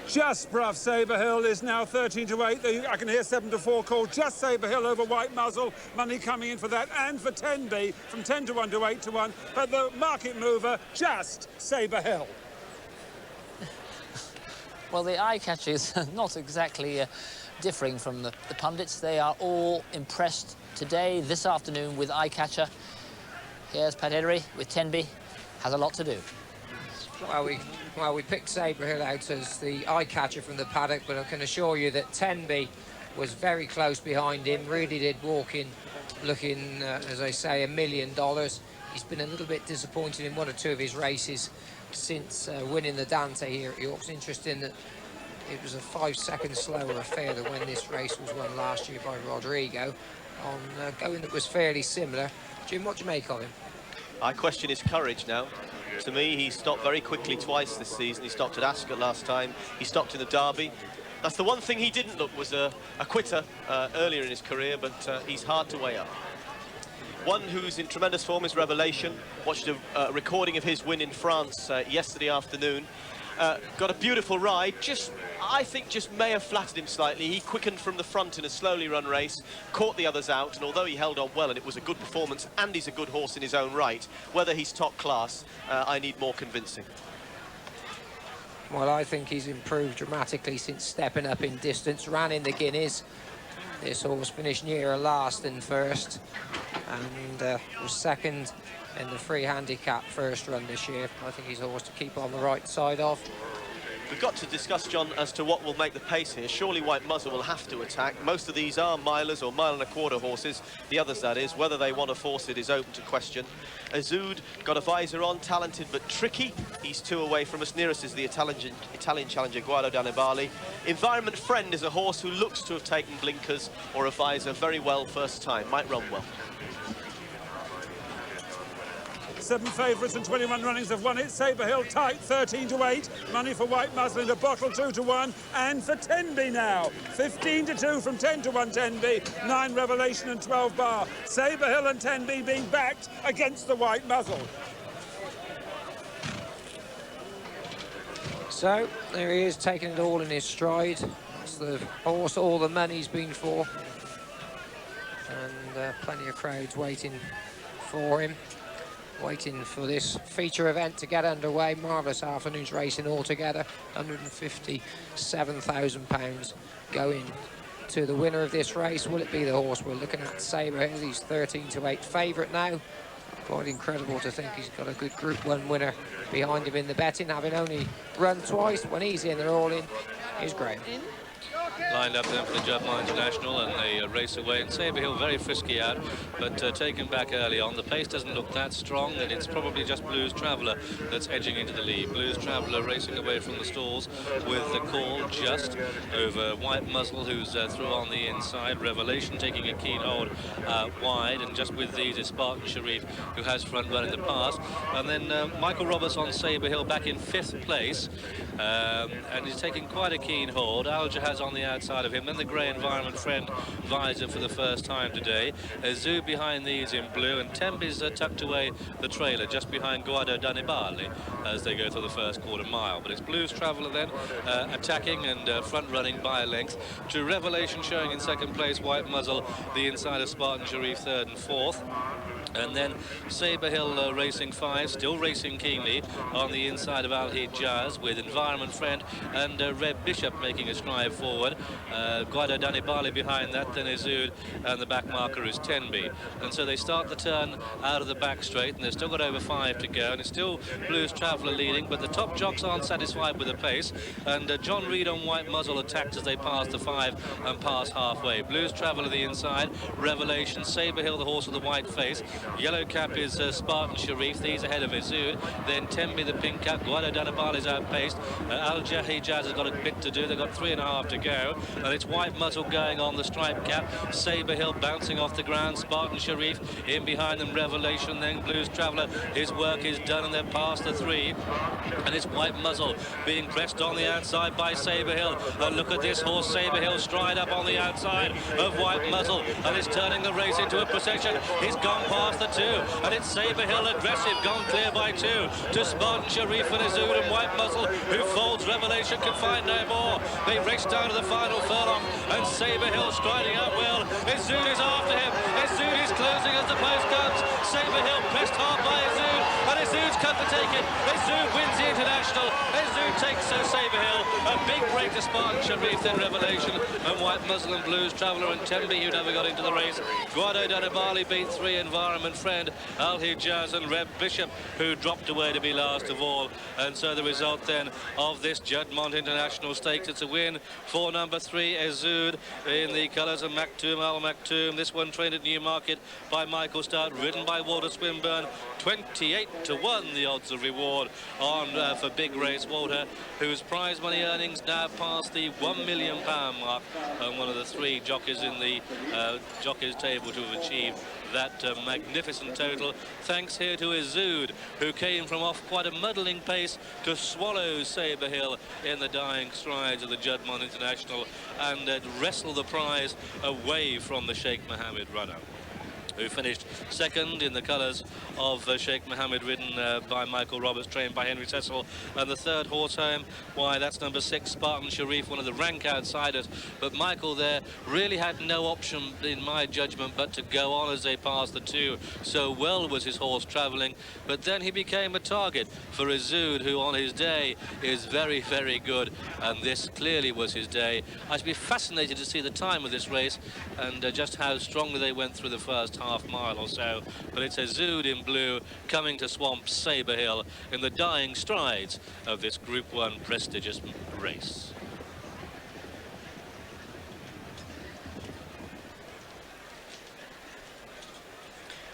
Just Bruff Sabre Hill is now 13-8. I can hear 7-4 called. Just Sabre Hill over White Muzzle. Money coming in for that, and for Tenby from 10-1 to 8-1. But the market mover, just Sabre Hill. Well, the eye catchers are not exactly differing from the pundits. They are all impressed today, this afternoon, with eye catcher. Here's Pat Orrery with Tenby. Has a lot to do. Well, we picked Sabre Hill out as the eye catcher from the paddock, but I can assure you that Tenby was very close behind him. Really did walk in looking, as I say, $1 million. He's been a little bit disappointed in 1 or 2 of his races since winning the Dante here at York. It's interesting that it was a 5-second slower affair than when this race was won last year by Roderigo on going that was fairly similar. Jim, what do you make of him? I question his courage now. To me, he stopped very quickly twice this season. He stopped at Ascot last time. He stopped in the Derby. That's the one thing he didn't look was a quitter earlier in his career, but he's hard to weigh up. One who's in tremendous form is Revelation. Watched a recording of his win in France yesterday afternoon. Got a beautiful ride. I think just may have flattered him slightly. He quickened from the front in a slowly run race, caught the others out, and although he held on well and it was a good performance and he's a good horse in his own right, whether he's top class, I need more convincing. Well, I think he's improved dramatically since stepping up in distance. Ran in the Guineas. This horse finished nearer last than first, and was second in the free handicap first run this year. I think he's a horse to keep on the right side of. We've got to discuss, John, as to what will make the pace here. Surely White Muzzle will have to attack. Most of these are milers or 1.25 mile horses. The others, that is. Whether they want to force it is open to question. Izood got a visor on, talented but tricky. He's 2 away from us. Nearest is the Italian challenger, Guido Danibali. Environment Friend is a horse who looks to have taken blinkers or a visor very well first time. Might run well. 7 favourites and 21 runnings have won it. Sabre Hill tight, 13-8. Money for White Muzzle in a bottle, 2-1. And for Tenby now, 15-2 from 10-1 Tenby. 9 Revelation and 12 Bar. Sabre Hill and Tenby being backed against the White Muzzle. So, there he is, taking it all in his stride. That's the horse all the money's been for. And plenty of crowds waiting for him. Waiting for this feature event to get underway. Marvellous afternoon's racing altogether. £157,000 going to the winner of this race. Will it be the horse we're looking at? Sabre Hill, he's 13-8 favourite now. Quite incredible to think he's got a good Group 1 winner behind him in the betting, having only run twice. When he's in, they're all in. Here's Graham. lined up then for the Juddmonte International, and they race away. And Saberhill very frisky out, but taken back early on. The pace doesn't look that strong, and it's probably just Blues Traveller that's edging into the lead. Blues Traveller racing away from the stalls with the call just over White Muzzle, who's through on the inside. Revelation taking a keen hold wide, and just with these is Spartan Sharif, who has front run in the past. And then Michael Roberts on Saberhill back in 5th place, and he's taking quite a keen hold. Al-Jahaz on the outside of him, then the grey Environment Friend visor for the first time today. Zoo behind these in blue, and Temp is tucked away the trailer just behind Guado Danibali as they go through the first quarter mile. But it's Blues Traveller then attacking and front running by a length to Revelation showing in 2nd place, White Muzzle, the inside of Spartan Sharif 3rd and 4th. And then Saberhill racing 5, still racing keenly on the inside of Al Hijaz, with Environment Friend and Reb Bishop making a stride forward. Guado Danibali behind that, then Izud, and the back marker is Tenby. And so they start the turn out of the back straight, and they've still got over 5 to go, and it's still Blues Traveller leading, but the top jocks aren't satisfied with the pace, and John Reed on White Muzzle attacked as they pass the 5 and pass halfway. Blues Traveller the inside, Revelation, Saberhill the horse with the white face. Yellow cap is Spartan Sharif, these ahead of Izud, then Tembi the pink cap. Guado Danibali is outpaced. Al Hijaz has got a bit to do, they've got 3.5 to go, and it's White Muzzle going on the stripe cap. Saberhill bouncing off the ground, Spartan Sharif in behind them, Revelation, then Blues Traveller. His work is done, and they're past the 3, and it's White Muzzle being pressed on the outside by Saberhill. And look at this horse, Saberhill, stride up on the outside of White Muzzle, and it's turning the race into a procession. He's gone past the 2, and it's Saberhill aggressive, gone clear by 2 to Spartan Sharif and Izud, and White Muzzle, who folds Revelation, can find no more. They race down to the final furlong, and Saberhill striding out well. Izud is after him. Izud is closing as the post comes. Saberhill pressed hard by Izud, and Izud's cut to take it. Izud wins the International. Izud takes Saberhill. A big break to Spartan Sharif, then Revelation, and White Muzzle and Blues Traveller and Tembi, who never got into the race. Guado Danibali beat 3, Environment Friend, Al Hijaz and Reb Bishop, who dropped away to be last of all. And so the result then of this Juddmonte International Stakes, it's a win for number 3, Izud, in the colours of Maktoum Al Maktoum. This one trained at Newmarket by Michael Stout, ridden by Walter Swinburne. 28 to 1 the odds of reward on for big race Walter, whose prize money earnings now pass the £1 million mark, and one of the 3 jockeys in the jockeys table to have achieved that magnificent total, thanks here to Izud, who came from off quite a muddling pace to swallow Saberhill in the dying strides of the Juddmonte International and wrestle the prize away from the Sheikh Mohammed runner, who finished 2nd in the colours of Sheikh Mohammed, ridden by Michael Roberts, trained by Henry Cecil. And the 3rd horse home, why, that's number 6, Spartan Sharif, one of the rank outsiders. But Michael there really had no option, in my judgment, but to go on as they passed the 2. So well was his horse travelling, but then he became a target for Izud, who on his day is very, very good, and this clearly was his day. I should be fascinated to see the time of this race and just how strongly they went through the first half mile or so. But it's Izud in blue coming to swamp Saberhill in the dying strides of this Group 1 prestigious race.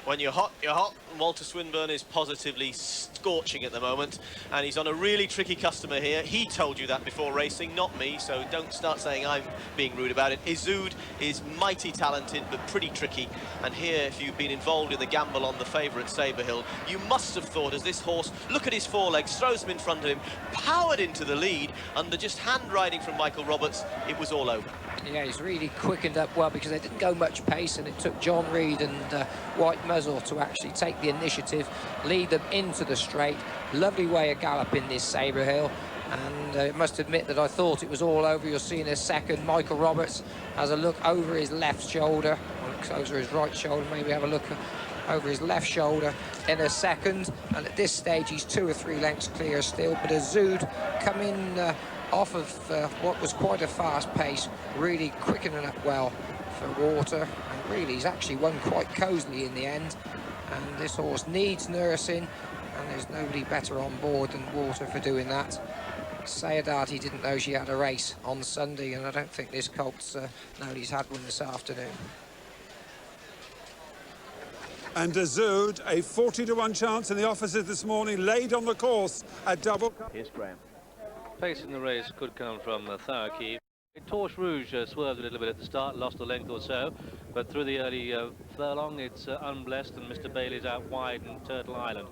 When you're hot, you're hot. Walter Swinburne is positively scorching at the moment, and he's on a really tricky customer here. He told you that before racing, not me, so don't start saying I'm being rude about it. Izud is mighty talented, but pretty tricky, and here, if you've been involved in the gamble on the favourite Saberhill, you must have thought, as this horse, look at his forelegs, throws him in front of him, powered into the lead, under just hand riding from Michael Roberts, it was all over. Yeah, he's really quickened up well, because they didn't go much pace, and it took John Reed and White Muzzle to actually take the initiative, lead them into the straight. Lovely way of galloping this Saberhill, and I must admit that I thought it was all over. You'll see in a second, Michael Roberts has a look over his left shoulder, looks over his right shoulder, maybe have a look over his left shoulder in a second, and at this stage he's 2 or 3 lengths clear still, but Izud coming off of what was quite a fast pace, really quickening up well for Walter, and really he's actually won quite cosily in the end. And this horse needs nursing, and there's nobody better on board than Walter for doing that. Sayadati didn't know she had a race on Sunday, and I don't think this colt's known he's had one this afternoon. And Dazoud, a 40-to-1 chance in the offices this morning, laid on the course at double. Here's Graham. Pace in the race could come from Tharaki. Torche Rouge swerved a little bit at the start, lost a length or so, but through the early furlong, it's Unblessed and Mr. Bailey's out wide and Turtle Island,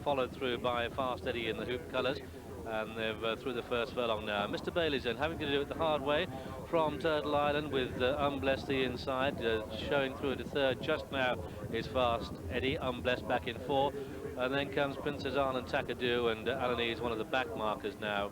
followed through by Fast Eddie in the hoop colours, and they've through the first furlong now. Mr. Bailey's then having to do it the hard way from Turtle Island with Unblessed the inside, showing through into third just now is Fast Eddie, Unblessed back in four, and then comes Princess Anne and Takadu, and Alanese one of the back markers now.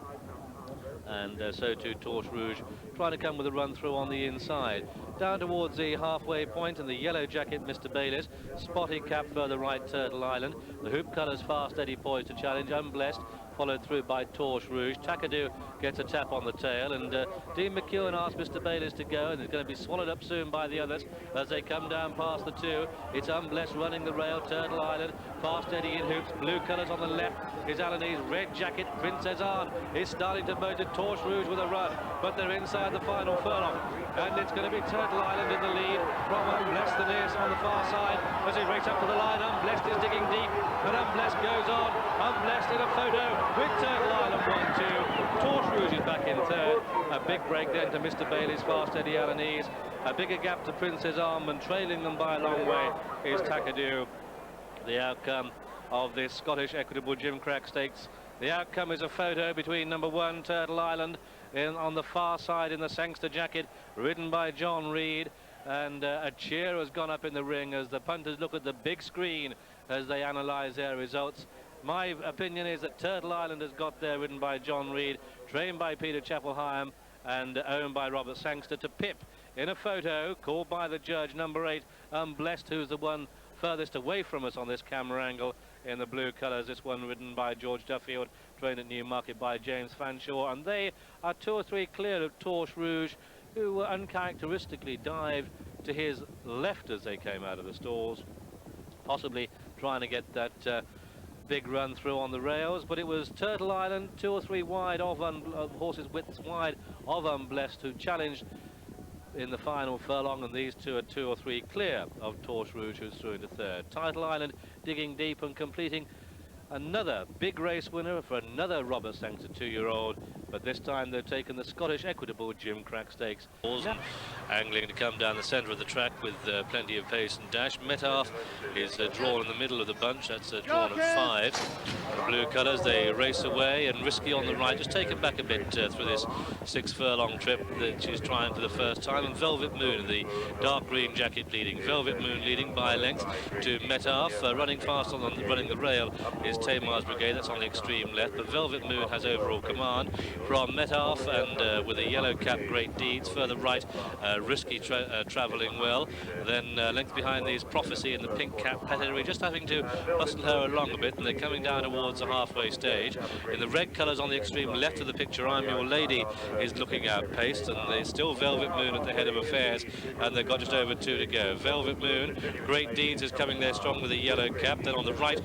And so too Torche Rouge trying to come with a run through on the inside. Down towards the halfway point, and the yellow jacket Mr. Bayliss, spotted cap further right Turtle Island, the hoop colours Fast Eddie poised to challenge, Unblessed followed through by Torche Rouge. Takadu gets a tap on the tail, and Dean McEwen asks Mr. Bayliss to go, and it's going to be swallowed up soon by the others as they come down past the two. It's Unblessed running the rail, Turtle Island, Fast Eddie in hoops, blue colours on the left is Alanese, red jacket Princess Anne is starting to motor Torche Rouge with a run, but they're inside the final furlong, and it's going to be Turtle Island in the lead from Unblessed, the nearest on the far side as he races up to the line. Unblessed is digging deep, and Unblessed goes on. Unblessed in a photo with Turtle Island 1-2. Torche Rouge is back in third. A big break then to Mr. Bailey's Fast Eddie Alanese. A bigger gap to Princess Arm, and trailing them by a long way is Takadu. The outcome of this Scottish Equitable Gimcrack Stakes. The outcome is a photo between number 1 Turtle Island on the far side in the Sangster jacket, ridden by John Reed, and a cheer has gone up in the ring as the punters look at the big screen as they analyse their results. My opinion is that Turtle Island has got there, ridden by John Reed, trained by Peter Chappell-Hyam and owned by Robert Sangster, to Pip in a photo called by the judge number 8 Unblessed, who's the one furthest away from us on this camera angle in the blue colours. This one ridden by George Duffield, trained at Newmarket by James Fanshawe, and they are 2 or 3 clear of Torche Rouge, who uncharacteristically dived to his left as they came out of the stalls, possibly trying to get that big run through on the rails, but it was Turtle Island 2 or 3 wide of horses widths wide of Unblessed who challenged in the final furlong, and these two are 2 or 3 clear of Torche Rouge, who's through into third. Turtle Island digging deep and completing another big race winner for another Robert Sangster 2-year-old, but this time they've taken the Scottish Equitable Gimcrack Stakes. Angling to come down the centre of the track with plenty of pace and dash. Metcalfe is drawn in the middle of the bunch, that's drawn at 5. The blue colours, they race away, and Risky on the right, just taken back a bit through this 6-furlong trip that she's trying for the first time, and Velvet Moon in the dark green jacket leading. Velvet Moon leading by a length to Metcalfe, running fast on running the rail is Tamar's Brigade, that's on the extreme left, but Velvet Moon has overall command from Metcalfe, and with a yellow cap Great Deeds further right, Risky travelling well, then length behind these Prophecy in the pink cap Veterinary, just having to hustle her along a bit, and they're coming down towards the halfway stage. In the red colours on the extreme left of the picture, I'm Your Lady is looking outpaced, and there's still Velvet Moon at the head of affairs, and they've got just over 2 to go. Velvet Moon, Great Deeds is coming there strong with a yellow cap, then on the right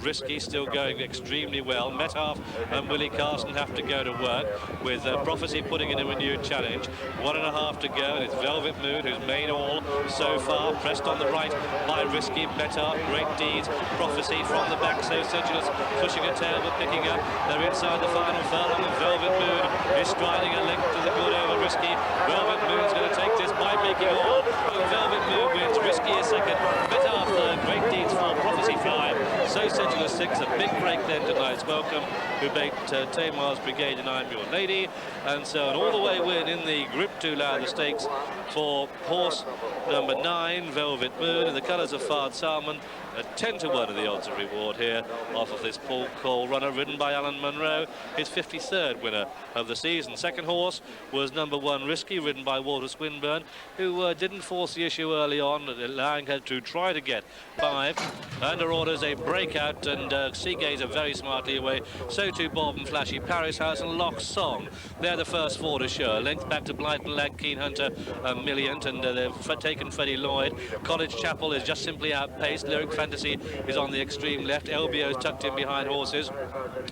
Risky still going extremely well. Metcalfe and Willie Carson have to go to work, with Prophecy putting in a renewed challenge. 1.5 to go, and it's Velvet Moon who's made all so far, pressed on the right by Risky. Metcalfe, Great Deeds, Prophecy from the back, so Sedulous pushing a tail but picking up. They're inside the final furlong, and Velvet Moon is striding a length to the good over Risky. Velvet Moon's going to take this by making all. Velvet Moon wins, Risky a second, Metcalfe third, Great Deeds 4, Prophecy 5, so Sedulous 6. A big break then to Night's Welcome, who beat Tamar's Brigade and I'm Your Lady, and so an all-the-way win in the Group 2 Lather Stakes for horse number 9, Velvet Moon, in the colours of Fard Salmon. A 10-to-1 of the odds of reward here off of this Paul Cole runner, ridden by Alan Munro, his 53rd winner of the season. Second horse was number 1 Risky, ridden by Walter Swinburne, who didn't force the issue early on, allowing her to try to get 5. Under orders a breakout, and Seagazer very smartly away. So too Bob and Flashy, Paris House and Lock Song. They're the first 4 to show. Length back to Blyton Lag, Keen Hunter, Milliant, and they've taken Freddie Lloyd. College Chapel is just simply outpaced. Lyric Fantasy is on the extreme left. LBO's tucked in behind horses.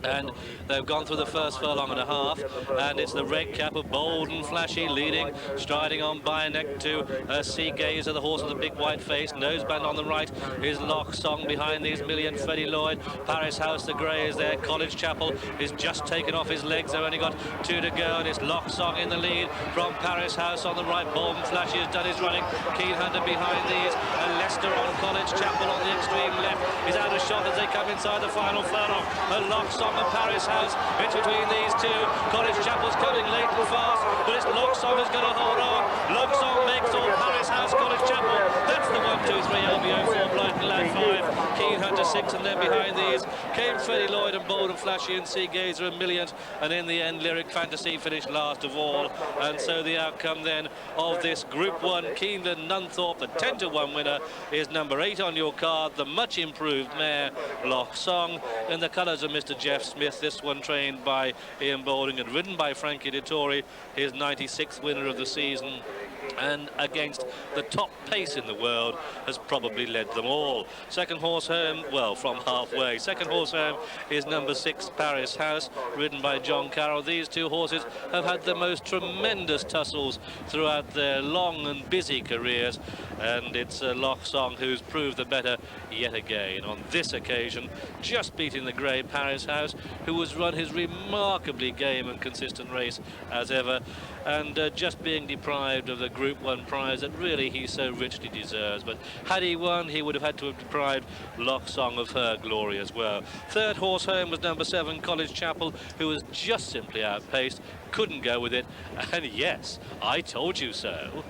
And they've gone through the first furlong and a half, and it's the red cap of Bold and Flashy leading, striding on by neck to Sea Gazer, the horse with the big white face. Noseband on the right is Loch Song. Behind these Million, Freddie Lloyd. Paris House, the grey, is there. College Chapel is just taken off his legs. They've only got 2 to go, and it's Loch Song in the lead from Paris House on the right. Bold and Flashy has done his running. Keen Hunter behind these, and Lester on College Chapel on the extreme left is out of shot as they come inside the final furlong. And Loch Song and Paris House, it's between these two. College Chapel's coming late and fast, but it's Loch Song who's going to hold on. Loch Song makes all. Paris House, College Chapel, that's the 1, 2, 3, LBO 4, Blighton Lad 5, Keen Hunter 6, and then behind these came Freddie Lloyd and Bold and Flashy and Sea Gazer and Million, and in the end Lyric Fantasy finished last of all. And so the outcome then of this Group 1 Keeneland Nunthorpe, the 10 to 1 winner, is number 8 on your card, the much improved mare Loch Song, in the colours of Mr. Jeff Smith. This one trained by Ian Balding and ridden by Frankie Dettori, his 96th winner of the season, and against the top pace in the world has probably led them all. Second horse home, well, from halfway. Second horse home is number 6, Paris House, ridden by John Carroll. These two horses have had the most tremendous tussles throughout their long and busy careers, and it's Loch Song who's proved the better yet again on this occasion, just beating the grey Paris House, who has run his remarkably game and consistent race as ever, and just being deprived of the Group 1 prize that really he so richly deserves. But had he won, he would have had to have deprived Loch Song of her glory as well. Third horse home was number 7, College Chapel, who was just simply outpaced, couldn't go with it, and yes, I told you so.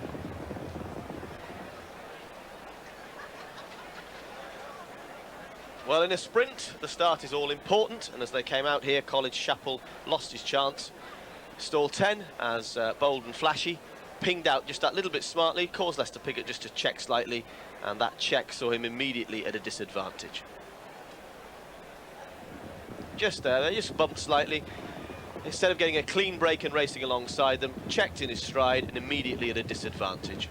Well, in a sprint, the start is all important, and as they came out here, College Chapel lost his chance. Stall 10 as Bold and Flashy pinged out just that little bit smartly, caused Lester Piggott just to check slightly, and that check saw him immediately at a disadvantage. Just there, they just bumped slightly. Instead of getting a clean break and racing alongside them, checked in his stride and immediately at a disadvantage.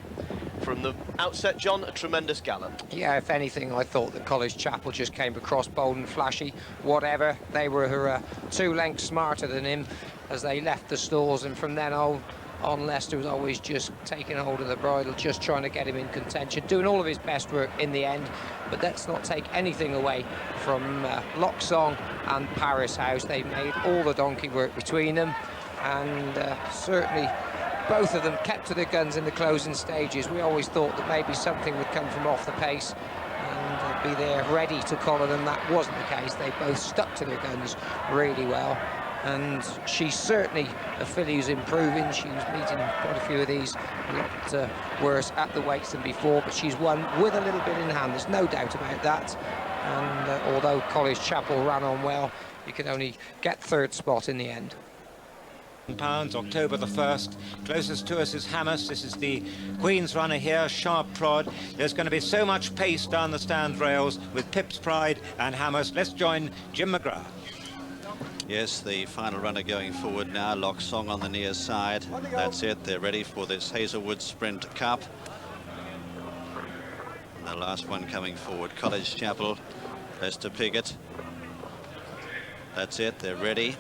From the outset, John, a tremendous gallop. Yeah, if anything, I thought that College Chapel just came across Bold and Flashy. Whatever, they were 2 lengths smarter than him as they left the stalls, and from then on, Lester was always just taking hold of the bridle, just trying to get him in contention, doing all of his best work in the end. But let's not take anything away from Loch Song and Paris House. They made all the donkey work between them, and certainly both of them kept to their guns in the closing stages. We always thought that maybe something would come from off the pace and be there ready to collar them. That wasn't the case. They both stuck to their guns really well. And she's certainly a filly who's improving. She was meeting quite a few of these a lot worse at the weights than before, but she's won with a little bit in hand. There's no doubt about that. And although College Chapel ran on well, you could only get 3rd spot in the end. Pounds, October the 1st. Closest to us is Hammes. This is the Queen's runner here, Sharp Prod. There's going to be so much pace down the stand rails with Pip's Pride and Hammes. Let's join Jim McGrath. Yes, the final runner going forward now, Loch Song on the near side. That's it, they're ready for this Hazelwood Sprint Cup. And the last one coming forward, College Chapel, Lester Piggott. That's it, they're ready.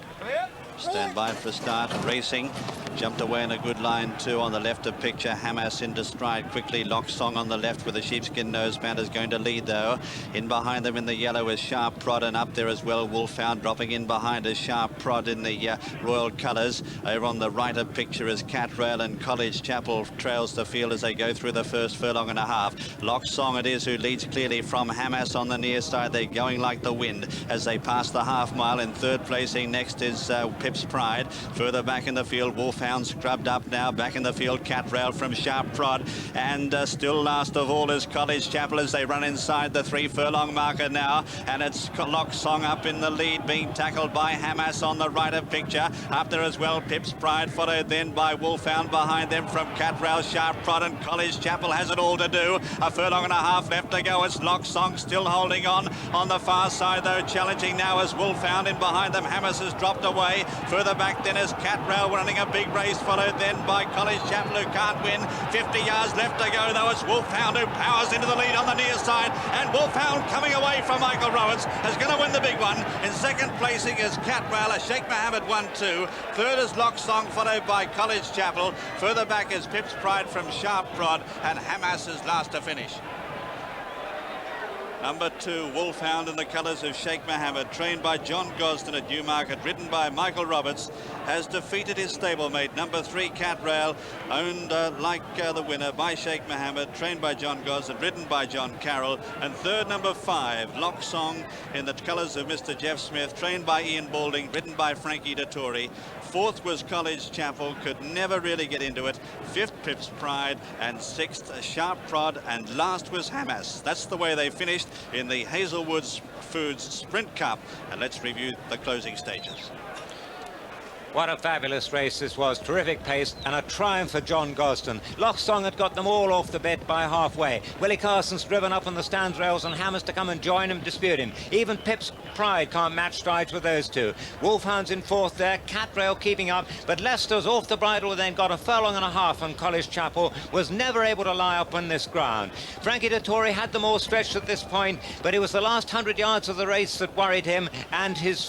Stand by for a start, racing. Jumped away in a good line too on the left of picture. Hammes into stride quickly. Loch Song on the left with a sheepskin noseband is going to lead though. In behind them in the yellow is Sharp Prod, and up there as well Wolfhound dropping in behind us. Sharp Prod in the royal colours. Over on the right of picture is Catrail, and College Chapel trails the field as they go through the first furlong and a half. Loch Song it is who leads clearly from Hammes on the near side. They're going like the wind as they pass the half mile. In 3rd placing next is Pip's Pride. Further back in the field, Wolfhound scrubbed up now. Back in the field, Catrail from Sharp Prod. And still last of all is College Chapel as they run inside the 3 furlong marker now. And it's Loch Song up in the lead, being tackled by Hammes on the right of picture. Up there as well, Pip's Pride, followed then by Wolfhound behind them from Catrail, Sharp Prod, and College Chapel has it all to do. A furlong and a half left to go. It's Loch Song still holding on the far side though. Challenging now as Wolfhound in behind them. Hammes has dropped away. Further back then is Catrail running a big race, followed then by College Chapel, who can't win. 50 yards left to go, though. It's Wolfhound who powers into the lead on the near side, and Wolfhound coming away from Michael Roberts is going to win the big one. In second placing is Catrail, as Sheikh Mohammed 1-2. Third is Lock Song, followed by College Chapel. Further back is Pip's Pride from Sharp Prod, and Hamas is last to finish. Number 2, Wolfhound, in the colours of Sheikh Mohammed, trained by John Gosden at Newmarket, ridden by Michael Roberts, has defeated his stablemate, number 3, Catrail, owned like the winner by Sheikh Mohammed, trained by John Gosden, ridden by John Carroll. And third, number 5, Lock Song, in the colours of Mr. Jeff Smith, trained by Ian Balding, ridden by Frankie Dettori. Fourth was College Chapel, could never really get into it. Fifth, Pip's Pride, and sixth, Sharp Prod, and last was Hamas. That's the way they finished in the Hazelwood Foods Sprint Cup. And let's review the closing stages. What a fabulous race this was. Terrific pace and a triumph for John Gosden. Lock Song had got them all off the bet by halfway. Willie Carson's driven up on the stands rails and Hammers to come and join him, dispute him. Even Pip's Pride can't match strides with those two. Wolfhound's in fourth there, Catrail keeping up, but Leicester's off the bridle, then got a furlong and a half, and College Chapel was never able to lie up on this ground. Frankie Dettori had them all stretched at this point, but it was the last 100 yards of the race that worried him, and his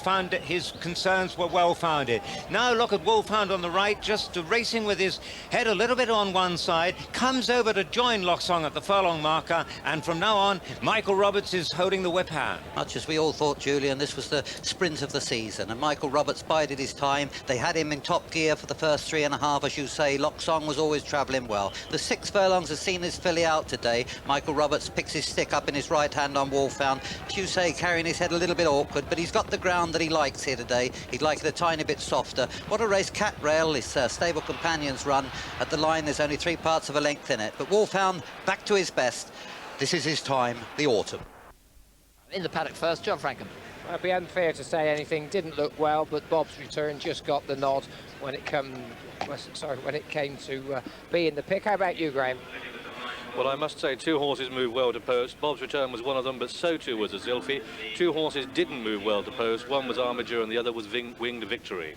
concerns were well founded. Now look at Wolfhound on the right, just racing with his head a little bit on one side, comes over to join Lock Song at the furlong marker, and from now on, Michael Roberts is holding the whip hand. Much as we all thought, Julian, this was the sprint of the season, and Michael Roberts bided his time. They had him in top gear for the first 3.5, as you say. Lock Song was always travelling well. The 6 furlongs has seen his filly out today. Michael Roberts picks his stick up in his right hand on Wolfhound. As you say, carrying his head a little bit awkward, but he's got the ground that he likes here today. He'd like it a tiny bit softer. What a race Catrail, his stable companions run. At the line, there's only 3 parts of a length in it. But Wolfhound, back to his best. This is his time, the autumn. In the paddock first, John Frankham. It'd be unfair to say anything. Didn't look well, but Bob's Return just got the nod when it came to be in the pick. How about you, Graham? Well, I must say 2 horses moved well to post. Bob's Return was one of them, but so too was Azilfi. 2 horses didn't move well to post. One was Armiger and the other was Winged Victory.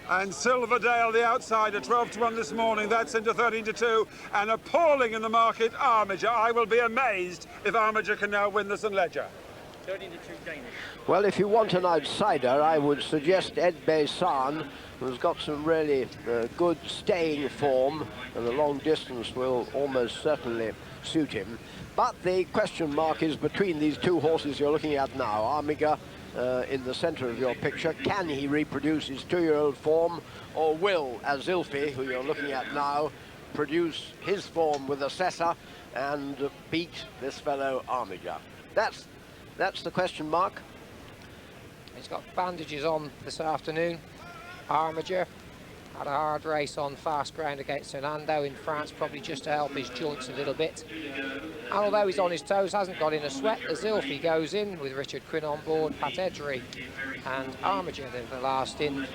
And Silverdale, the outsider, 12-1 this morning. That's into 13-2. And appalling in the market, Armiger. I will be amazed if Armiger can now win the St. Ledger. 13-2 Danish. Well, if you want an outsider, I would suggest Ed Baysan, who's got some really good staying form, and the long distance will almost certainly suit him. But the question mark is between these 2 horses you're looking at now. Armiger in the centre of your picture. Can he reproduce his 2-year-old form, or will Azilfi, who you're looking at now, produce his form with Assessor and beat this fellow Armiger? That's the question mark. He's got bandages on this afternoon. Armiger had a hard race on fast ground against Fernando in France, probably just to help his joints a little bit. And although he's on his toes, hasn't got in a sweat. Azilfi goes in with Richard Quinn on board, Pat Edgery and Armiger then the last in.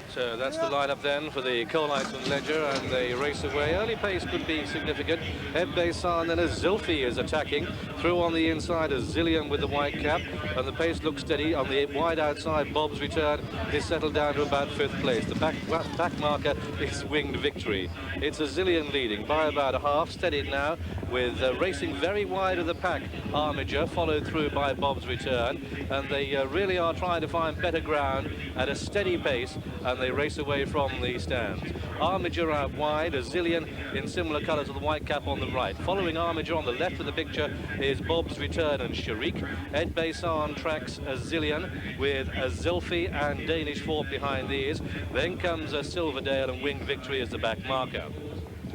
So that's the lineup then for the Coronation Ledger, and they race away. Early pace could be significant. Ed Baysan, then Azilfi is attacking. Through on the inside, Azillion with the white cap, and the pace looks steady. On the wide outside, Bob's Return is settled down to about 5th place. The back marker is Winged Victory. It's Azillion leading by about a half, steadied now, with racing very wide of the pack. Armiger followed through by Bob's Return, and they really are trying to find better ground at a steady pace, and they race away from the stands. Armiger out wide, Azillion in similar colours of the white cap on the right. Following Armiger on the left of the picture is Bob's Return and Sharik. Ed Baysan tracks Azillion with Azilfi and Danish Fort behind these. Then comes Silverdale and Winged Victory as the back marker.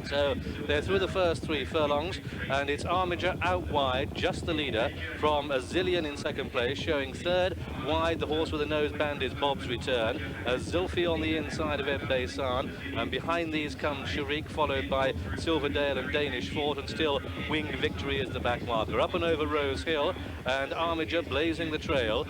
So they're through the first 3 furlongs, and it's Armiger out wide, just the leader, from Azillion in second place, showing third wide. The horse with the nose band is Bob's Return. Zilfi on the inside of Ed Baysan, and behind these comes Sharik, followed by Silverdale and Danish Fort, and still Winged Victory is the back marker. Up and over Rose Hill, and Armiger blazing the trail.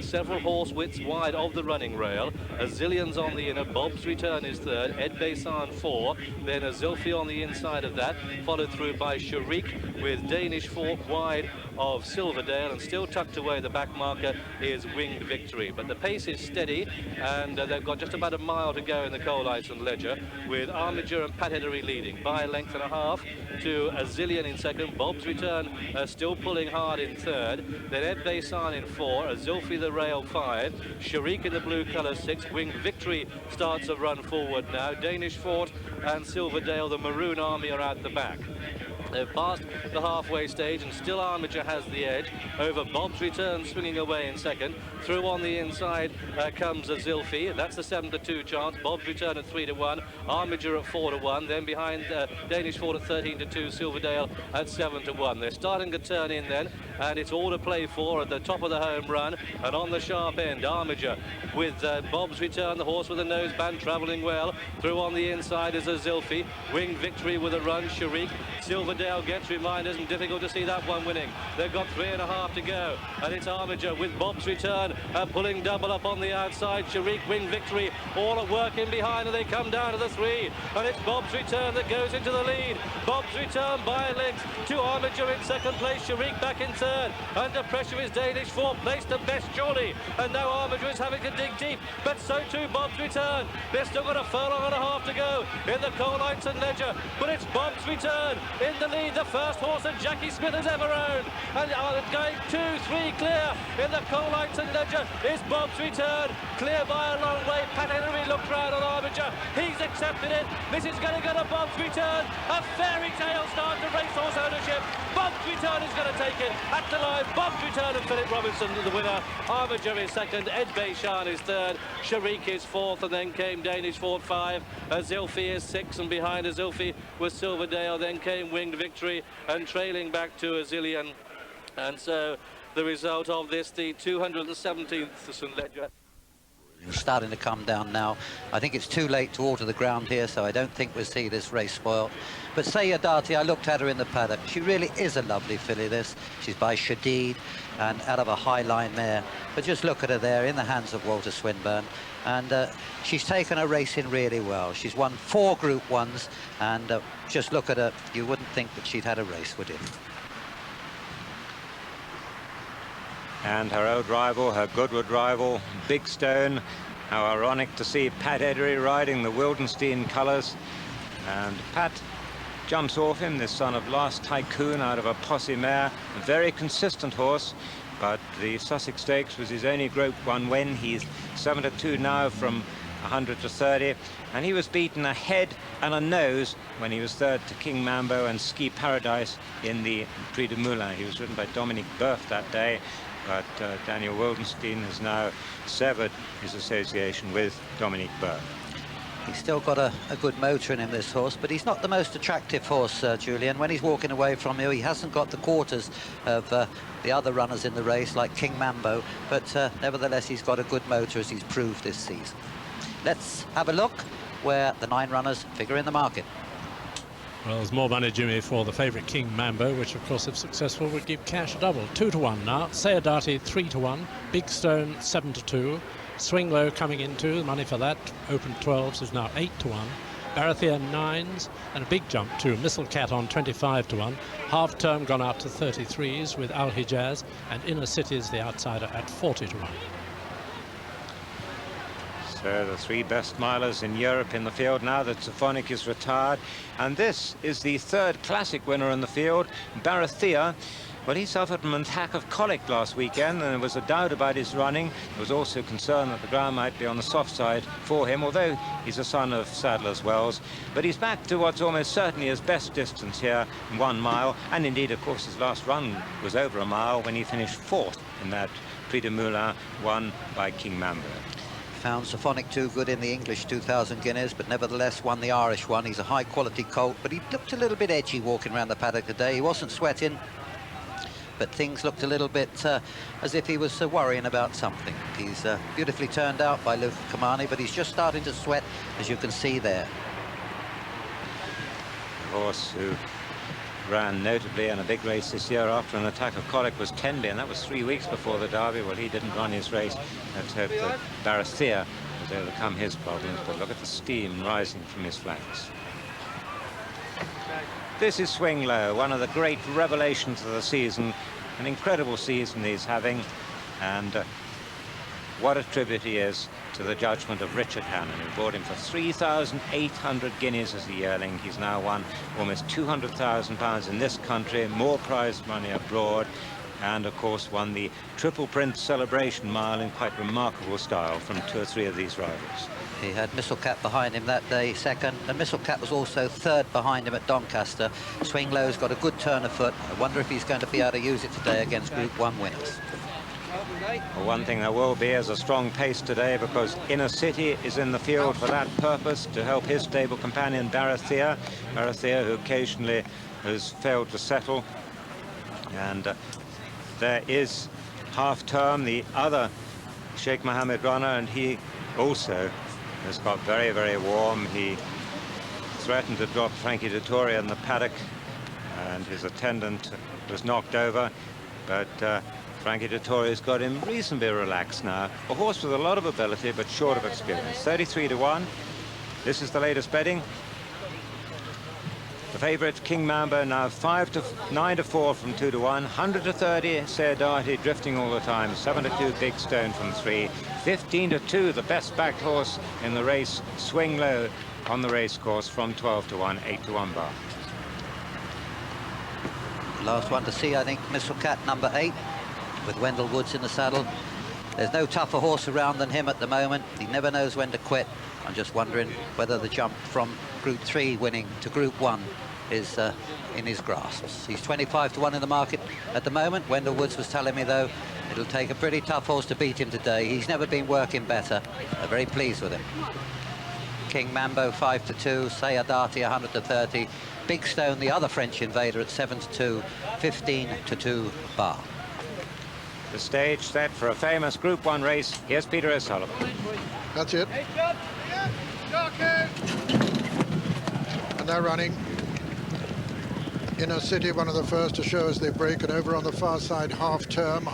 Several horse widths wide of the running rail. Zillions on the inner. Bob's Return is third. Ed Baysan 4. Then Zilfi on the inside of that, followed through by Sharik, with Danish Fort wide of Silverdale, and still tucked away the back marker is Winged Victory. But the pace is steady, and they've got just about a mile to go in the Coal Iceland Ledger, with Armiger and Pat Edery leading by a length and a half to a Zillion in second. Bob's Return still pulling hard in third. Then Ed Baysan in 4, Zilfi the rail 5, Sharik in the blue colour 6. Winged Victory starts a run forward now. Danish Fort and Silverdale, the Maroon Army, are at the back. They've passed the halfway stage, and still Armiger has the edge over Bob's Return, swinging away in second. Through on the inside comes a Zilfi. That's the 7-2 chance. Bob's Return at 3-1. Armiger at 4-1. Then behind Danish Fort at 13-2. Silverdale at 7-1. They're starting to turn in then, and it's all to play for at the top of the home run. And on the sharp end, Armiger with Bob's Return, the horse with the nose band, travelling well. Through on the inside is a Zilfi. Winged Victory with a run. Sharik. Silverdale gets reminders, and difficult to see that one winning. They've got 3.5 to go, and it's Armiger with Bob's Return pulling double up on the outside. Sharik, Winged Victory, all at work in behind, and they come down to the 3, and it's Bob's Return that goes into the lead. Bob's Return by a length to Armiger in second place. Sharik back in third. Under pressure is Danish Fort, placed the best surely, and now Armiger is having to dig deep, but so too Bob's Return. They've still got a furlong and a half to go in the Coal Iceland Ledger, but it's Bob's Return in the lead, the first horse that Jackie Smith has ever owned, and going 2-3 clear in the Coal Iceland Ledger is Bob's Return, clear by a long way. Pat Edery looked round on Armiger, he's accepted it. This is going to go to Bob's Return, a fairy tale start to racehorse ownership. Bob's Return is going to take it at the line. Bob's Return and Philip Robinson the winner. Armiger is second, Ed Baysan is third, Sharik is fourth, and then came Danish Fort 5, Zilfi is 6, and behind Zilfi was Silverdale. Then came Winged Victory, and trailing back to a Zillion. And so the result of this, the 217th St. Ledger. Starting to come down now. I think it's too late to alter the ground here, so I don't think we'll see this race spoiled. But Sayadati, I looked at her in the paddock. She really is a lovely filly, this. She's by Shadid and out of a high line mare. But just look at her there in the hands of Walter Swinburne. And she's taken her racing really well. She's won 4 Group 1s, and just look at her. You wouldn't think that she'd had a race, would you? And her old rival, her Goodwood rival, Big Stone. How ironic to see Pat Edery riding the Wildenstein colours. And Pat jumps off him, this son of Last Tycoon out of a posse mare. A very consistent horse, but the Sussex Stakes was his only Group 1 win. He's 7-2 now from 100 to 30. And he was beaten a head and a nose when he was third to King Mambo and Ski Paradise in the Prix de Moulins. He was ridden by Dominique Berth that day. But Daniel Wildenstein has now severed his association with Dominique Berth. He's still got a good motor in him, this horse, but he's not the most attractive horse, Julian. When he's walking away from you, he hasn't got the quarters of the other runners in the race, like King Mambo, but nevertheless, he's got a good motor, as he's proved this season. Let's have a look where the 9 runners figure in the market. Well, there's more money, Jimmy, for the favourite King Mambo, which, of course, if successful, would give cash double. 2-1 now. Sayadati 3-1. Big Stone 7-2. Swing Low coming into the money for that. Open 12s is now 8-1. Barathea 9s, and a big jump to Missile Cat on 25-1. Half Term gone out to 33s with Al Hijaz, and Inner Cities the outsider at 40-1. So the 3 best milers in Europe in the field now that Symphonic is retired. And this is the 3rd classic winner in the field, Barathea. Well, he suffered from an attack of colic last weekend, and there was a doubt about his running. There was also concern that the ground might be on the soft side for him, although he's a son of Sadler's Wells. But he's back to what's almost certainly his best distance here, 1 mile. And indeed, of course, his last run was over a mile when he finished 4th in that Prix de Moulins, won by King Mambo. Found Symphonic too good in the English 2,000 guineas, but nevertheless won the Irish one. He's a high-quality colt, but he looked a little bit edgy walking around the paddock today. He wasn't sweating. but things looked a little bit as if he was worrying about something. He's beautifully turned out by Luke Kamani, but he's just starting to sweat, as you can see there. The horse who ran notably in a big race this year after an attack of colic was Tenby, and that was 3 weeks before the Derby. Well, he didn't run his race. Let's hope that Barasthea has overcome his problems, but look at the steam rising from his flanks. This is Swing Low, one of the great revelations of the season. An incredible season he's having, and what a tribute he is to the judgment of Richard Hannon, who bought him for 3,800 guineas as a yearling. He's now won almost £200,000 in this country, more prize money abroad, and of course won the Triple Prince Celebration Mile in quite remarkable style from 2 or 3 of these rivals. He had Mistlecat behind him that day, second, and Mistlecat was also third behind him at Doncaster. Swing Low's got a good turn of foot. I wonder if he's going to be able to use it today against Group 1 winners. Well, one thing there will be is a strong pace today, because Inner City is in the field for that purpose, to help his stable companion Barasthea, who occasionally has failed to settle. And there is Half Term, the other Sheikh Mohammed runner, and he also has got very, very warm. He threatened to drop Frankie Dettori in the paddock, and his attendant was knocked over, but Frankie Dettori's got him reasonably relaxed now. A horse with a lot of ability, but short of experience. 33 to 1. This is the latest betting. The favourite, King Mambo, now 9 to 4 from 2 to 1. 100 to 30, Sayadati drifting all the time. 7 to 2, Big Stone from 3. 15 to 2, the best backed horse in the race, Swing Low, on the race course from 12 to 1, 8 to 1 bar. Last one to see, I think, Mistlecat, number 8, with Wendell Woods in the saddle. There's no tougher horse around than him at the moment. He never knows when to quit. I'm just wondering whether the jump from Group 3 winning to Group 1 is in his grasp. He's 25 to 1 in the market at the moment. Wendell Woods was telling me, though, it'll take a pretty tough horse to beat him today. He's never been working better. I'm very pleased with him. King Mambo 5 to 2, Sayadati 100 to 30, Big Stone, the other French invader, at 7 to 2, 15 to 2 bar. The stage set for a famous Group 1 race. Here's Peter O'Sullivan. That's it. And they're running. Inner City, one of the first to show as they break, and over on the far side, Half Term,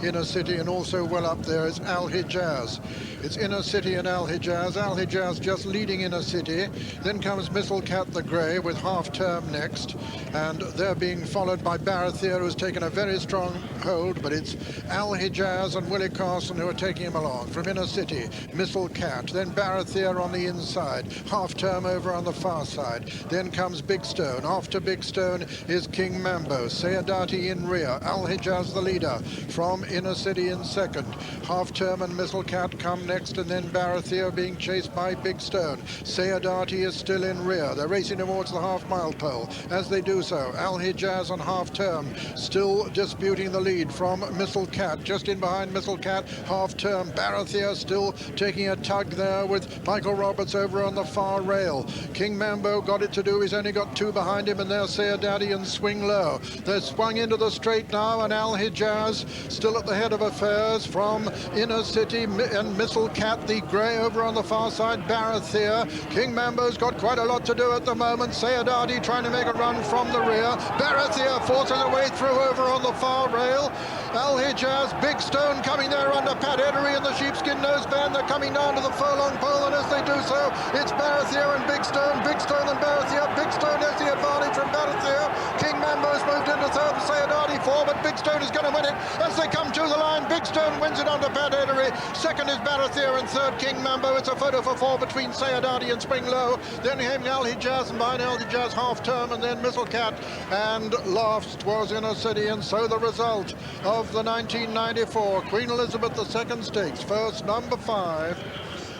Inner City, and also well up there is Al Hijaz. It's Inner City and Al Hijaz. Al Hijaz just leading Inner City. Then comes Mistlecat the Grey with Half Term next, and they're being followed by Barasthea, who's taken a very strong hold, but it's Al Hijaz and Willie Carson who are taking him along. From Inner City, Mistlecat, then Barasthea on the inside, Half Term over on the far side. Then comes Big Stone. After Big Stone is King Mambo, Sayadati in rear, Al Hijaz the leader, from Inner City in second. Half Term and Mistlecat come next, and then Barasthea being chased by Big Stone. Sayadati is still in rear. They're racing towards the half-mile pole. As they do so, Al Hijaz on Half Term still disputing the lead from Mistlecat. Just in behind Mistlecat, Half Term. Barasthea still taking a tug there with Michael Roberts over on the far rail. King Mambo got it to do. He's only got 2 behind him, and there's Sayadati and Swing Low. They're swung into the straight now, and Al Hijaz still at the head of affairs from Inner City, and Mistlecat the Grey over on the far side, Barasthea. King Mambo's got quite a lot to do at the moment. Sayadati trying to make a run from the rear. Barasthea forces her way through over on the far rail. Al Hijaz, Big Stone coming there under Pat Edery and the sheepskin noseband. They're coming down to the furlong pole, and as they do so, it's Barasthea and Big Stone and Barasthea. Big Stone has the advantage from Barasthea. King Mambo's moved into third and Sayadati 4, but Big Stone is going to win it as they come to the line. Big Stone wins it under Pat Edery. Second is Barasthea, and third King Mambo. It's a photo for 4 between Sayadati and Swing Low. Then came Al Hijaz, and behind Al Hijaz Half Term, and then Mistlecat, and last was Inner City. And so the result of the 1994 Queen Elizabeth II Stakes, first number 5,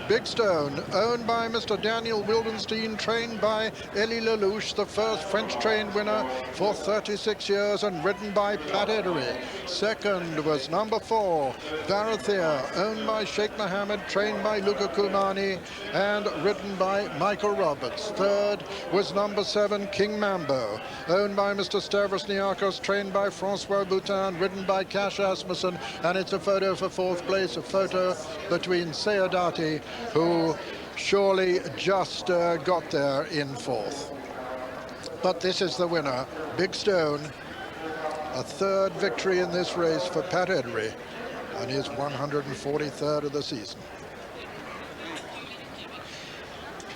Big Stone, owned by Mr. Daniel Wildenstein, trained by Elie Lelouch, the first French-trained winner for 36 years, and ridden by Pat Edery. Second was number 4, Barathea, owned by Sheikh Mohammed, trained by Luca Kumani, and ridden by Michael Roberts. Third was number 7, King Mambo, owned by Mr. Stavros Niarchos, trained by Francois Boutin, ridden by Cash Asmussen, and it's a photo for 4th place, a photo between Sayadati, who surely just got there in 4th. But this is the winner, Big Stone, a 3rd victory in this race for Pat Edery, and his 143rd of the season.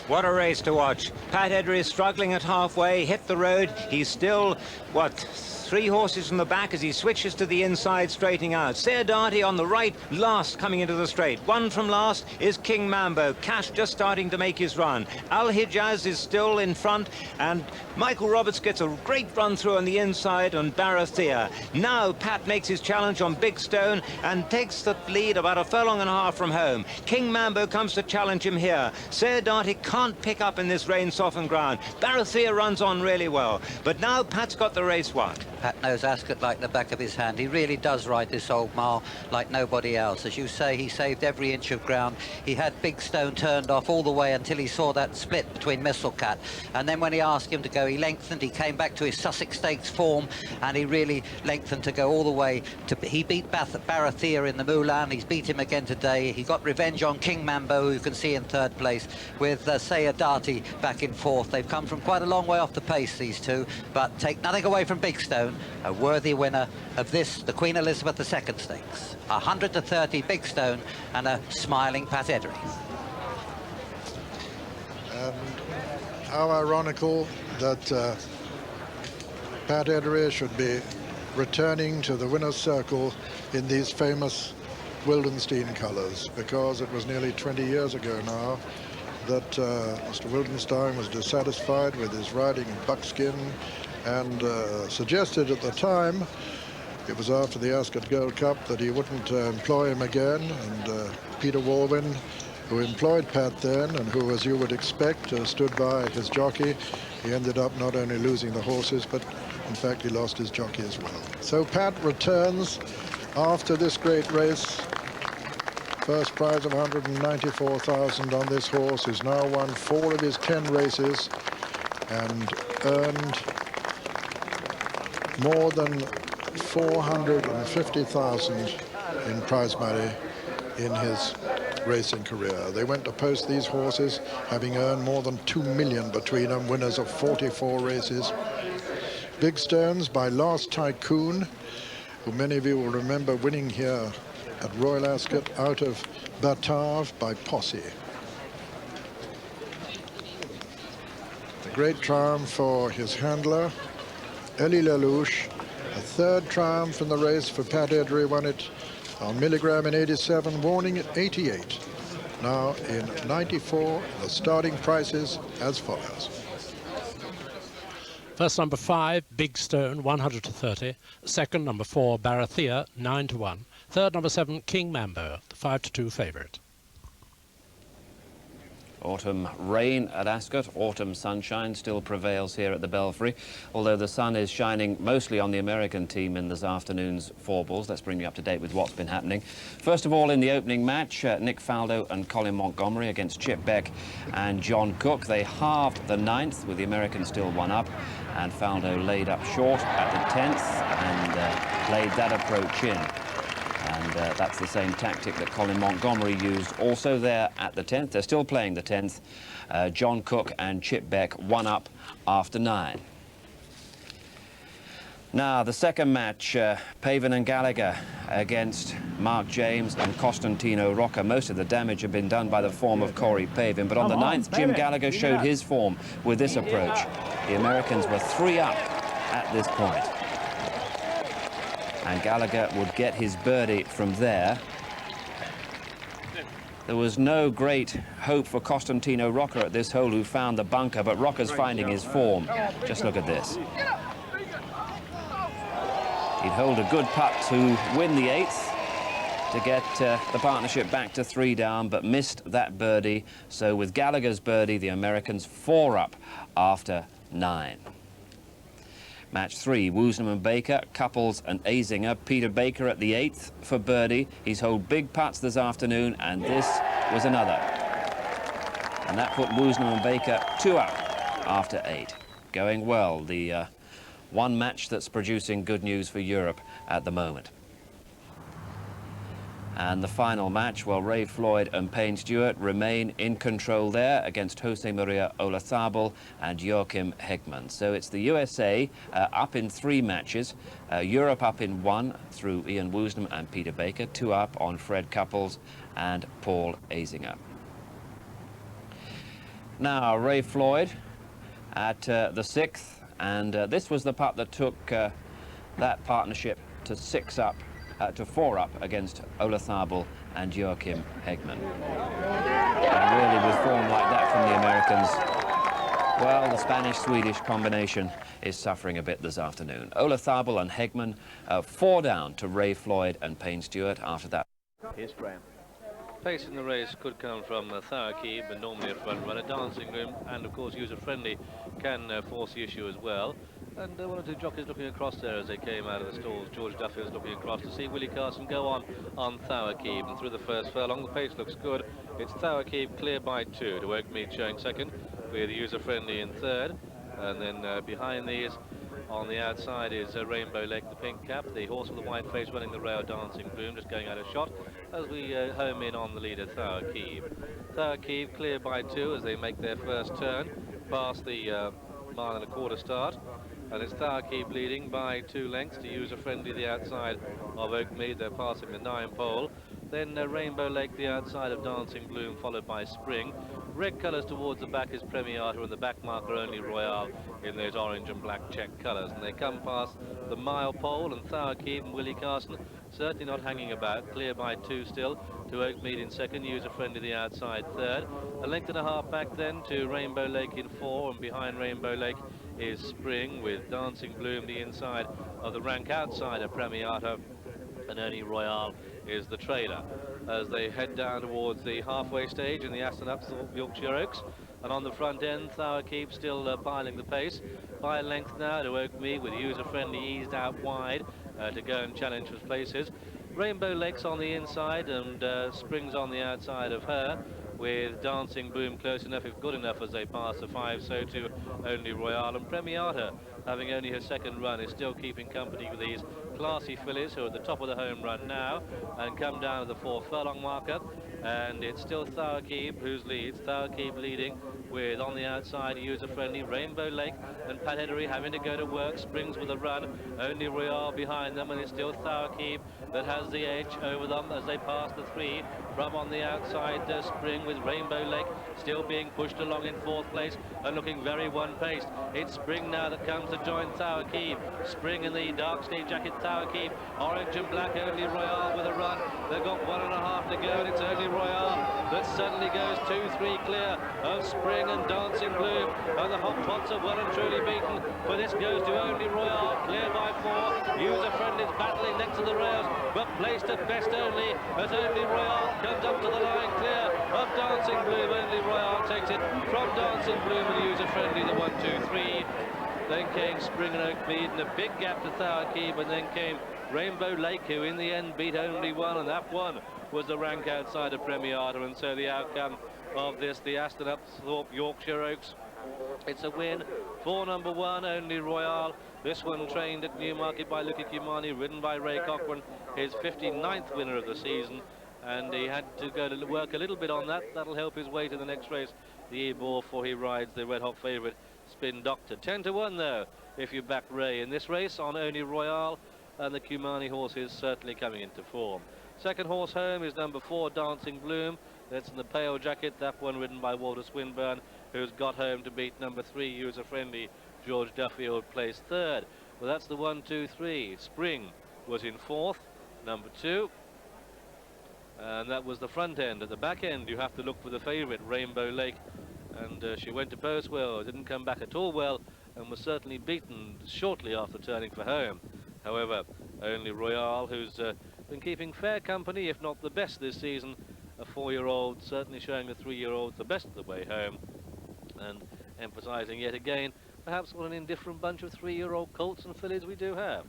What a race to watch. Pat Edery is struggling at halfway, hit the road. He's still, what, 3 horses from the back as he switches to the inside, straightening out. Sayadati on the right, last coming into the straight. 1 from last is King Mambo. Cash just starting to make his run. Al Hijaz is still in front, and Michael Roberts gets a great run through on the inside on Barathea. Now Pat makes his challenge on Big Stone and takes the lead about a furlong and a half from home. King Mambo comes to challenge him here. Sayadati can't pick up in this rain-softened ground. Barathea runs on really well, but now Pat's got the race won. Pat knows Ascot like the back of his hand. He really does ride this old mile like nobody else. As you say, he saved every inch of ground. He had Big Stone turned off all the way until he saw that split between Mistlecat. And then when he asked him to go, he lengthened. He came back to his Sussex Stakes form, and he really lengthened to go all the way. He beat Barathea in the Moulin. He's beat him again today. He got revenge on King Mambo, who you can see in 3rd place, with Sayadati back in 4th. They've come from quite a long way off the pace, these two, but take nothing away from Big Stone. A worthy winner of this, the Queen Elizabeth II Stakes. 100-30 Big Stone and a smiling Pat Edery. And how ironical that Pat Edery should be returning to the winner's circle in these famous Wildenstein colours, because it was nearly 20 years ago now that Mr. Wildenstein was dissatisfied with his riding in buckskin, and suggested at the time, it was after the Ascot Gold Cup, that he wouldn't employ him again. And Peter Walwyn, who employed Pat then, and who, as you would expect, stood by his jockey, he ended up not only losing the horses, but in fact he lost his jockey as well. So Pat returns after this great race. First prize of 194,000 on this horse, who's now won 4 of his 10 races and earned more than 450,000 in prize money in his racing career. They went to post these horses, having earned more than 2 million between them, winners of 44 races. Big Stones by Last Tycoon, who many of you will remember winning here at Royal Ascot out of Batave by Posse. A great triumph for his handler, Elie Lelouch. A 3rd triumph in the race for Pat Edery, won it on Milligram in 87, Warning at 88. Now in 94, the starting prices as follows. First, number 5, Big Stone, 100-30. Second, number 4, Barathea, 9-1. Third, number 7, King Mambo, the 5-2 favourite. Autumn rain at Ascot, autumn sunshine still prevails here at the Belfry, although the sun is shining mostly on the American team in this afternoon's 4 balls. Let's bring you up to date with what's been happening. First of all, in the opening match, Nick Faldo and Colin Montgomery against Chip Beck and John Cook. They halved the 9th with the Americans still 1 up, and Faldo laid up short at the 10th and played that approach in. And that's the same tactic that Colin Montgomery used also there at the 10th. They're still playing the 10th. John Cook and Chip Beck 1 up after 9. Now, the second match, Pavin and Gallagher against Mark James and Costantino Rocca. Most of the damage had been done by the form of Corey Pavin, but on the 9th, Jim Gallagher showed his form with this approach. The Americans were 3 up at this point. And Gallagher would get his birdie from there. There was no great hope for Costantino Rocca at this hole, who found the bunker, but Rocca's finding his form. Just look at this. He'd hold a good putt to win the 8th, to get the partnership back to 3 down, but missed that birdie. So with Gallagher's birdie, the Americans 4 up after 9. Match 3, Woosnam and Baker, Couples and Azinger. Peter Baker at the 8th for birdie. He's holed big putts this afternoon, and this was another. And that put Woosnam and Baker 2 up after 8. Going well, the one match that's producing good news for Europe at the moment. And the final match, well, Ray Floyd and Payne Stewart remain in control there against Jose Maria Olazabal and Joachim Hegman. So it's the USA up in 3 matches, Europe up in 1 through Ian Woosnam and Peter Baker, 2 up on Fred Couples and Paul Azinger. Now, Ray Floyd at the 6th, and this was the putt that took that partnership to 6 up. To 4 up against Olazabal and Joachim Hegman. And really, with form like that from the Americans, well, the Spanish-Swedish combination is suffering a bit this afternoon. Olazabal and Hegman 4 down to Ray Floyd and Payne Stewart after that. Here's Graham. Pace in the race could come from Thurkey, but normally a front runner. Dancing Room and, of course, user-friendly can force the issue as well. And one or two jockeys looking across there as they came out of the stalls. George Duffy was looking across to see Willie Carson go on Thurkey. And through the first furlong, the pace looks good. It's Thurkey clear by 2 to Oakmead showing second, with user-friendly in third. And then behind these, on the outside, is Rainbow Lake, the pink cap. The horse with the white face running the rail, Dancing Bloom, just going out of shot as we home in on the leader, Thurkey. Thurkey clear by 2 as they make their first turn past the 1.25 mile start. And it's Thurkey leading by 2 lengths to user-friendly the outside of Oakmead. They're passing the 9 pole. Then Rainbow Lake the outside of Dancing Bloom, followed by Spring. Red colours towards the back is Premiata, and the back marker only Royale in those orange and black check colours. And they come past the mile pole, and Thurkey and Willie Carson certainly not hanging about. Clear by 2 still to Oakmead in second, user-friendly the outside third. A length and a half back then to Rainbow Lake in 4, and behind Rainbow Lake is Spring, with Dancing Bloom the inside of the rank outside of Premiata, and only Royale is the trailer as they head down towards the halfway stage in the Aston Upthorpe Yorkshire Oaks. And on the front end, Thurkey still piling the pace by a length now to Oakmead, with user-friendly eased out wide to go and challenge for places. Rainbow Lake's on the inside, and Spring's on the outside of her, with Dancing Bloom close enough, if good enough, as they pass the 5, so too only Royale. And Premiata, having only her second run, is still keeping company with these classy fillies who are at the top of the home run now and come down to the 4 furlong marker. And it's still Thurkey who's leads. Thurkey leading with, on the outside, user-friendly Rainbow Lake and Pat Edery having to go to work. Springs with a run, only Royale behind them, and it's still Thurkey that has the edge over them as they pass the 3 from on the outside. Spring with Rainbow Lake still being pushed along in 4th place and looking very one-paced. It's Spring now that comes to join Thurkey. Spring in the dark sleeve jacket, Thurkey, orange and black, only Royale with a run. They've got 1.5 to go, and it's only Royale that suddenly goes 2-3 clear of Spring and Dancing Bloom, and the hot pots are well and truly beaten, for this goes to only Royale, clear by 4. User-friendly is battling next to the rails, but placed at best only, as only Royale comes up to the line clear of Dancing Bloom. Only Royale takes it from Dancing Bloom, and user-friendly the 1-2-3. Then came Spring and Oakmead, and a big gap to Thurkey, but then came Rainbow Lake, who in the end beat only 1, and that one was the rank outside of Premiata. And so the outcome of this, the Aston Upthorpe Yorkshire Oaks, it's a win for number 1, only Royale. This one trained at Newmarket by Lucky Kimani, ridden by Ray Cochran, his 59th winner of the season, and he had to go to work a little bit on that. That'll help his way to the next race, the Ebor, for he rides the red hot favourite Spin Doctor. 10-1 though if you back Ray in this race on only Royale, and the Kumani horse is certainly coming into form. Second horse home is number 4, Dancing Bloom. That's in the pale jacket, that one ridden by Walter Swinburne, who's got home to beat number 3, user-friendly George Duffield, placed 3rd. Well, that's the 1-2-3. Spring was in 4th, number 2. And that was the front end. At the back end, you have to look for the favourite, Rainbow Lake. And she went to post well, didn't come back at all well, and was certainly beaten shortly after turning for home. However, only Royale, who's been keeping fair company, if not the best this season. A 4-year-old certainly showing the 3-year-olds the best of the way home, and emphasising yet again perhaps what an indifferent bunch of 3-year-old colts and fillies we do have.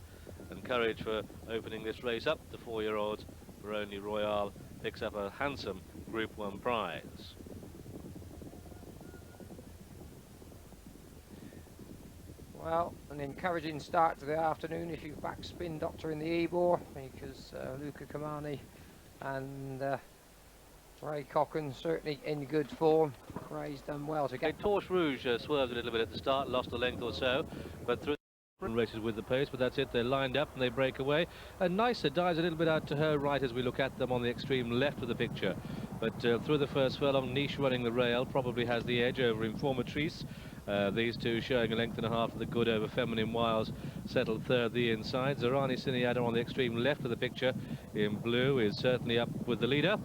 And courage for opening this race up to 4-year-olds, where only Royal picks up a handsome Group 1 prize. Well, an encouraging start to the afternoon if you back Spin Doctor in the Ebor, because Luca Kamani and Ray Cochran certainly in good form. Ray's done well to get... Torche Rouge swerved a little bit at the start, lost a length or so, but through races with the pace, but that's it, they're lined up and they break away. And Nicer dives a little bit out to her right as we look at them on the extreme left of the picture. But through the first furlong, Niche running the rail probably has the edge over Informatrice. These two showing a length and a half of the good over Feminine Wiles, settled third the inside. Zarani Siniada on the extreme left of the picture in blue is certainly up with the leader,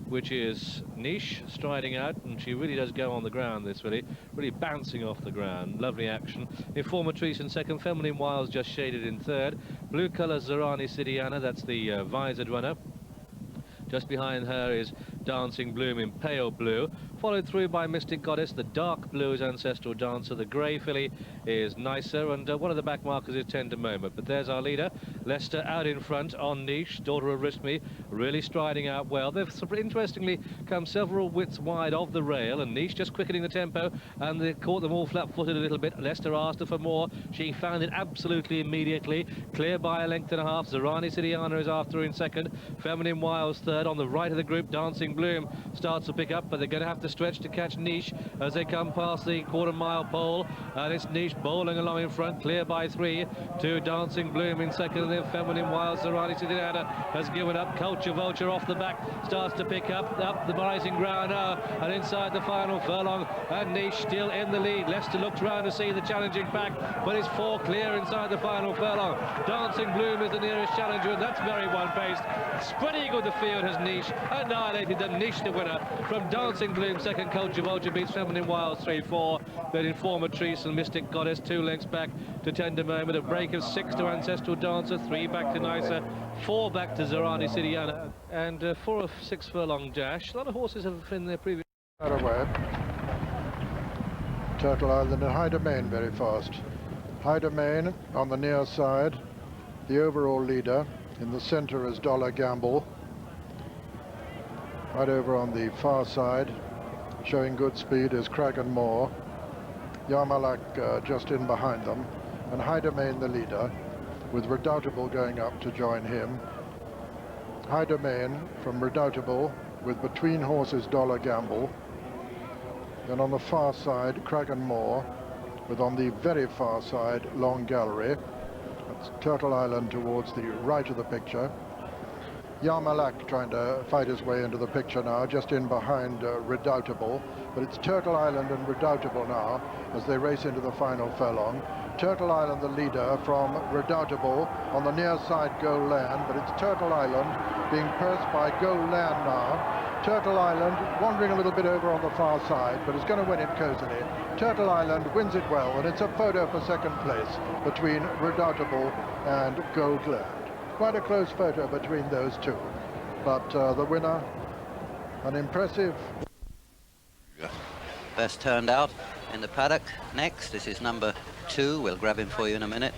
which is Niche, striding out, and she really does go on the ground, this really bouncing off the ground. Lovely action. Informatrice in second, Feminine Wiles just shaded in third. Blue colour Zarani Sidiana, that's the visored runner. Just behind her is Dancing Bloom in pale blue, followed through by Mystic Goddess. The dark blue is Ancestral Dancer, the grey filly is Nicer, and one of the back markers is Tender Moment. But there's our leader, Lester, out in front on Niche, daughter of Ristme, really striding out well. They've interestingly come several widths wide of the rail, and Niche just quickening the tempo, and they caught them all flat-footed a little bit. Lester asked her for more. She found it absolutely immediately. Clear by a length and a half. Zarani Sidiana is after her in second. Feminine Wiles third. On the right of the group, Dancing Bloom starts to pick up, but they're going to have to stretch to catch Niche as they come past the quarter-mile pole, and it's Niche bowling along in front, clear by 3 to Dancing Bloom in second, and then Feminine Wiles. Zarani Sidiana has given up. Culture Vulture off the back starts to pick up the rising ground now, and inside the final furlong, and Niche still in the lead. Lester looks round to see the challenging pack, but it's 4 clear inside the final furlong. Dancing Bloom is the nearest challenger, and that's very one-paced. Pretty good the field has Niche annihilated them. Niche the winner from Dancing Bloom second. Culture Vulture beats Feminine Wiles 3-4. Then Informatrice and Mystic Goddess 2 lengths back to Tender Moment. A break of 6 to Ancestral Dancer, 3 back to Nicer, 4 back to Zarani Sidiana, and 4 of 6 furlong dash. A lot of horses have in their previous... Away. Turtle Island and High Domain very fast. High Domain on the near side, the overall leader. In the centre is Dollar Gamble. Right over on the far side, showing good speed, is Cragan Moore. Yarmalak just in behind them, and High Domain the leader, with Redoubtable going up to join him. High Domain from Redoubtable, with between horses Dollar Gamble. Then on the far side, Cragan Moore, with on the very far side, Long Gallery. That's Turtle Island towards the right of the picture. Yarmalak trying to fight his way into the picture now, just in behind Redoubtable. But it's Turtle Island and Redoubtable now as they race into the final furlong. Turtle Island the leader from Redoubtable, on the near side Go Land, but it's Turtle Island being pursed by Go Land now. Turtle Island wandering a little bit over on the far side, but is going to win it cozily. Turtle Island wins it well, and it's a photo for second place between Redoubtable and Gold Land. Quite a close photo between those two, but the winner, an impressive... Best turned out in the paddock. Next, this is number 2. We'll grab him for you in a minute.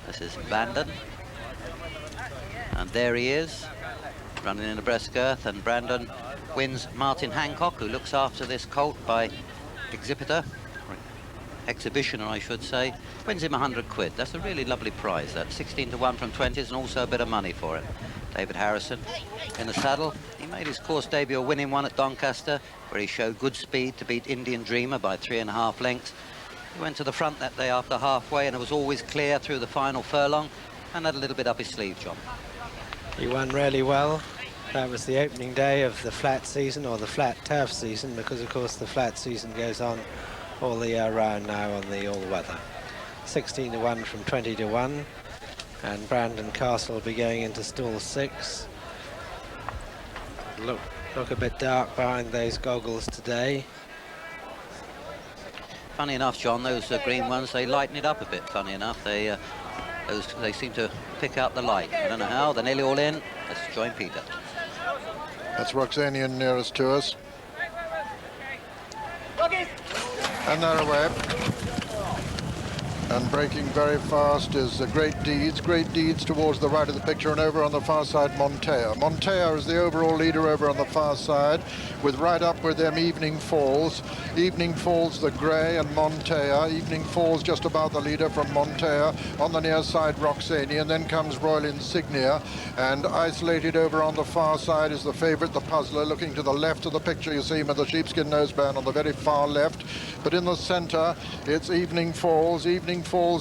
This is Brandon, and there he is, running in the breast girth, and Brandon wins Martin Hancock, who looks after this colt by exhibitioner, I should say, wins him 100 quid. That's a really lovely prize, that 16 to 1 from 20s, and also a bit of money for it. David Harrison in the saddle. He made his course debut, a winning one at Doncaster, where he showed good speed to beat Indian Dreamer by 3.5 lengths. He went to the front that day after halfway, and it was always clear through the final furlong, and had a little bit up his sleeve, John. He won really well. That was the opening day of the flat season, or the flat turf season, because of course the flat season goes on all the year round now on the all-weather. 16 to 1 from 20 to 1, and Brandon Castle will be going into stall 6. Look a bit dark behind those goggles today. Funny enough, John, those green ones, they lighten it up a bit. Funny enough, they seem to pick out the light. I don't know how. They're nearly all in. Let's join Peter. That's Roxanian nearest to us. And they're away. And breaking very fast is Great Deeds towards the right of the picture, and over on the far side Montea. Montea is the overall leader over on the far side, with right up with them Evening Falls. Evening Falls the grey and Montea. Evening Falls just about the leader from Montea. On the near side Roxani, and then comes Royal Insignia, and isolated over on the far side is the favourite, the Puzzler. Looking to the left of the picture you see him with the sheepskin noseband on the very far left, but in the centre it's Evening Falls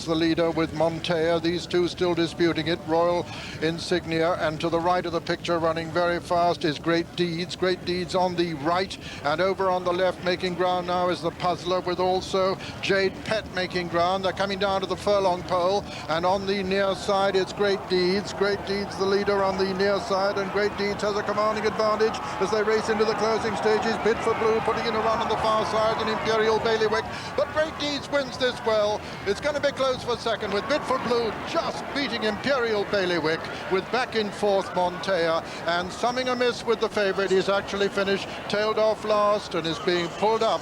the leader with Montea. These two still disputing it. Royal Insignia, and to the right of the picture running very fast is Great Deeds on the right, and over on the left making ground now is the Puzzler, with also Jade Pet making ground. They're coming down to the furlong pole, and on the near side it's Great Deeds the leader on the near side, and Great Deeds has a commanding advantage as they race into the closing stages. Bid for Blue putting in a run on the far side, and Imperial Bailiwick, but Great Deeds wins this well. It's going to be close for second, with Bid for Blue just beating Imperial Bailiwick, with back in fourth Montea, and something amiss with the favourite. He's actually finished tailed off last and is being pulled up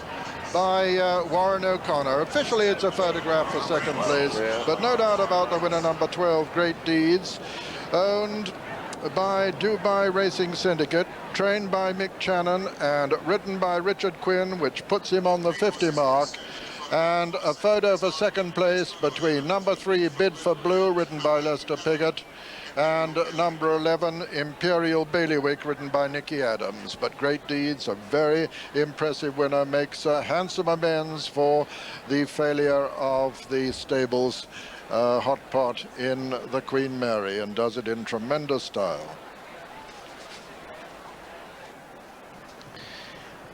by Warren O'Connor. Officially it's a photograph for second place, but no doubt about the winner, number 12, Great Deeds, owned by Dubai Racing Syndicate, trained by Mick Channon and ridden by Richard Quinn, which puts him on the 50 mark. And a photo for second place between number 3, Bid for Blue, ridden by Lester Piggott, and number 11, Imperial Bailiwick, ridden by Nicky Adams. But Great Deeds, a very impressive winner, makes handsome amends for the failure of the stables hot pot in the Queen Mary, and does it in tremendous style.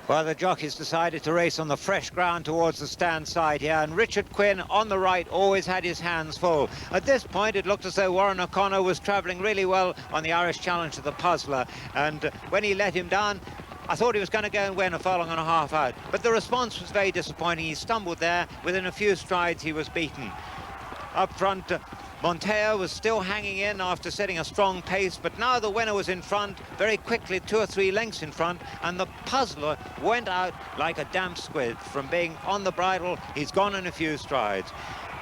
Well, the jockeys decided to race on the fresh ground towards the stand side here, and Richard Quinn on the right always had his hands full. At this point, it looked as though Warren O'Connor was travelling really well on the Irish Challenge to the Puzzler, and when he let him down, I thought he was going to go and win a furlong and a half out. But the response was very disappointing. He stumbled there. Within a few strides, he was beaten. Up front, Montea was still hanging in after setting a strong pace, but now the winner was in front, very quickly 2 or 3 lengths in front, and the Puzzler went out like a damp squid. From being on the bridle, he's gone in a few strides.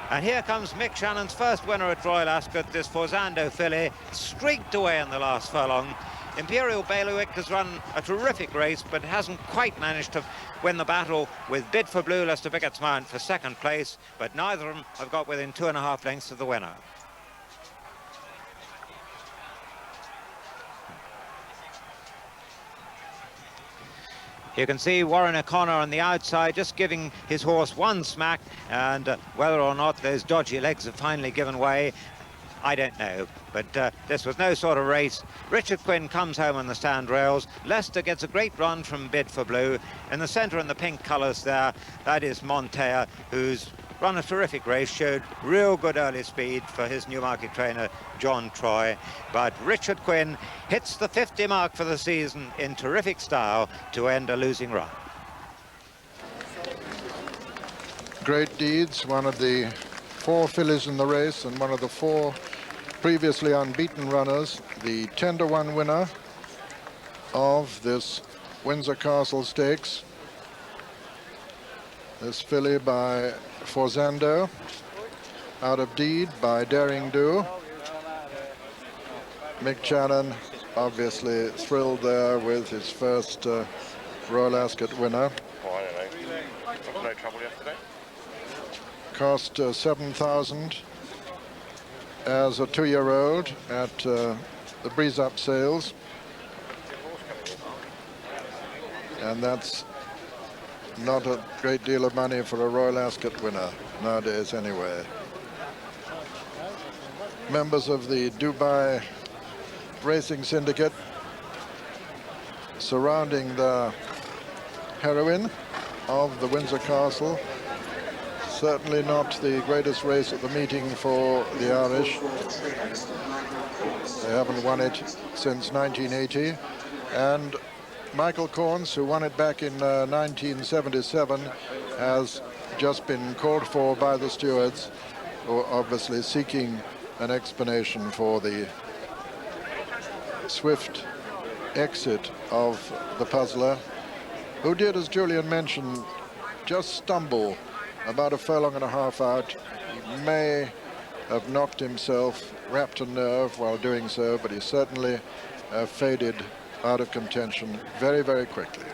And here comes Mick Shannon's first winner at Royal Ascot, this Forzando filly, streaked away in the last furlong. Imperial Bailiwick has run a terrific race, but hasn't quite managed to win the battle with Bid for Blue, Lester Piggott's mount, for second place, but neither of them have got within 2.5 lengths of the winner. You can see Warren O'Connor on the outside just giving his horse one smack, and whether or not those dodgy legs have finally given way, I don't know, but this was no sort of race. Richard Quinn comes home on the stand rails. Lester gets a great run from Bid for Blue. In the centre in the pink colours there, that is Montea, who's run a terrific race, showed real good early speed for his Newmarket trainer, John Troy. But Richard Quinn hits the 50 mark for the season in terrific style to end a losing run. Great Deeds, one of the 4 fillies in the race and one of the 4 previously unbeaten runners, the 10-to-1 winner of this Windsor Castle Stakes. This filly by Forzando, out of Deed by Daring Do. Mick Channon obviously thrilled there with his first Royal Ascot winner. Oh, I don't know. No trouble yesterday. Cost 7,000 as a 2-year-old at the Breeze Up sales, and that's not a great deal of money for a Royal Ascot winner nowadays anyway. Members of the Dubai Racing Syndicate surrounding the heroine of the Windsor Castle. Certainly not the greatest race at the meeting for the Irish. They haven't won it since 1980. And Michael Corns, who won it back in 1977, has just been called for by the stewards, who are obviously seeking an explanation for the swift exit of the puzzler, who did, as Julian mentioned, just stumble about a furlong and a half out. He may have knocked himself, wrapped a nerve while doing so, but he certainly faded out of contention very, very quickly.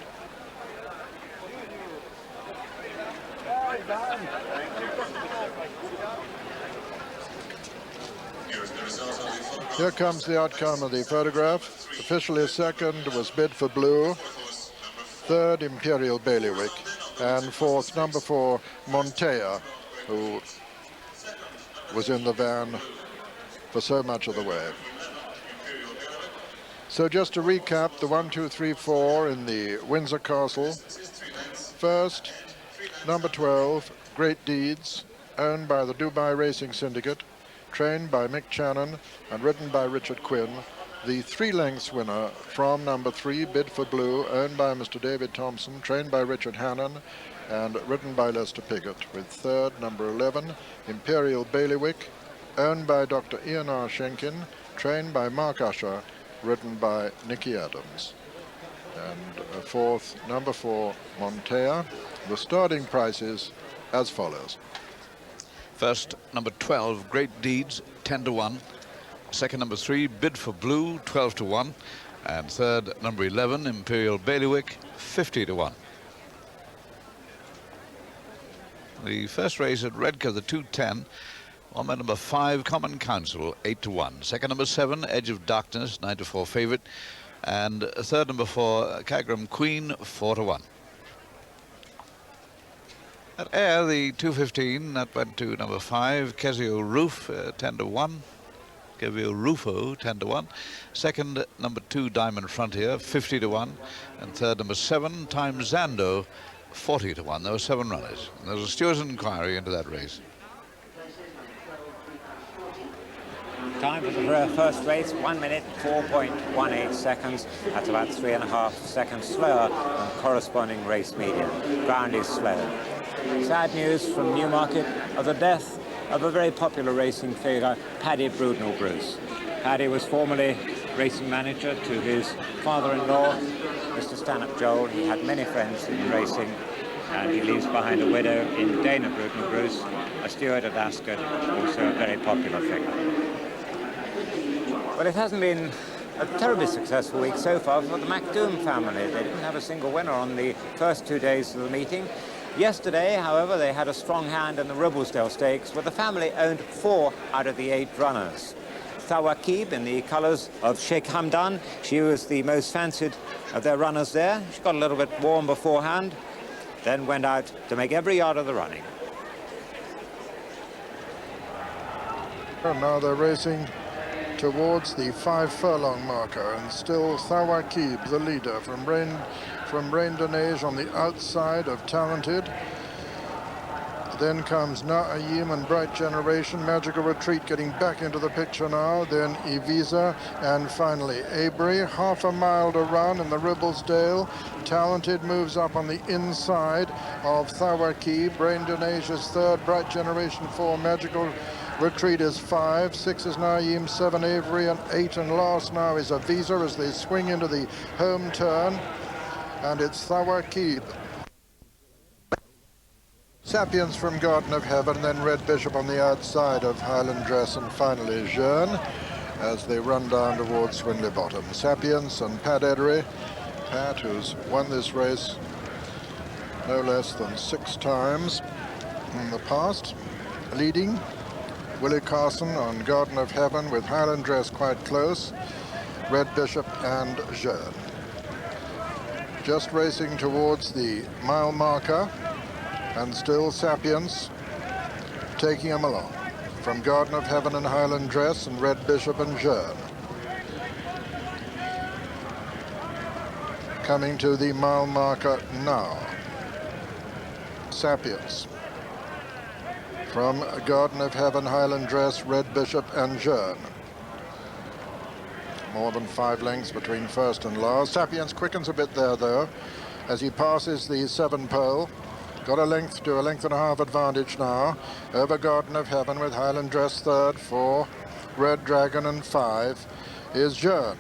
Here comes the outcome of the photograph. Officially second was Bid for Blue, third Imperial Bailiwick, and fourth number 4 Montea, who was in the van for so much of the way. So just to recap, the 1, 2, 3, 4 in the Windsor Castle. First, number 12, Great Deeds, owned by the Dubai Racing Syndicate, trained by Mick Channon and ridden by Richard Quinn. The 3 lengths winner from number 3, Bid for Blue, owned by Mr. David Thompson, trained by Richard Hannon and ridden by Lester Piggott, with third, number 11, Imperial Bailiwick, owned by Dr. Ian R. Schenkin, trained by Mark Usher, ridden by Nicky Adams. And fourth, number 4, Montea. The starting prices as follows. First, number 12, Great Deeds, 10 to 1. Second, number 3, Bid for Blue, 12 to 1. And third, number 11, Imperial Bailiwick, 50 to 1. The first race at Redcar, the 210, won by number 5, Common Council, 8 to 1. Second, number 7, Edge of Darkness, 9 to 4 favourite. And third, number 4, Cagram Queen, 4 to 1. At Ayr, the 215, that went to number 5, Kezio Roof, 10 to 1. Kezio Rufo, 10 to 1. Second, number 2, Diamond Frontier, 50 to 1. And third, number 7, Time Zando, 40 to 1. There were 7 runners. And there was a stewards' inquiry into that race. Time for the first race, 1 minute, 4.18 seconds. That's about 3.5 seconds slower than corresponding race median. Ground is slow. Sad news from Newmarket of the death of a very popular racing figure, Paddy Brudenell Bruce. Paddy was formerly racing manager to his father-in-law, Mr. Stanhope Joel. He had many friends in racing, and he leaves behind a widow in Dana Brudenell Bruce, a steward at Ascot, also a very popular figure. Well, it hasn't been a terribly successful week so far for the MacDoom family. They didn't have a single winner on the first 2 days of the meeting. Yesterday, however, they had a strong hand in the Ribblesdale Stakes, where the family owned 4 out of the 8 runners. Thawakib in the colours of Sheikh Hamdan. She was the most fancied of their runners there. She got a little bit warm beforehand, then went out to make every yard of the running. And now they're racing towards the 5 furlong marker, and still Thawakib, the leader, from Rain Denage on the outside of Talented. Then comes Na'ayim and Bright Generation. Magical Retreat getting back into the picture now. Then Evisa, and finally Avery. Half a mile to run in the Ribblesdale. Talented moves up on the inside of Thawakib. Rain Denage is third, Bright Generation 4, Magical Retreat is 5, 6 is Naim, 7 Avery, and 8 and last now is Avisa as they swing into the home turn, and it's Thawakib. Sapiens from Garden of Heaven, then Red Bishop on the outside of Highland Dress, and finally Jeune as they run down towards Swindley Bottom. Sapiens and Pat Edery. Pat, who's won this race no less than 6 times in the past, leading. Willie Carson on Garden of Heaven with Highland Dress quite close, Red Bishop and Jeune. Just racing towards the mile marker, and still Sapiens taking them along from Garden of Heaven and Highland Dress and Red Bishop and Jeune. Coming to the mile marker now. Sapiens. From Garden of Heaven, Highland Dress, Red Bishop and Jeune. More than 5 lengths between first and last. Sapiens quickens a bit there, though, as he passes the 7 pole. Got a length to a length and a half advantage now over Garden of Heaven, with Highland Dress third, 4, Red Dragon and 5 is Jeune.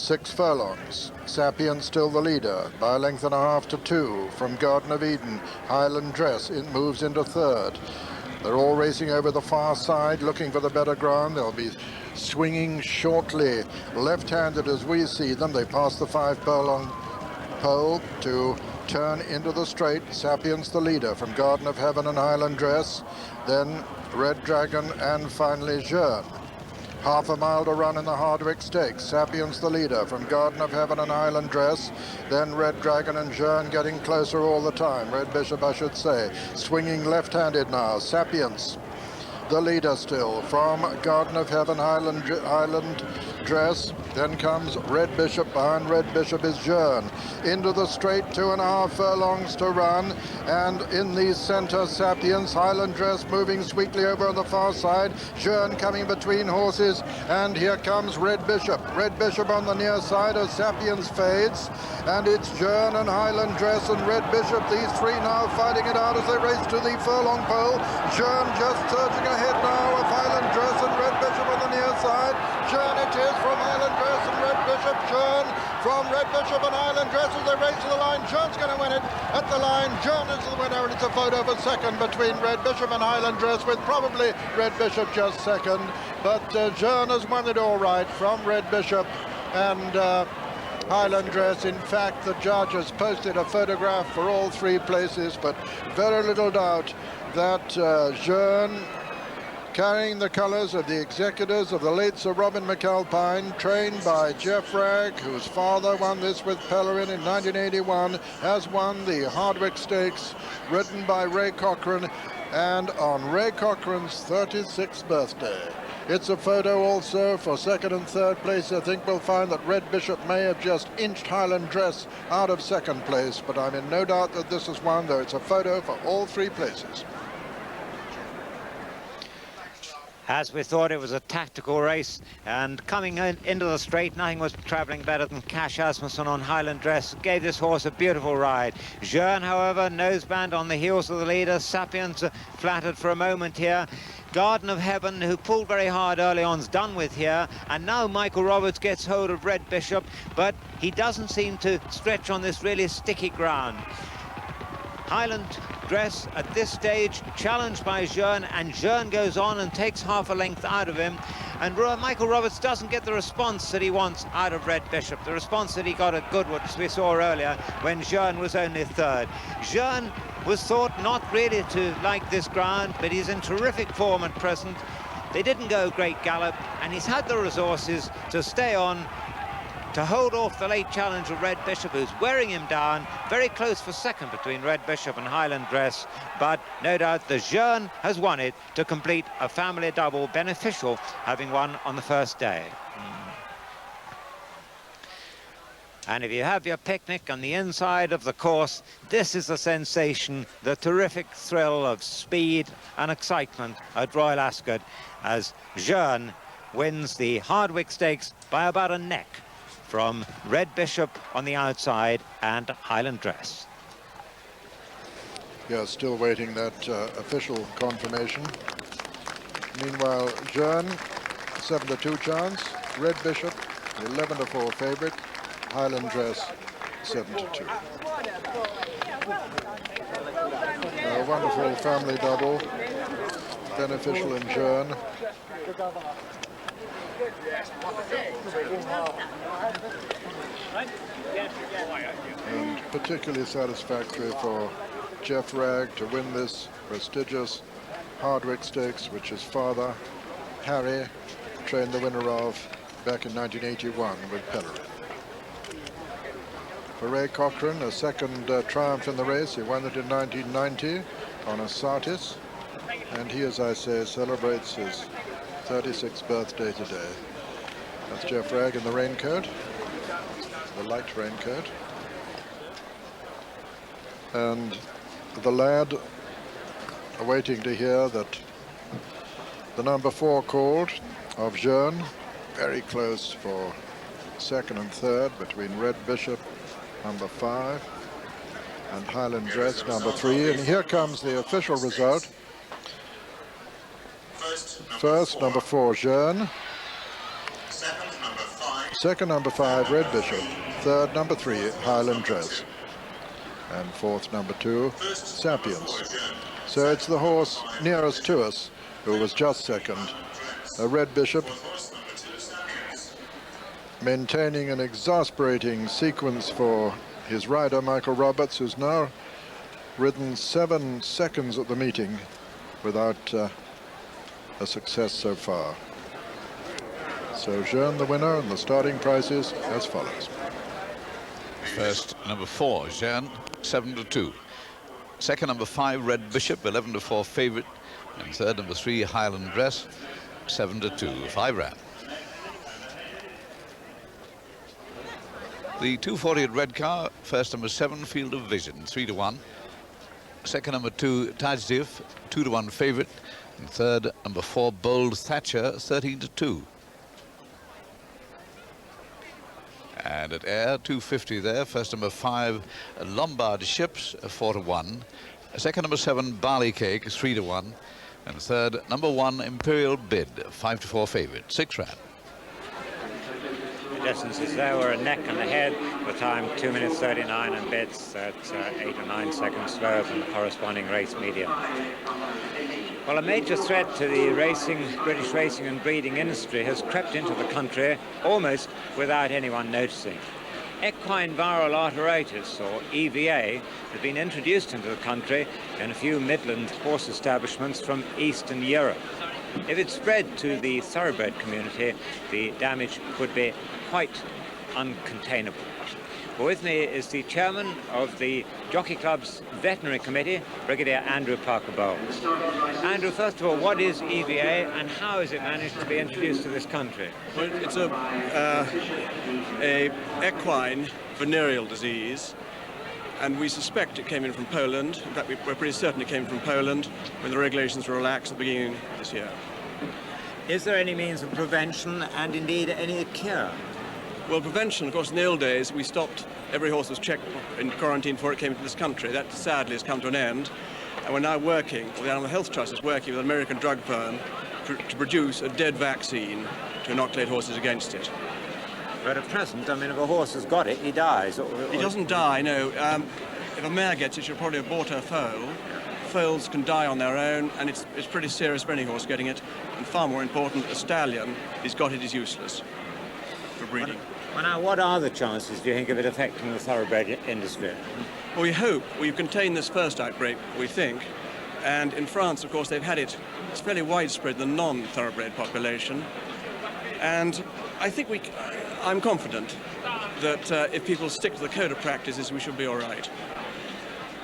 6 furlongs. Sapient still the leader by a length and a half to 2 from Garden of Eden. Highland Dress moves into 3rd. They're all racing over the far side, looking for the better ground. They'll be swinging shortly, left-handed as we see them. They pass the 5 furlong pole to turn into the straight. Sapiens the leader from Garden of Heaven and Highland Dress, then Red Dragon, and finally Jeune. Half a mile to run in the Hardwick Stakes. Sapiens the leader from Garden of Heaven and Highland Dress, then Red Dragon and Jeune getting closer all the time. Red Bishop, I should say, swinging left-handed now. Sapiens the leader still from Garden of Heaven, Highland Dress. Then comes Red Bishop. Behind Red Bishop is Jeune. Into the straight, 2.5 furlongs to run. And in the centre, Sapiens. Highland Dress moving sweetly over on the far side. Jeune coming between horses. And here comes Red Bishop. Red Bishop on the near side as Sapiens fades. And it's Jeune and Highland Dress and Red Bishop. These three now fighting it out as they race to the furlong pole. Jeune just surging ahead now of Highland Dress and Red Bishop on the near side. Jeune it is from Highland Dress and Red Bishop. Jeune from Red Bishop and Highland Dress as they race to the line. Jeune's going to win it at the line. Jeune is the winner, and it's a photo for second between Red Bishop and Highland Dress, with probably Red Bishop just second. But Jeune has won it all right from Red Bishop and Highland Dress. In fact, the judges posted a photograph for all 3 places, but very little doubt that Jeune, carrying the colours of the executors of the late Sir Robin McAlpine, trained by Jeff Ragg, whose father won this with Pellerin in 1981, has won the Hardwick Stakes, ridden by Ray Cochrane, and on Ray Cochrane's 36th birthday. It's a photo also for second and third place. I think we'll find that Red Bishop may have just inched Highland Dress out of second place, but I'm in no doubt that this is one, though it's a photo for all 3 places. As we thought, it was a tactical race, and coming into the straight, nothing was travelling better than Cash Asmussen on Highland Dress. Gave this horse a beautiful ride. Jeune, however, noseband on the heels of the leader. Sapiens flattered for a moment here. Garden of Heaven, who pulled very hard early on, is done with here, and now Michael Roberts gets hold of Red Bishop, but he doesn't seem to stretch on this really sticky ground. Highland Dress at this stage challenged by Jeune, and Jeune goes on and takes half a length out of him, and Michael Roberts doesn't get the response that he wants out of Red Bishop, the response that he got at Goodwood, as we saw earlier, when Jeune was only 3rd. Jeune was thought not really to like this ground, but he's in terrific form at present. They didn't go great gallop, and he's had the resources to stay on, to hold off the late challenge of Red Bishop, who's wearing him down. Very close for second between Red Bishop and Highland Dress, but no doubt the Jeune has won it to complete a family double, beneficial, having won on the first day. And if you have your picnic on the inside of the course, this is the sensation, the terrific thrill of speed and excitement at Royal Ascot, as Jeune wins the Hardwick Stakes by about a neck from Red Bishop on the outside and Highland Dress. Yeah, still waiting that official confirmation. Meanwhile, Jeune, 7-2 chance. Red Bishop, 11-4 favourite. Highland Dress, 7-2. A wonderful family double, beneficial in Jeune. And particularly satisfactory for Jeff Ragg to win this prestigious Hardwick Stakes, which his father, Harry, trained the winner of back in 1981 with Pellerin. For Ray Cochrane, a second triumph in the race. He won it in 1990 on a Sartis, and he, as I say, celebrates his 36th birthday today. That's Jeff Ragg in the raincoat, the light raincoat. And the lad awaiting to hear that the number 4 called of Jeune, very close for second and third between Red Bishop, number 5, and Highland Dress, number 3. And here comes the official result. First, number 4, Jeune. second, number 5, Red Bishop, third, number 3, Highland Dress, and fourth, number 2, Sapiens. So it's the horse nearest to us who was just second, a Red Bishop, maintaining an exasperating sequence for his rider, Michael Roberts, who's now ridden 7 seconds at the meeting without a success so far. So Jean the winner, and the starting price is as follows. First, number 4, Jean, 7-2. Second, number 5, Red Bishop, 11-4 favourite. And third, number 3, Highland Dress, 7-2, 5 ran. The 240 at red car, first number 7, Field of Vision, 3-1. Second, number 2, Tajdif, 2-1 favourite. And third, number 4, Bold Thatcher, 13-2. And at air, 250 there. First, number 5, Lombard Ships, 4-1. Second, number 7, Barley Cake, 3-1. And third, number 1, Imperial Bid, 5-4 favourite, 6 ran. The distances there were a neck and a head. The time 2 minutes 39 and bits at 8 or 9 seconds slower than the corresponding race median. Well, a major threat to the British racing and breeding industry has crept into the country almost without anyone noticing. Equine viral arteritis, or EVA, has been introduced into the country in a few Midland horse establishments from Eastern Europe. If it spread to the thoroughbred community, the damage could be quite uncontainable. With me is the chairman of the Jockey Club's Veterinary Committee, Brigadier Andrew Parker Bowles. Andrew, first of all, what is EVA and how has it managed to be introduced to this country? Well, it's a equine venereal disease, and we suspect it came in from Poland. In fact, we're pretty certain it came from Poland when the regulations were relaxed at the beginning of this year. Is there any means of prevention and indeed any cure? Well, prevention, of course, in the old days, we stopped, every horse was checked in quarantine before it came into this country. That, sadly, has come to an end. And we're now working, or the Animal Health Trust is working with an American drug firm to produce a dead vaccine to inoculate horses against it. But at present, I mean, if a horse has got it, he dies. He doesn't die, no. If a mare gets it, she'll probably abort her foal. Foals can die on their own, and it's pretty serious for any horse getting it. And far more important, a stallion, if he's got it, is useless for breeding. Well, now, what are the chances, do you think, of it affecting the thoroughbred industry? Well, we hope. We've contained this first outbreak, we think. And in France, of course, they've had it. It's fairly widespread in the non-thoroughbred population. And I think I'm confident that if people stick to the code of practices, we should be all right.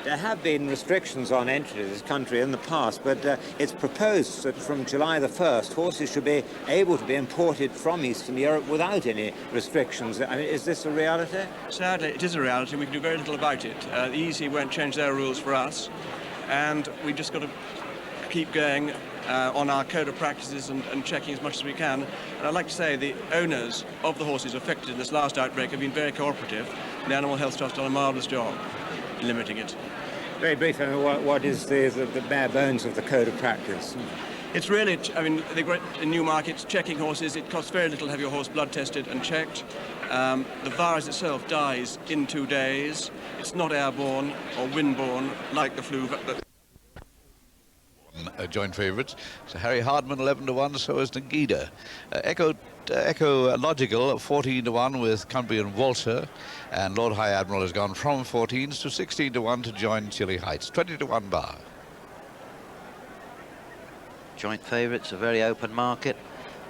There have been restrictions on entry to this country in the past, but it's proposed that from July the 1st, horses should be able to be imported from Eastern Europe without any restrictions. I mean, is this a reality? Sadly, it is a reality. We can do very little about it. The EC won't change their rules for us, and we've just got to keep going on our code of practices and checking as much as we can. And I'd like to say the owners of the horses affected in this last outbreak have been very cooperative, and the Animal Health Trust done a marvellous job in limiting it. Very briefly, I mean, what is the bare bones of the code of practice? It's really, I mean, they've got in new markets, checking horses. It costs very little to have your horse blood tested and checked. The virus itself dies in 2 days. It's not airborne or windborne like the flu. Joint favourites. So Harry Hardman 11-1, so is Nagida. Ecological 14-1 with Cumbrian Walter, and Lord High Admiral has gone from 14s to 16-1 to join Chilly Heights. 20-1 bar. Joint favourites, a very open market.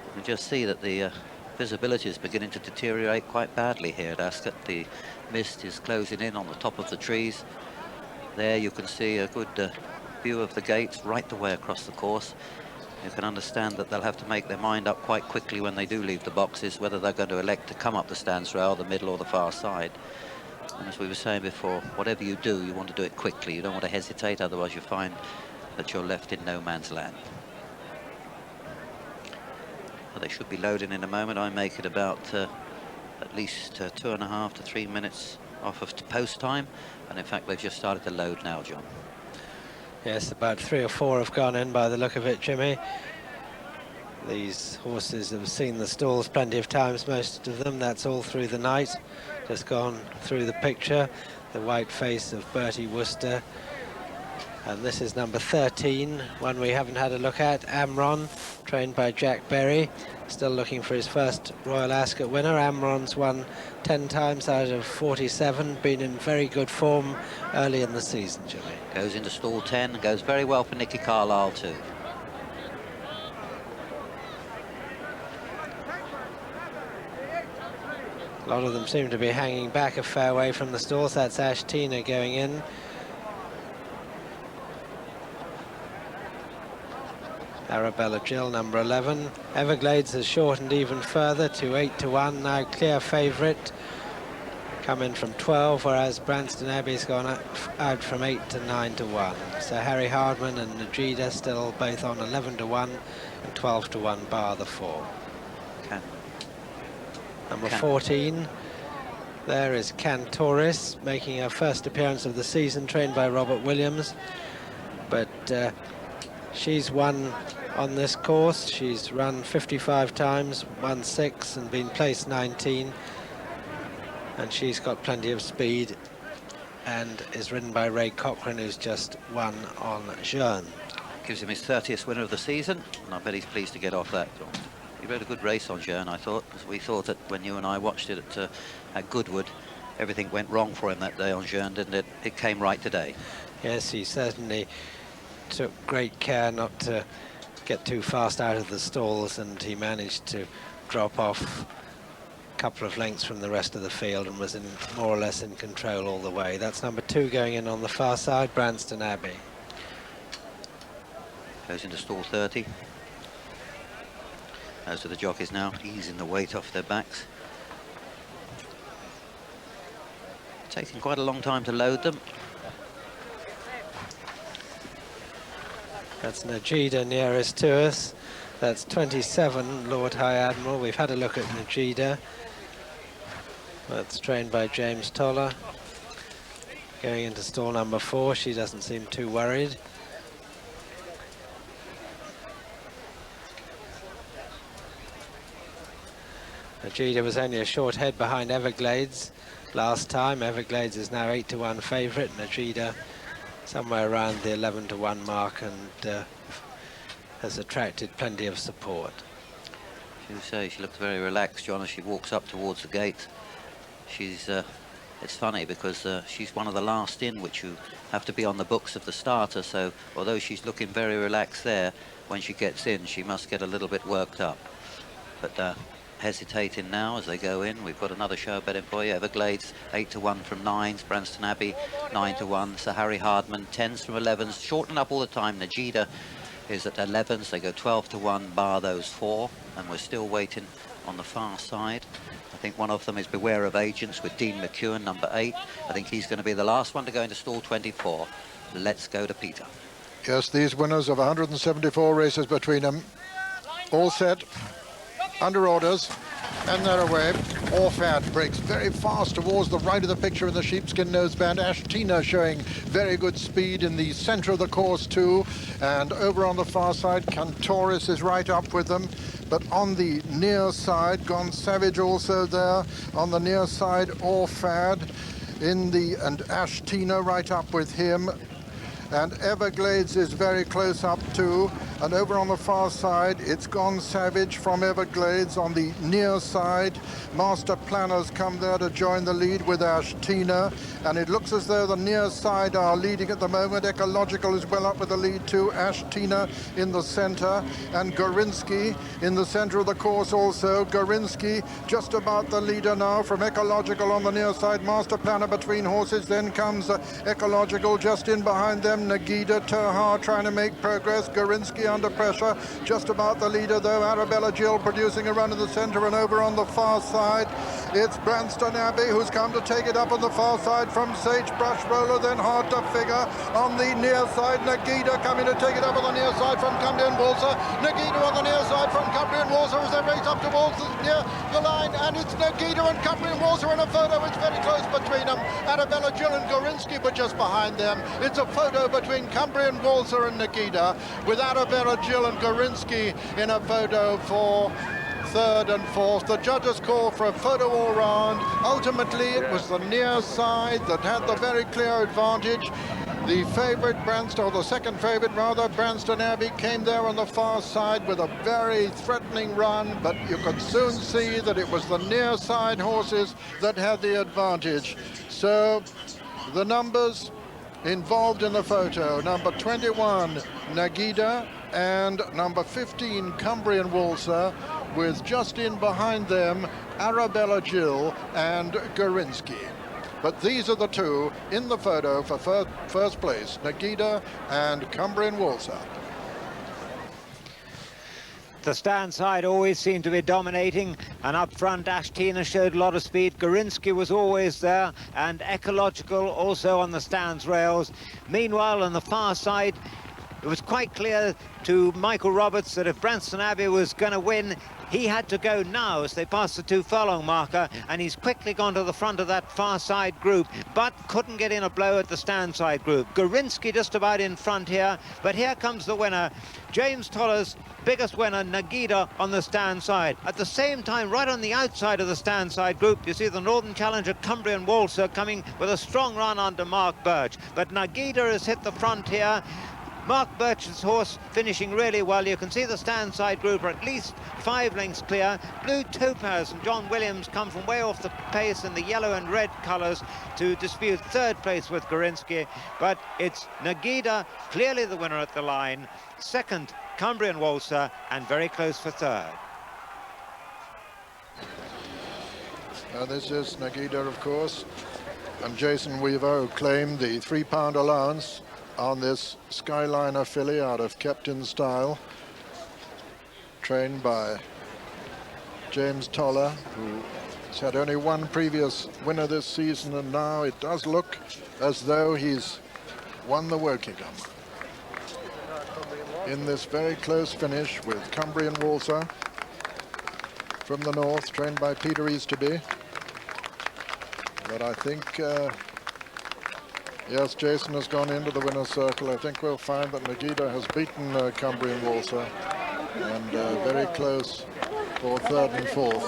You can just see that the visibility is beginning to deteriorate quite badly here at Ascot. The mist is closing in on the top of the trees. There you can see a good view of the gates right the way across the course. You can understand that they'll have to make their mind up quite quickly when they do leave the boxes, whether they're going to elect to come up the stands rail, the middle or the far side. And as we were saying before, whatever you do, you want to do it quickly. You don't want to hesitate, otherwise you find that you're left in no man's land. Well, they should be loading in a moment. I make it about at least 2.5 to 3 minutes off of post time. And in fact, they've just started to load now, John. Yes, about 3 or 4 have gone in by the look of it, Jimmy. These horses have seen the stalls plenty of times, most of them. That's all through the night. Just gone through the picture. The white face of Bertie Wooster. And this is number 13, one we haven't had a look at, Amron, trained by Jack Berry. Still looking for his first Royal Ascot winner. Amron's won 10 times out of 47, been in very good form early in the season, Jimmy. Goes into stall 10, goes very well for Nicky Carlisle too. A lot of them seem to be hanging back a fair way from the stalls. That's Ashtina going in. Arabella Jill, number 11. Everglades has shortened even further to 8-1, now clear favourite. Come in from 12, whereas Branston Abbey's gone out from 8 to 9-1. So Harry Hardman and Najida still both on 11-1 and 12-1 bar the 4. Number 14, there is Cantoris, making her first appearance of the season, trained by Robert Williams. But she's won on this course. She's run 55 times, won 6 and been placed 19. And she's got plenty of speed and is ridden by Ray Cochrane, who's just won on Jeune. Gives him his 30th winner of the season, and I bet he's pleased to get off that. He rode a good race on Jeune, I thought, because we thought that when you and I watched it at Goodwood, everything went wrong for him that day on Jeune, didn't it? It came right today. Yes, he certainly took great care not to get too fast out of the stalls, and he managed to drop off a couple of lengths from the rest of the field and was more or less in control all the way. That's number 2 going in on the far side, Branston Abbey. Goes into stall 30. Those are the jockeys now, easing the weight off their backs. Taking quite a long time to load them. That's Najida nearest to us. That's 27, Lord High Admiral. We've had a look at Najida. That's trained by James Toller. Going into stall number 4, she doesn't seem too worried. Najida was only a short head behind Everglades last time. Everglades is now 8-1 favourite. Najida somewhere around the 11-1 mark, and has attracted plenty of support. You say she looks very relaxed, John, as she walks up towards the gate. She's it's funny because she's one of the last in, which you have to be on the books of the starter, so although she's looking very relaxed there, when she gets in she must get a little bit worked up. But hesitating now as they go in. We've got another show betting for you. Everglades 8-1 from 9s, Branston Abbey 9-1, Sir Harry Hardman 10s from 11s, shorten up all the time. Najida is at 11s, they go 12-1 bar those 4, and we're still waiting on the far side. I think one of them is Beware of Agents with Dean McEwen, number 8. I think he's going to be the last one to go into stall 24. Let's go to Peter. Yes, these winners of 174 races between them, all set, under orders, and they're away. Orfad breaks very fast towards the right of the picture in the sheepskin noseband. Ashtina showing very good speed in the center of the course too, and over on the far side Cantoris is right up with them, but on the near side Gone Savage also there on the near side. Orfad and Ashtina right up with him, and Everglades is very close up too. And over on the far side, it's Gone Savage from Everglades. On the near side, Master Planners come there to join the lead with Ashtina. And it looks as though the near side are leading at the moment. Ecological is well up with the lead too. Ashtina in the center, and Gorinsky in the center of the course also. Gorinsky just about the leader now from Ecological on the near side. Master Planner between horses. Then comes Ecological just in behind them. Nagida Terhar trying to make progress. Gorinsky under pressure, just about the leader though. Arabella Jill producing a run in the center, and over on the far side it's Branston Abbey who's come to take it up on the far side from Sagebrush Roller. Then Hard to Figure on the near side. Nagida coming to take it up on the near side from Cumbrian Walser. Nagida on the near side from Cumbrian Walser as they race up towards near the line, and it's Nagida and Cumbrian Walser in a photo. It's very close between them. Arabella Jill and Gorinsky were just behind them. It's a photo between Cumbrian Walser and Nagida, with Arabella Arabella, Jill and Gorinsky in a photo for third and fourth. The judges call for a photo all round. Ultimately, it was the near side that had the very clear advantage. The favourite, Branston, or the second favourite rather, Branston Abbey, came there on the far side with a very threatening run, but you could soon see that it was the near side horses that had the advantage. So the numbers involved in the photo: number 21, Nagida, and number 15, Cumbrian Walser, with just in behind them Arabella Jill and Gorinsky. But these are the two in the photo for first place, Nagida and Cumbrian Walser. The stand side always seemed to be dominating, and up front Ashtina showed a lot of speed. Gorinsky was always there, and Ecological also on the stands rails. Meanwhile, on the far side, it was quite clear to Michael Roberts that if Branston Abbey was going to win, he had to go now as they passed the 2 furlong marker, and he's quickly gone to the front of that far side group, but couldn't get in a blow at the stand side group. Gorinsky just about in front here, but here comes the winner, James Toller's biggest winner, Nagida, on the stand side. At the same time, right on the outside of the stand side group, you see the Northern Challenger Cumbrian Walser coming with a strong run under Mark Birch, but Nagida has hit the front here. Mark Birch's horse finishing really well. You can see the stand side group are at least 5 lengths clear. Blue Topaz and John Williams come from way off the pace in the yellow and red colours to dispute third place with Gorinsky. But it's Nagida, clearly the winner at the line. Second, Cumbrian Walser, and very close for third. This is Nagida, of course, and Jason Weaver, who claimed the £3 allowance on this Skyliner filly out of Captain Style, trained by James Toller, who has had only one previous winner this season, and now it does look as though he's won the Wokingham in this very close finish with Cumbrian Walser from the north, trained by Peter Easterby. But I think yes, Jason has gone into the winner's circle. I think we'll find that Nagida has beaten Cumbrian Walser, and very close for third and fourth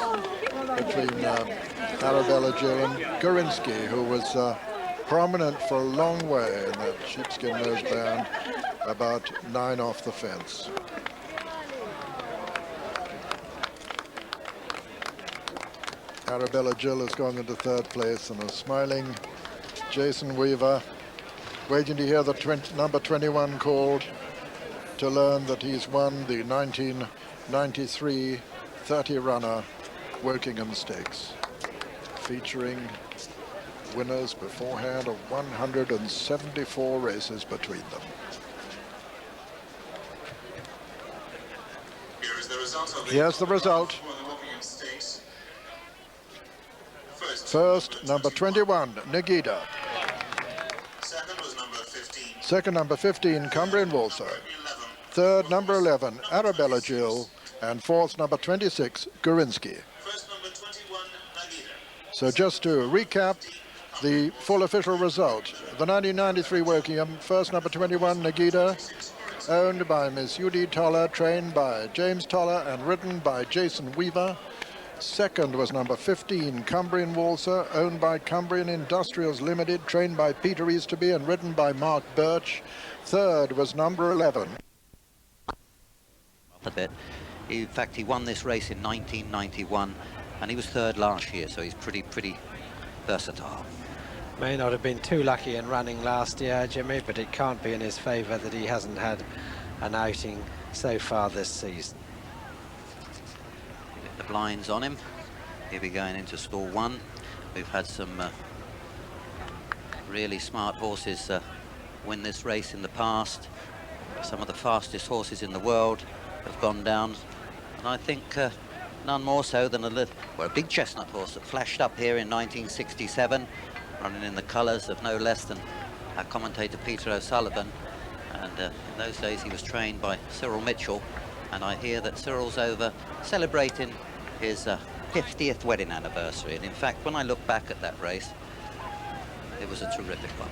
between Arabella Jill and Gorinsky, who was prominent for a long way in that sheepskin noseband, about 9 off the fence. Arabella Jill has gone into third place, and a smiling Jason Weaver waiting to hear the number 21 called to learn that he's won the 1993 30-runner Wokingham Stakes, featuring winners beforehand of 174 races between them. Here's the result. First, number 21, Nagida. Second, number 15, Cumbrian Walser. Third, number 11, Arabella Jill. And fourth, number 26, Gorinsky. So just to recap the full official result: the 1993 Wokingham, first, number 21, Nagida, owned by Miss Judy Toller, trained by James Toller and ridden by Jason Weaver. Second was number 15, Cumbrian Walser, owned by Cumbrian Industrials Limited, trained by Peter Easterby and ridden by Mark Birch. Third was number 11. A bit. In fact, he won this race in 1991, and he was third last year, so he's pretty versatile. May not have been too lucky in running last year, Jimmy, but it can't be in his favour that he hasn't had an outing so far this season. The blinds on him. He'll be going into stall 1. We've had some really smart horses win this race in the past. Some of the fastest horses in the world have gone down, and I think none more so than a big chestnut horse that flashed up here in 1967, running in the colours of no less than our commentator Peter O'Sullivan, and in those days he was trained by Cyril Mitchell, and I hear that Cyril's over celebrating his 50th wedding anniversary, and in fact when I look back at that race, it was a terrific one.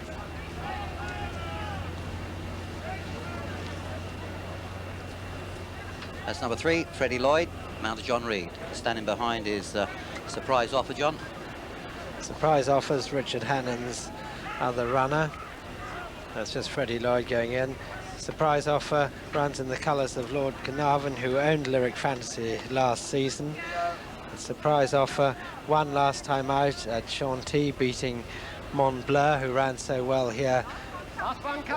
That's number 3, Freddie Lloyd, mounted John Reed. Standing behind is Surprise Offer, John. Surprise Offers, Richard Hannon's other runner. That's just Freddie Lloyd going in. Surprise Offer runs in the colours of Lord Carnarvon, who owned Lyric Fantasy last season. The Surprise Offer won last time out at Chantilly, beating Mont Bleu, who ran so well here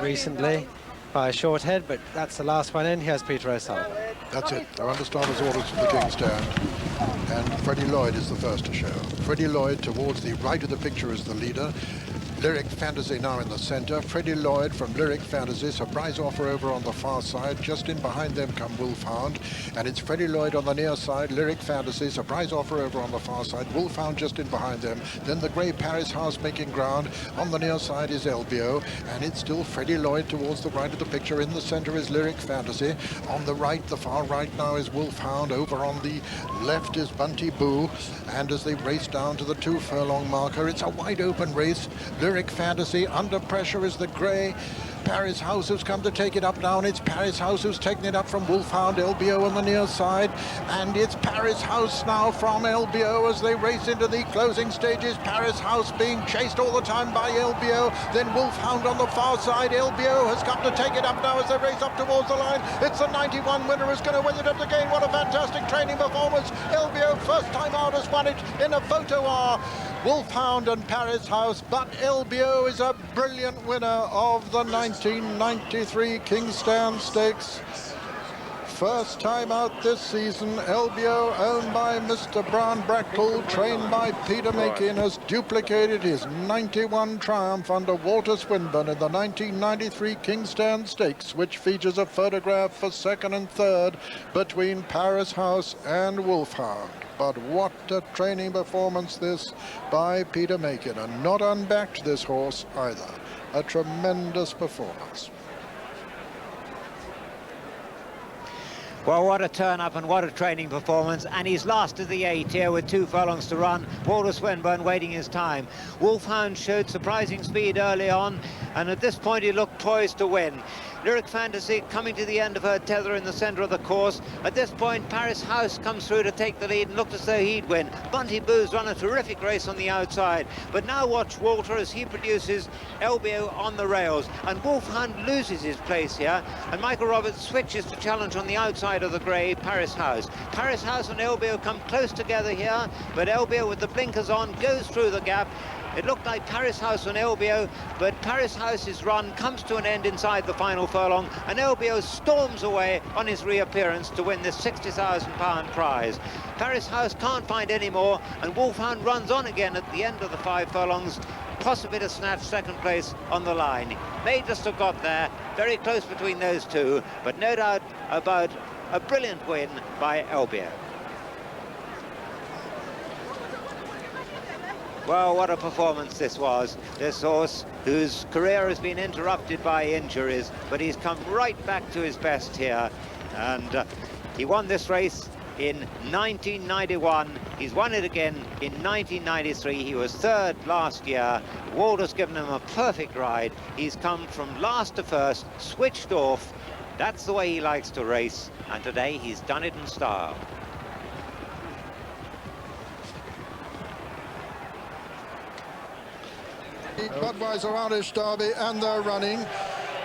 recently by a short head, but that's the last one in. Here's Peter O'Sullivan. That's it. I understand his orders from the Kingstand. And Freddie Lloyd is the first to show. Freddie Lloyd towards the right of the picture is the leader. Lyric Fantasy now in the centre. Freddie Lloyd from Lyric Fantasy. Surprise Offer over on the far side. Just in behind them come Wolfhound. And it's Freddie Lloyd on the near side. Lyric Fantasy. Surprise Offer over on the far side. Wolfhound just in behind them. Then the grey Paris House making ground. On the near side is LBO. And it's still Freddie Lloyd towards the right of the picture. In the centre is Lyric Fantasy. On the right, the far right now is Wolfhound. Over on the left is Bunty Boo. And as they race down to the 2 furlong marker, it's a wide open race. Lyric Fantasy, under pressure is the grey Paris House, who's come to take it up now, and it's Paris House who's taken it up from Wolfhound. LBO on the near side, and it's Paris House now from LBO as they race into the closing stages. Paris House being chased all the time by LBO, then Wolfhound on the far side. LBO has come to take it up now as they race up towards the line. It's the 91 winner who's going to win it up again. What a fantastic training performance. LBO, first time out, has won it in a photo R. Wolfhound and Paris House, but LBO is a brilliant winner of the 1993 Kingstand Stakes. First time out this season. LBO, owned by Mr. Brown Brackpool, trained by Peter Makin, has duplicated his 91 triumph under Walter Swinburne in the 1993 Kingstand Stakes, which features a photograph for second and third between Paris House and Wolfhound. But what a training performance this by Peter Makin, and not unbacked this horse either. A tremendous performance. Well, what a turn-up and what a training performance, and he's last of the 8 here with 2 furlongs to run. Walter Swinburne waiting his time. Wolfhound showed surprising speed early on, and at this point he looked poised to win. Lyric Fantasy coming to the end of her tether in the centre of the course. At this point, Paris House comes through to take the lead and looked as though he'd win. Bunty Boo's run a terrific race on the outside. But now watch Walter as he produces LBO on the rails. And Wolfhound loses his place here. And Michael Roberts switches to challenge on the outside of the grey Paris House. Paris House and LBO come close together here, but LBO with the blinkers on goes through the gap. It looked like Paris House on LBO, but Paris House's run comes to an end inside the final furlong, and LBO storms away on his reappearance to win this £60,000 prize. Paris House can't find any more, and Wolfhound runs on again at the end of the 5 furlongs, possibly to snatch second place on the line. May just have got there, very close between those two, but no doubt about a brilliant win by LBO. Well, what a performance this was. This horse, whose career has been interrupted by injuries, but he's come right back to his best here. And he won this race in 1991. He's won it again in 1993. He was 3rd last year. Walter's given him a perfect ride. He's come from last to first, switched off. That's the way he likes to race. And today he's done it in style. Budweiser Irish Derby, and they're running,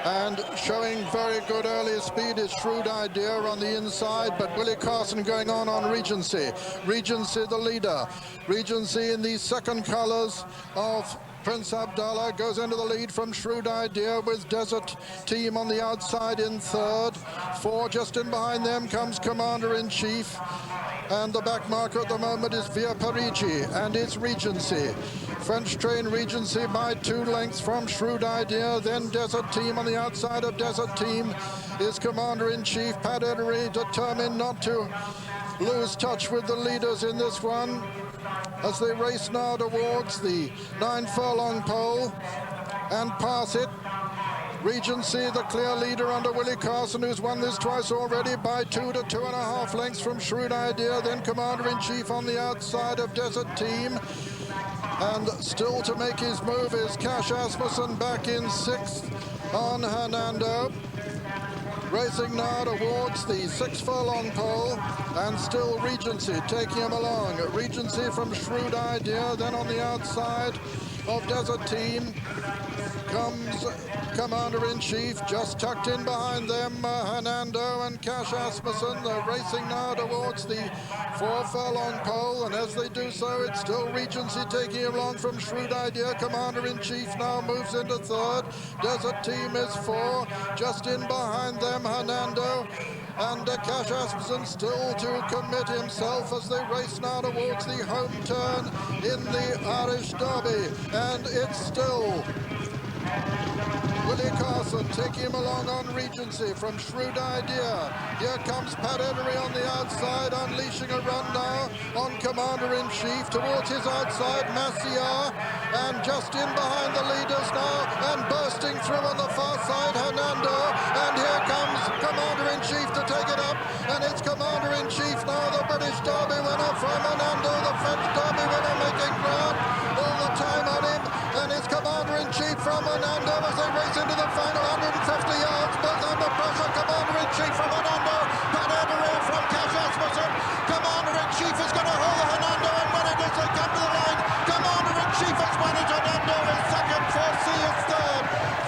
and showing very good early speed is Shrewd Idea on the inside, but Willie Carson going on Regency. Regency the leader. Regency in the second colours of Prince Abdallah goes into the lead from Shrewd Idea, with Desert Team on the outside in 3rd. 4 just in behind them comes Commander-in-Chief, and the back marker at the moment is Via Parigi, and it's Regency. French train Regency by 2 lengths from Shrewd Idea, then Desert Team. On the outside of Desert Team is Commander-in-Chief. Pat Orrery determined not to lose touch with the leaders in this one as they race now towards the 9 furlong pole and pass it. Regency, the clear leader under Willie Carson, who's won this twice already, by 2 to 2.5 lengths from Shrewd Idea. Then Commander-in-Chief on the outside of Desert Team. And still to make his move is Cash Asmussen back in 6th on Hernando. Racing now towards the 6 furlong pole, and still Regency taking him along. Regency from Shrewd Idea, then on the outside of Desert Team comes Commander-in-Chief, just tucked in behind them, Hernando and Cash Asmussen. They're racing now towards the 4 furlong pole, and as they do so, it's still Regency taking him along from Shrewd Idea. Commander-in-Chief now moves into 3rd. Desert Team is 4, just in behind them, Hernando. And Cash Asmussen still to commit himself as they race now towards the home turn in the Irish Derby. And it's still Willie Carson taking him along on Regency from Shrewd Idea. Here comes Pat Edery on the outside, unleashing a run now on Commander-in-Chief towards his outside, Massiar, and just in behind the leaders now, and bursting through on the far side, Hernando, and here comes Commander-in-Chief to take it up, and it's Commander-in-Chief now, the British Derby winner from Hernando, the French Derby winner making ground all the time on him, and it's Commander-in-Chief from Hernando as they race into the final 150 yards, both under pressure. Commander-in-Chief from Hernando, Pat Edery from Cash Asmussen. Commander-in-Chief is going to hold Hernando and run it as they come to the line. Commander-in-Chief has won it. Hernando is second, 4C is third.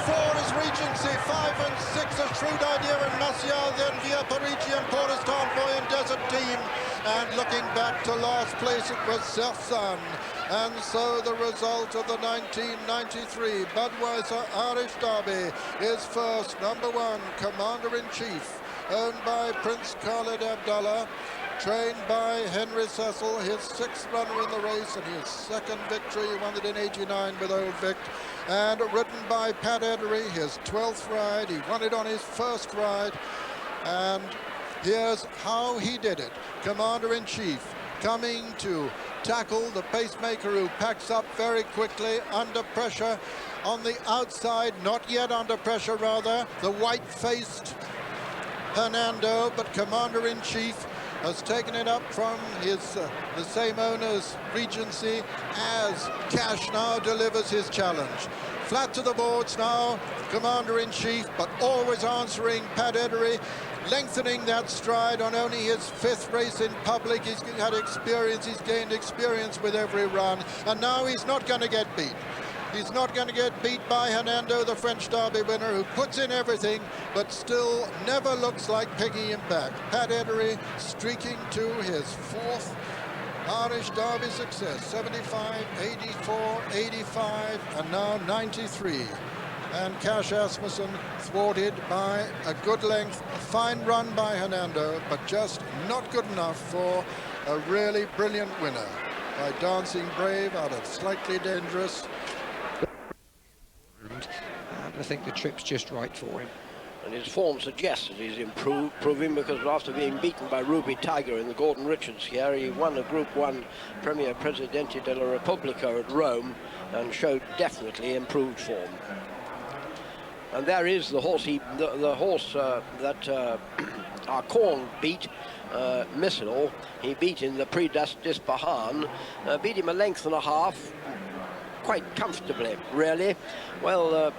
4 is Regency, 5 and 6 are Shrewd Idea and Massiar, then Via Parigi and Porter's Boy and Desert Team. And looking back to last place, it was Sersan. And so the result of the 1993 Budweiser Irish Derby is first, number 1, Commander-in-Chief, owned by Prince Khalid Abdallah, trained by Henry Cecil, his 6th runner in the race and his 2nd victory. He won it in '89 with Old Vic, and ridden by Pat Edery, his 12th ride. He won it on his 1st ride, and here's how he did it. Commander-in-Chief coming to tackle the pacemaker, who packs up very quickly under pressure on the outside, not yet under pressure rather, the white-faced Hernando, but Commander-in-Chief has taken it up from his the same owner's Regency as Cash now delivers his challenge. Flat to the boards now, Commander-in-Chief, but always answering Pat Edery, lengthening that stride on only his 5th race in public. He's had experience, he's gained experience with every run, and now he's not going to get beat. He's not going to get beat by Hernando, the French Derby winner, who puts in everything, but still never looks like picking him back. Pat Edery streaking to his 4th Irish Derby success, 75, 84, 85, and now 93. And Cash Asmussen thwarted by a good length, a fine run by Hernando, but just not good enough for a really brilliant winner by Dancing Brave out of Slightly Dangerous. And I think the trip's just right for him. And his form suggests that he's improving, because after being beaten by Ruby Tiger in the Gordon Richards here, he won a Group 1 Premier Presidente della Repubblica at Rome and showed definitely improved form. And there is the horse, the horse that our Corn beat, Missile. He beat in the Prix d'Ispahan, beat him a length and a half, quite comfortably, really. Well,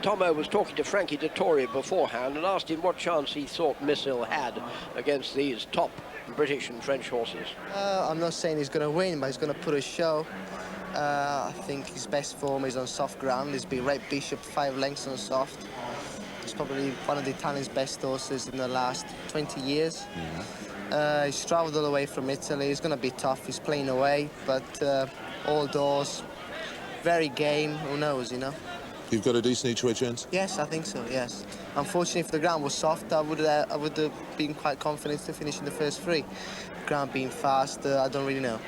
Tomo was talking to Frankie Dettori beforehand and asked him what chance he thought Missile had against these top British and French horses. I'm not saying he's going to win, but he's going to put a show. I think his best form is on soft ground. He's been Red Bishop 5 lengths on soft. He's probably one of the Italian's best horses in the last 20 years. He's travelled all the way from Italy. He's going to be tough. He's playing away, but all doors, very game. Who knows, you know? You've got a decent each-way chance? Yes, I think so, yes. Unfortunately, if the ground was soft, I would have been quite confident to finish in the first 3. Ground being fast, I don't really know.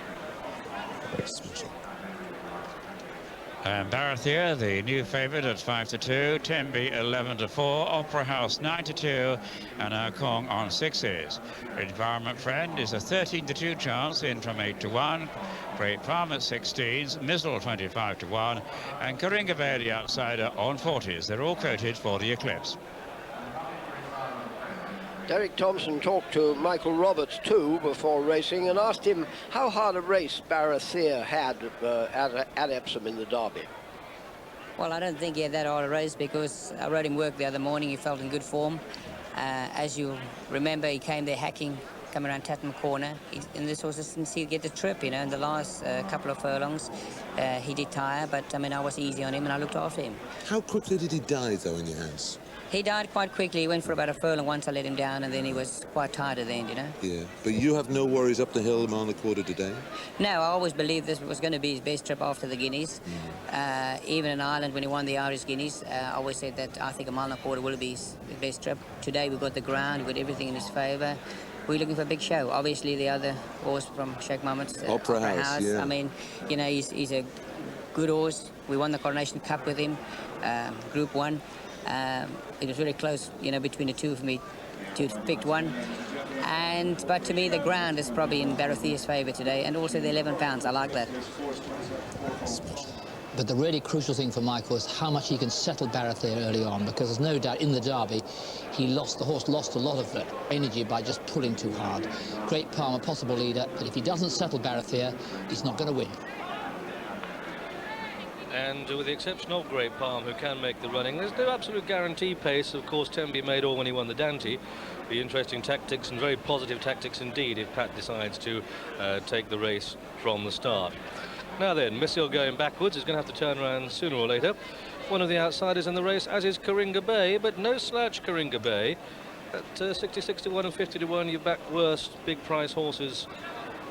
Barathea, the new favourite at 5-2, Tembe 11-4, Opera House 9-2, and our Kong on 6s. Environment Friend is a 13-2 chance in from 8-1. Great Farm at 16s, Mizzle 25-1, and Coringa the outsider on 40s. They're all quoted for the Eclipse. Derek Thompson talked to Michael Roberts too before racing and asked him how hard a race Barathea had at Epsom in the Derby. Well, I don't think he had that hard a race, because I rode him work the other morning. He felt in good form. As you remember, he came there hacking, coming around Tatton Corner, and this horse didn't see get the trip, you know. In the last couple of furlongs, he did tire, but I mean, I was easy on him and I looked after him. How quickly did he die, though, in your hands? He died quite quickly. He went for about a furlong once I let him down, and then he was quite tired at the end, you know. Yeah, but you have no worries up the hill around the quarter today? No, I always believed this was going to be his best trip after the Guineas. Even in Ireland, when he won the Irish Guineas, I always said that I think a mile and a quarter will be his best trip. Today we've got the ground, we've got everything in his favour. We're looking for a big show. Obviously, the other horse from Sheikh Mohammed's Opera House, yeah. I mean, you know, he's a good horse. We won the Coronation Cup with him, Group 1. It was really close, you know, between the two for me to pick one. But to me, the ground is probably in Barathia's favour today, and also the 11 pounds. I like that. But the really crucial thing for Michael is how much he can settle Barathea early on, because there's no doubt in the derby the horse lost a lot of energy by just pulling too hard. Great Palm, a possible leader, but if he doesn't settle Barathea, he's not going to win. And with the exception of Great Palm, who can make the running, there's no absolute guarantee pace. Of course, Tembe made all when he won the Dante. Be interesting tactics, and very positive tactics indeed, if Pat decides to take the race from the start. Now then, Missil going backwards is going to have to turn around sooner or later. One of the outsiders in the race, as is Coringa Bay, but no slouch Coringa Bay. At 60-61 and 50-1, you back worse big price horses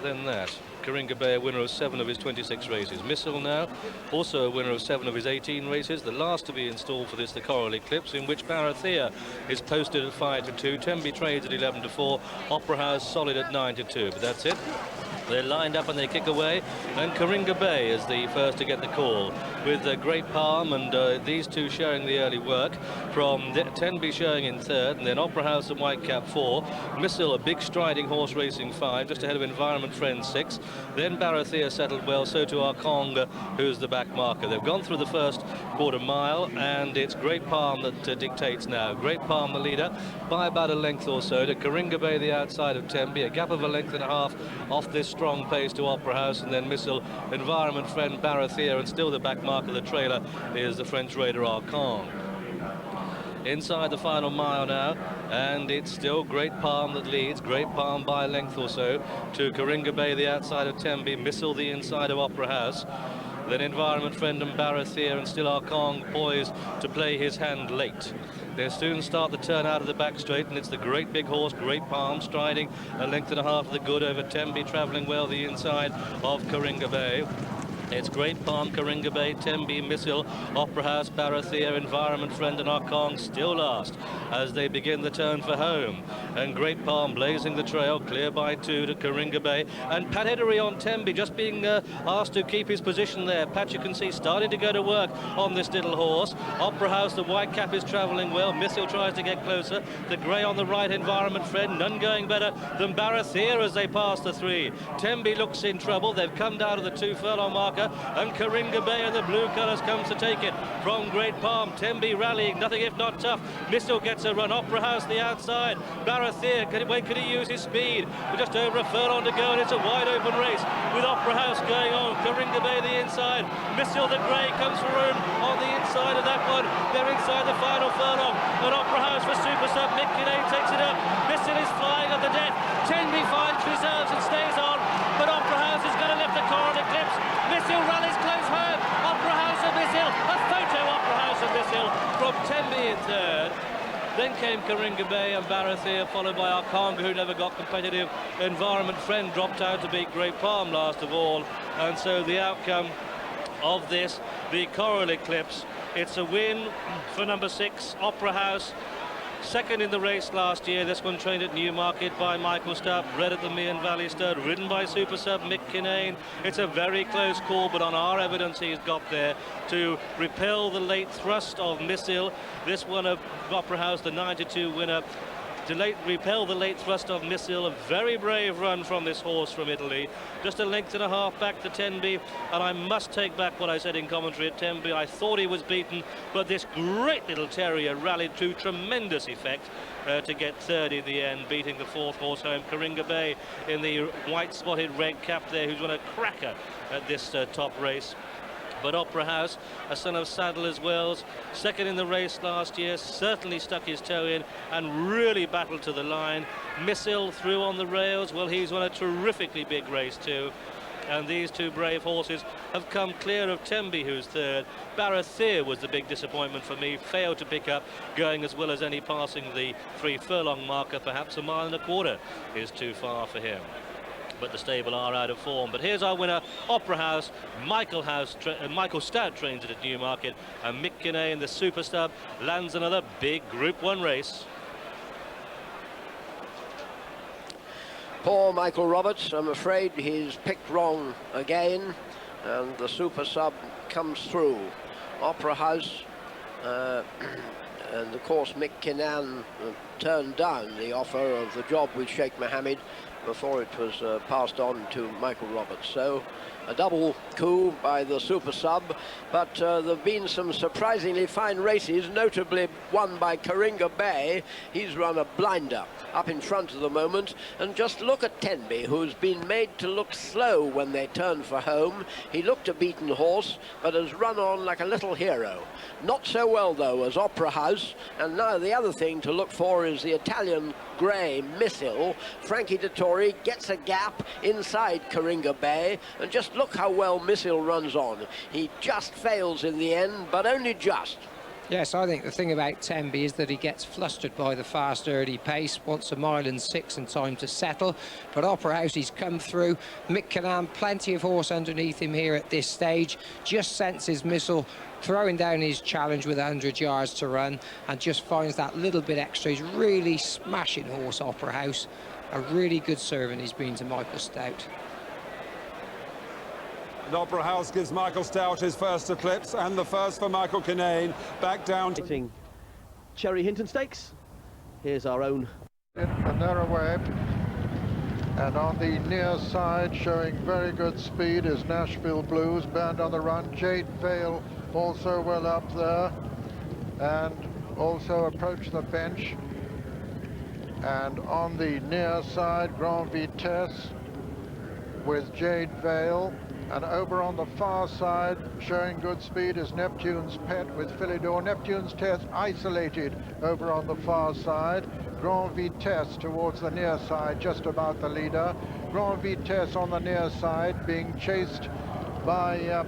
than that. Coringa Bay, a winner of 7 of his 26 races. Missil now, also a winner of 7 of his 18 races. The last to be installed for this, the Coral Eclipse, in which Barathea is posted at 5-2. Tembe trades at 11-4. Opera House solid at 9-2. But that's it. They're lined up and they kick away, and Coringa Bay is the first to get the call, with Great Palm and these two showing the early work, from Tenby showing in 3rd, and then Opera House and Whitecap 4, Missil, a big striding horse, racing 5, just ahead of Environment Friend 6, then Barathea settled well, so to Arkong, who's the back marker. They've gone through the first quarter mile, and it's Great Palm that dictates now. Great Palm the leader by about a length or so to Coringa Bay the outside of Tembe, a gap of a length and a half off this strong pace to Opera House, and then Missil, Environment Friend, Barathea, and still the back mark of the trailer is the French raider Arkong. Inside the final mile now, and it's still Great Palm that leads. Great Palm by a length or so to Coringa Bay the outside of Tembe, Missil the inside of Opera House. Then Environment Friend and Barathea, and still Arkong poised to play his hand late. They soon start the turn out of the back straight, and it's the great big horse, Great Palm, striding a length and a half of the good over Tembe, travelling well the inside of Coringa Bay. It's Great Palm, Coringa Bay, Tembe, Missil, Opera House, Barathea, Environment Friend and Arkong still last as they begin the turn for home. And Great Palm blazing the trail, clear by 2 to Coringa Bay. And Pat Edery on Tembe just being asked to keep his position there. Pat, you can see, starting to go to work on this little horse. Opera House, the white cap, is travelling well. Missil tries to get closer. The grey on the right, Environment Friend, none going better than Barathea as they pass the 3. Tembe looks in trouble. They've come down to the 2 furlong marker, and Coringa Bay and the blue colours comes to take it from Great Palm. Tembe rallying, nothing if not tough. Missil gets a run. Opera House the outside. Barathea, could he use his speed? With just over a furlong to go, and it's a wide open race with Opera House going on. Coringa Bay the inside. Missil the grey comes for room on the inside of that one. They're inside the final furlong, and Opera House for Super Sub. Mick Kinane takes it up. Missil is flying at the death. Tembe finds reserves and stays on, but Opera House is going to lift the Coral Eclipse. Missil rallies close home. Opera House and Missil. A photo Opera House and Missil from Tembe in 3rd. Then came Coringa Bay and Barathea, followed by Arkong, who never got competitive. Environment Friend dropped out to beat Great Palm last of all. And so the outcome of this, the Coral Eclipse, it's a win for number 6, Opera House. Second in the race last year. This one trained at Newmarket by Michael Stapp, bred at the Mearn Valley Stud, ridden by Super Sub Mick Kinane. It's a very close call, but on our evidence he's got there to repel the late thrust of Missil. This one of Opera House, the 92 winner, to repel the late thrust of Missil. A very brave run from this horse from Italy. Just a length and a half back to Tembe, and I must take back what I said in commentary at Tembe. I thought he was beaten, but this great little terrier rallied to tremendous effect to get 3rd in the end, beating the 4th horse home, Coringa Bay, in the white spotted red cap there, who's won a cracker at this top race. But Opera House, a son of Sadler's Wells, second in the race last year, certainly stuck his toe in and really battled to the line. Missile through on the rails. Well, he's won a terrifically big race too. And these two brave horses have come clear of Temby, who's third. Barrathir was the big disappointment for me, failed to pick up, going as well as any, passing the 3 furlong marker. Perhaps a mile and a quarter is too far for him. But the stable are out of form. But here's our winner, Opera House. Michael Stout trains it at Newmarket, and Mick Kinney in the Super Stub lands another big Group 1 race. Poor Michael Roberts, I'm afraid he's picked wrong again, and the Super Sub comes through. Opera House, and of course Mick Kinnan turned down the offer of the job with Sheikh Mohammed before it was passed on to Michael Roberts. So a double coup by the Super Sub, but there have been some surprisingly fine races, notably one by Coringa Bay. He's run a blinder up in front at the moment, and just look at Tenby, who's been made to look slow when they turn for home. He looked a beaten horse, but has run on like a little hero. Not so well though as Opera House, and now the other thing to look for is the Italian grey Missile. Frankie Dettori gets a gap inside Coringa Bay, and just look how well Missile runs on. He just fails in the end, but only just. Yes, I think the thing about Temby is that he gets flustered by the fast early pace, wants a mile and 6 and time to settle. But Opera House, he's come through. Mick Kinnan, plenty of horse underneath him here at this stage. Just senses Missile throwing down his challenge with 100 yards to run, and just finds that little bit extra. He's really smashing horse, Opera House. A really good servant he's been to Michael Stout. And Opera House gives Michael Stout his first Eclipse, and the first for Michael Kinane. Back down to Cherry Hinton Stakes. Here's our own. A narrow way. And on the near side, showing very good speed, is Nashville Blues, band on the run. Jade Vale also well up there, and also approach the bench. And on the near side, Grand Vitesse with Jade Vale. And over on the far side, showing good speed, is Neptune's Pet with Philidor. Neptune's Test isolated over on the far side. Grand Vitesse towards the near side, just about the leader. Grand Vitesse on the near side, being chased by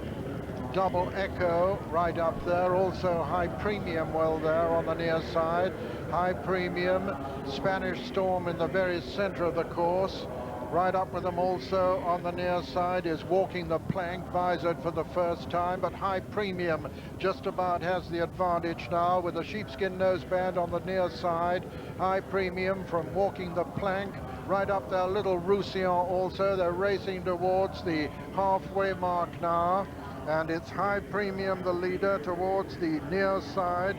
Double Echo right up there. Also High Premium well there on the near side. High Premium, Spanish Storm in the very center of the course. Right up with them also on the near side is Walking the Plank, visored for the first time, but High Premium just about has the advantage now with a sheepskin noseband on the near side. High Premium from Walking the Plank, right up there, Little Roussillon also. They're racing towards the halfway mark now, and it's High Premium the leader towards the near side.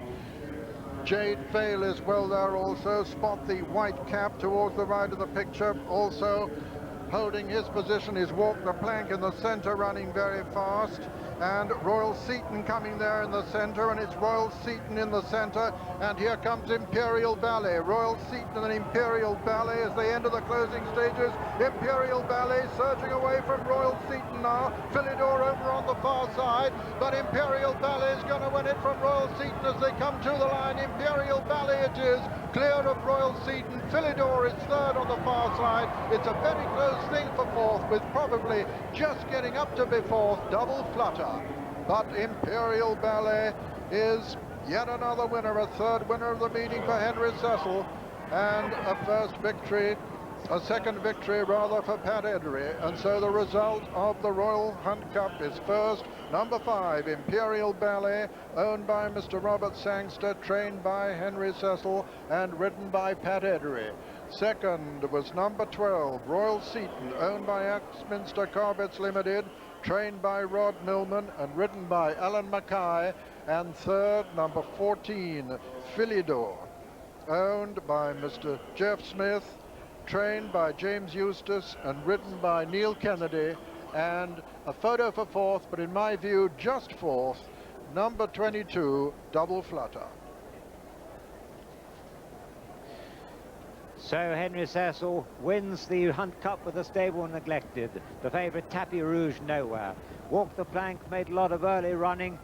Jade Vale is well there also. Spot the white cap towards the right of the picture. Also holding his position is Walk the Plank in the center, running very fast. And Royal Seaton coming there in the center, and it's Royal Seaton in the center. And here comes Imperial Ballet. Royal Seaton and Imperial Ballet as they enter the closing stages. Imperial Ballet surging away from Royal Seaton now. Philidor over on the far side, but Imperial Ballet is going to win it from Royal Seaton as they come to the line. Imperial Ballet it is, clear of Royal Seaton. Philidor is third on the far side. It's a very close thing for fourth, with probably just getting up to be fourth, Double Flutter. But Imperial Ballet is yet another winner, a third winner of the meeting for Henry Cecil, and a first victory, a second victory rather, for Pat Edery. And so the result of the Royal Hunt Cup is first, number 5, Imperial Ballet, owned by Mr. Robert Sangster, trained by Henry Cecil and ridden by Pat Edery. Second was number 12, Royal Seaton, owned by Axminster Corbetts Limited, trained by Rod Millman and ridden by Alan Mackay. And third, number 14, Philidor, owned by Mr. Jeff Smith, trained by James Eustace and ridden by Neil Kennedy. And a photo for fourth, but in my view just fourth, number 22, Double Flutter. So Henry Cecil wins the Hunt Cup with the stable neglected. The favourite Tapis Rouge nowhere. Walked the plank, made a lot of early running.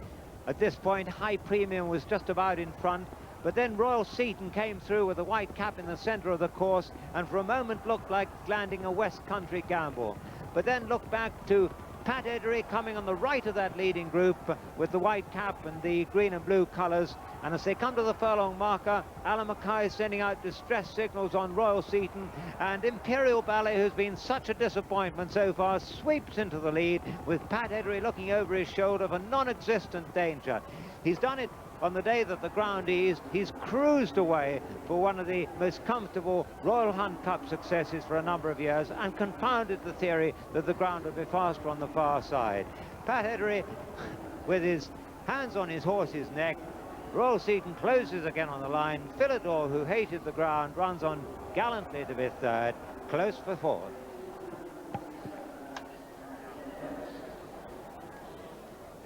At this point, High Premium was just about in front, but then Royal Seaton came through with a white cap in the centre of the course, and for a moment looked like landing a West Country gamble. But then looked back to Pat Eddery coming on the right of that leading group with the white cap and the green and blue colours. And as they come to the furlong marker, Alan Mackay is sending out distress signals on Royal Seaton, and Imperial Ballet, who's been such a disappointment so far, sweeps into the lead with Pat Eddery looking over his shoulder for non-existent danger. He's done it on the day that the ground eased. He's cruised away for one of the most comfortable Royal Hunt Cup successes for a number of years, and confounded the theory that the ground would be faster on the far side. Pat Eddery, with his hands on his horse's neck. Royal Seaton closes again on the line. Philidor, who hated the ground, runs on gallantly to be third, close for fourth.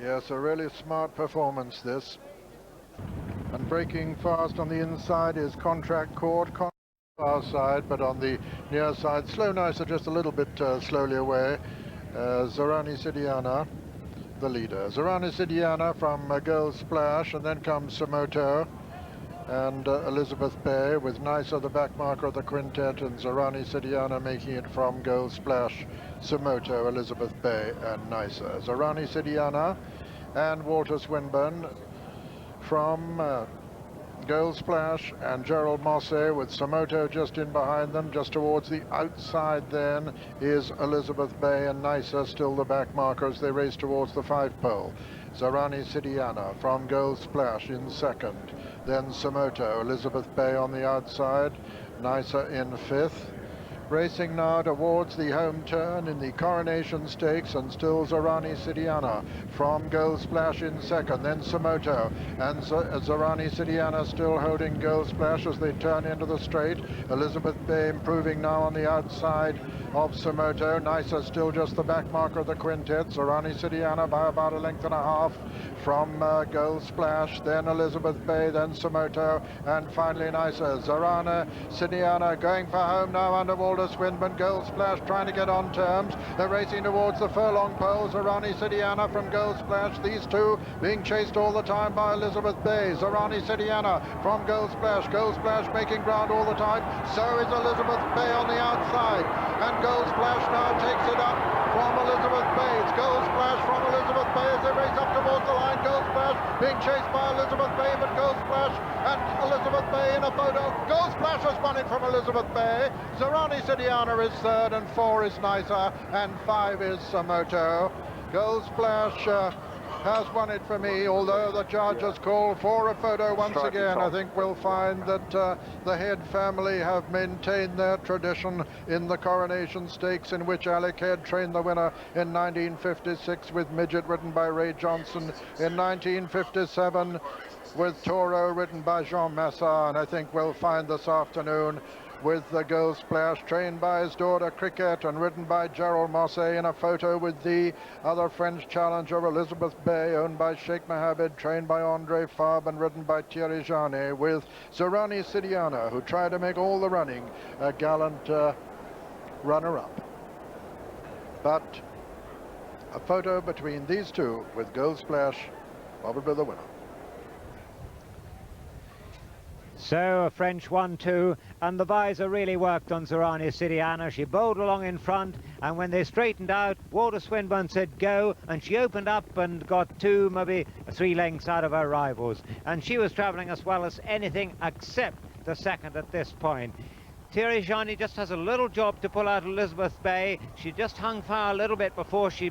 Yes, a really smart performance, this. And breaking fast on the inside is Contract Court. Far side, but on the near side, Slow Nicer just a little bit slowly away. Zorani Sidiana, the leader. Zorani Sidiana from Girl Splash, and then comes Somoto and Elizabeth Bay, with Nicer the back marker of the quintet, and Zorani Sidiana making it from Girl Splash, Somoto, Elizabeth Bay and Nicer. Zorani Sidiana and Walter Swinburne from Girl Splash, and Gerald Mosse with Somoto just in behind them. Just towards the outside then is Elizabeth Bay and Nicer, still the back marker as they race towards the 5-pole. Zorani Sidiana from Girl Splash in second, then Somoto, Elizabeth Bay on the outside, Nicer in fifth. Racing now towards the home turn in the Coronation Stakes, and still Zorani Sidiana from Girl Splash in second, then Somoto, and Zorani Sidiana still holding Girl Splash as they turn into the straight. Elizabeth Bay improving now on the outside of Somoto. Nicer still just the back marker of the quintet. Zorani Sidiana by about a length and a half from Girl Splash, then Elizabeth Bay, then Somoto, and finally Nicer. Zorani Sidiana going for home now under Walter Swinburne. Girl Splash trying to get on terms. They're racing towards the furlong pole. Zorani Sidiana from Girl Splash. These two being chased all the time by Elizabeth Bay. Zorani Sidiana from Girl Splash. Girl Splash making ground all the time. So is Elizabeth Bay on the outside. And Girl Splash now takes it up from Elizabeth Bay. It's Girl Splash from Elizabeth Bay as they race up towards the line. Girl Splash being chased by Elizabeth Bay, but Girl Splash and Elizabeth Bay in a photo. Girl Splash has won it from Elizabeth Bay. Zorani Sidiana is third, and 4 is Nicer, and 5 is Somoto. Girl Splash has won it for me, although the judge has called for a photo once again. I think we'll find that the Head family have maintained their tradition in the Coronation Stakes, in which Alec Head trained the winner in 1956 with Midget, ridden by Ray Johnson, in 1957 with Toro, ridden by Jean Massard, and I think we'll find this afternoon with the Girl Splash, trained by his daughter Cricket and ridden by Gerald Mosse, in a photo with the other French challenger Elizabeth Bay, owned by Sheikh Mohammed, trained by Andre Fabre and ridden by Thierry Janet, with Zorani Sidiana, who tried to make all the running a gallant runner-up. But a photo between these two with Girl Splash probably the winner. So a French 1-2, and the visor really worked on Zorani Sidiana. She bowled along in front, and when they straightened out, Walter Swinburne said go, and she opened up and got 2, maybe 3 lengths out of her rivals. And she was travelling as well as anything except the second at this point. Thierry Janet just has a little job to pull out Elizabeth Bay. She just hung fire a little bit before she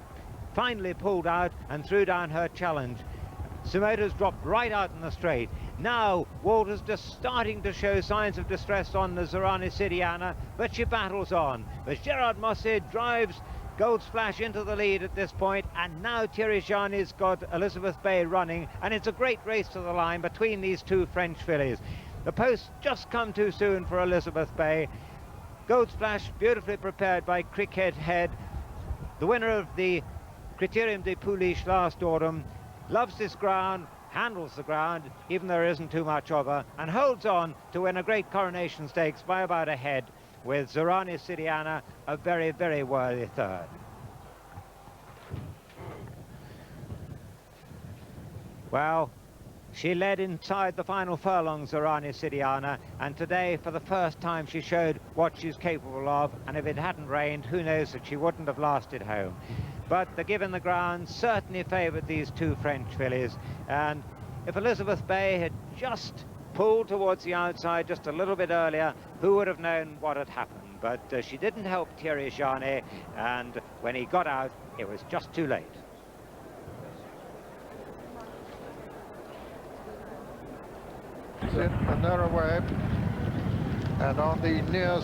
finally pulled out and threw down her challenge. Somoto's dropped right out in the straight. Now Walter's just starting to show signs of distress on the Zorani Sidiana, but she battles on. But Gerard Mosse drives Gold Splash into the lead at this point, and now Thierry Janet's got Elizabeth Bay running, and it's a great race to the line between these two French fillies. The post just come too soon for Elizabeth Bay. Gold Splash beautifully prepared by Cricket Head, the winner of the Criterium de Pouliche last autumn, loves this ground, handles the ground, even though there isn't too much of her, and holds on to win a great Coronation Stakes by about a head, with Zorani Sidiana a very, very worthy third. Well, she led inside the final furlong, Zorani Sidiana, and today, for the first time, she showed what she's capable of, and if it hadn't rained, who knows that she wouldn't have lasted home. But the given the ground certainly favoured these two French fillies, and if Elizabeth Bay had just pulled towards the outside just a little bit earlier, who would have known what had happened? But she didn't help Thierry Janet, and when he got out, it was just too late. And they're away, and on the near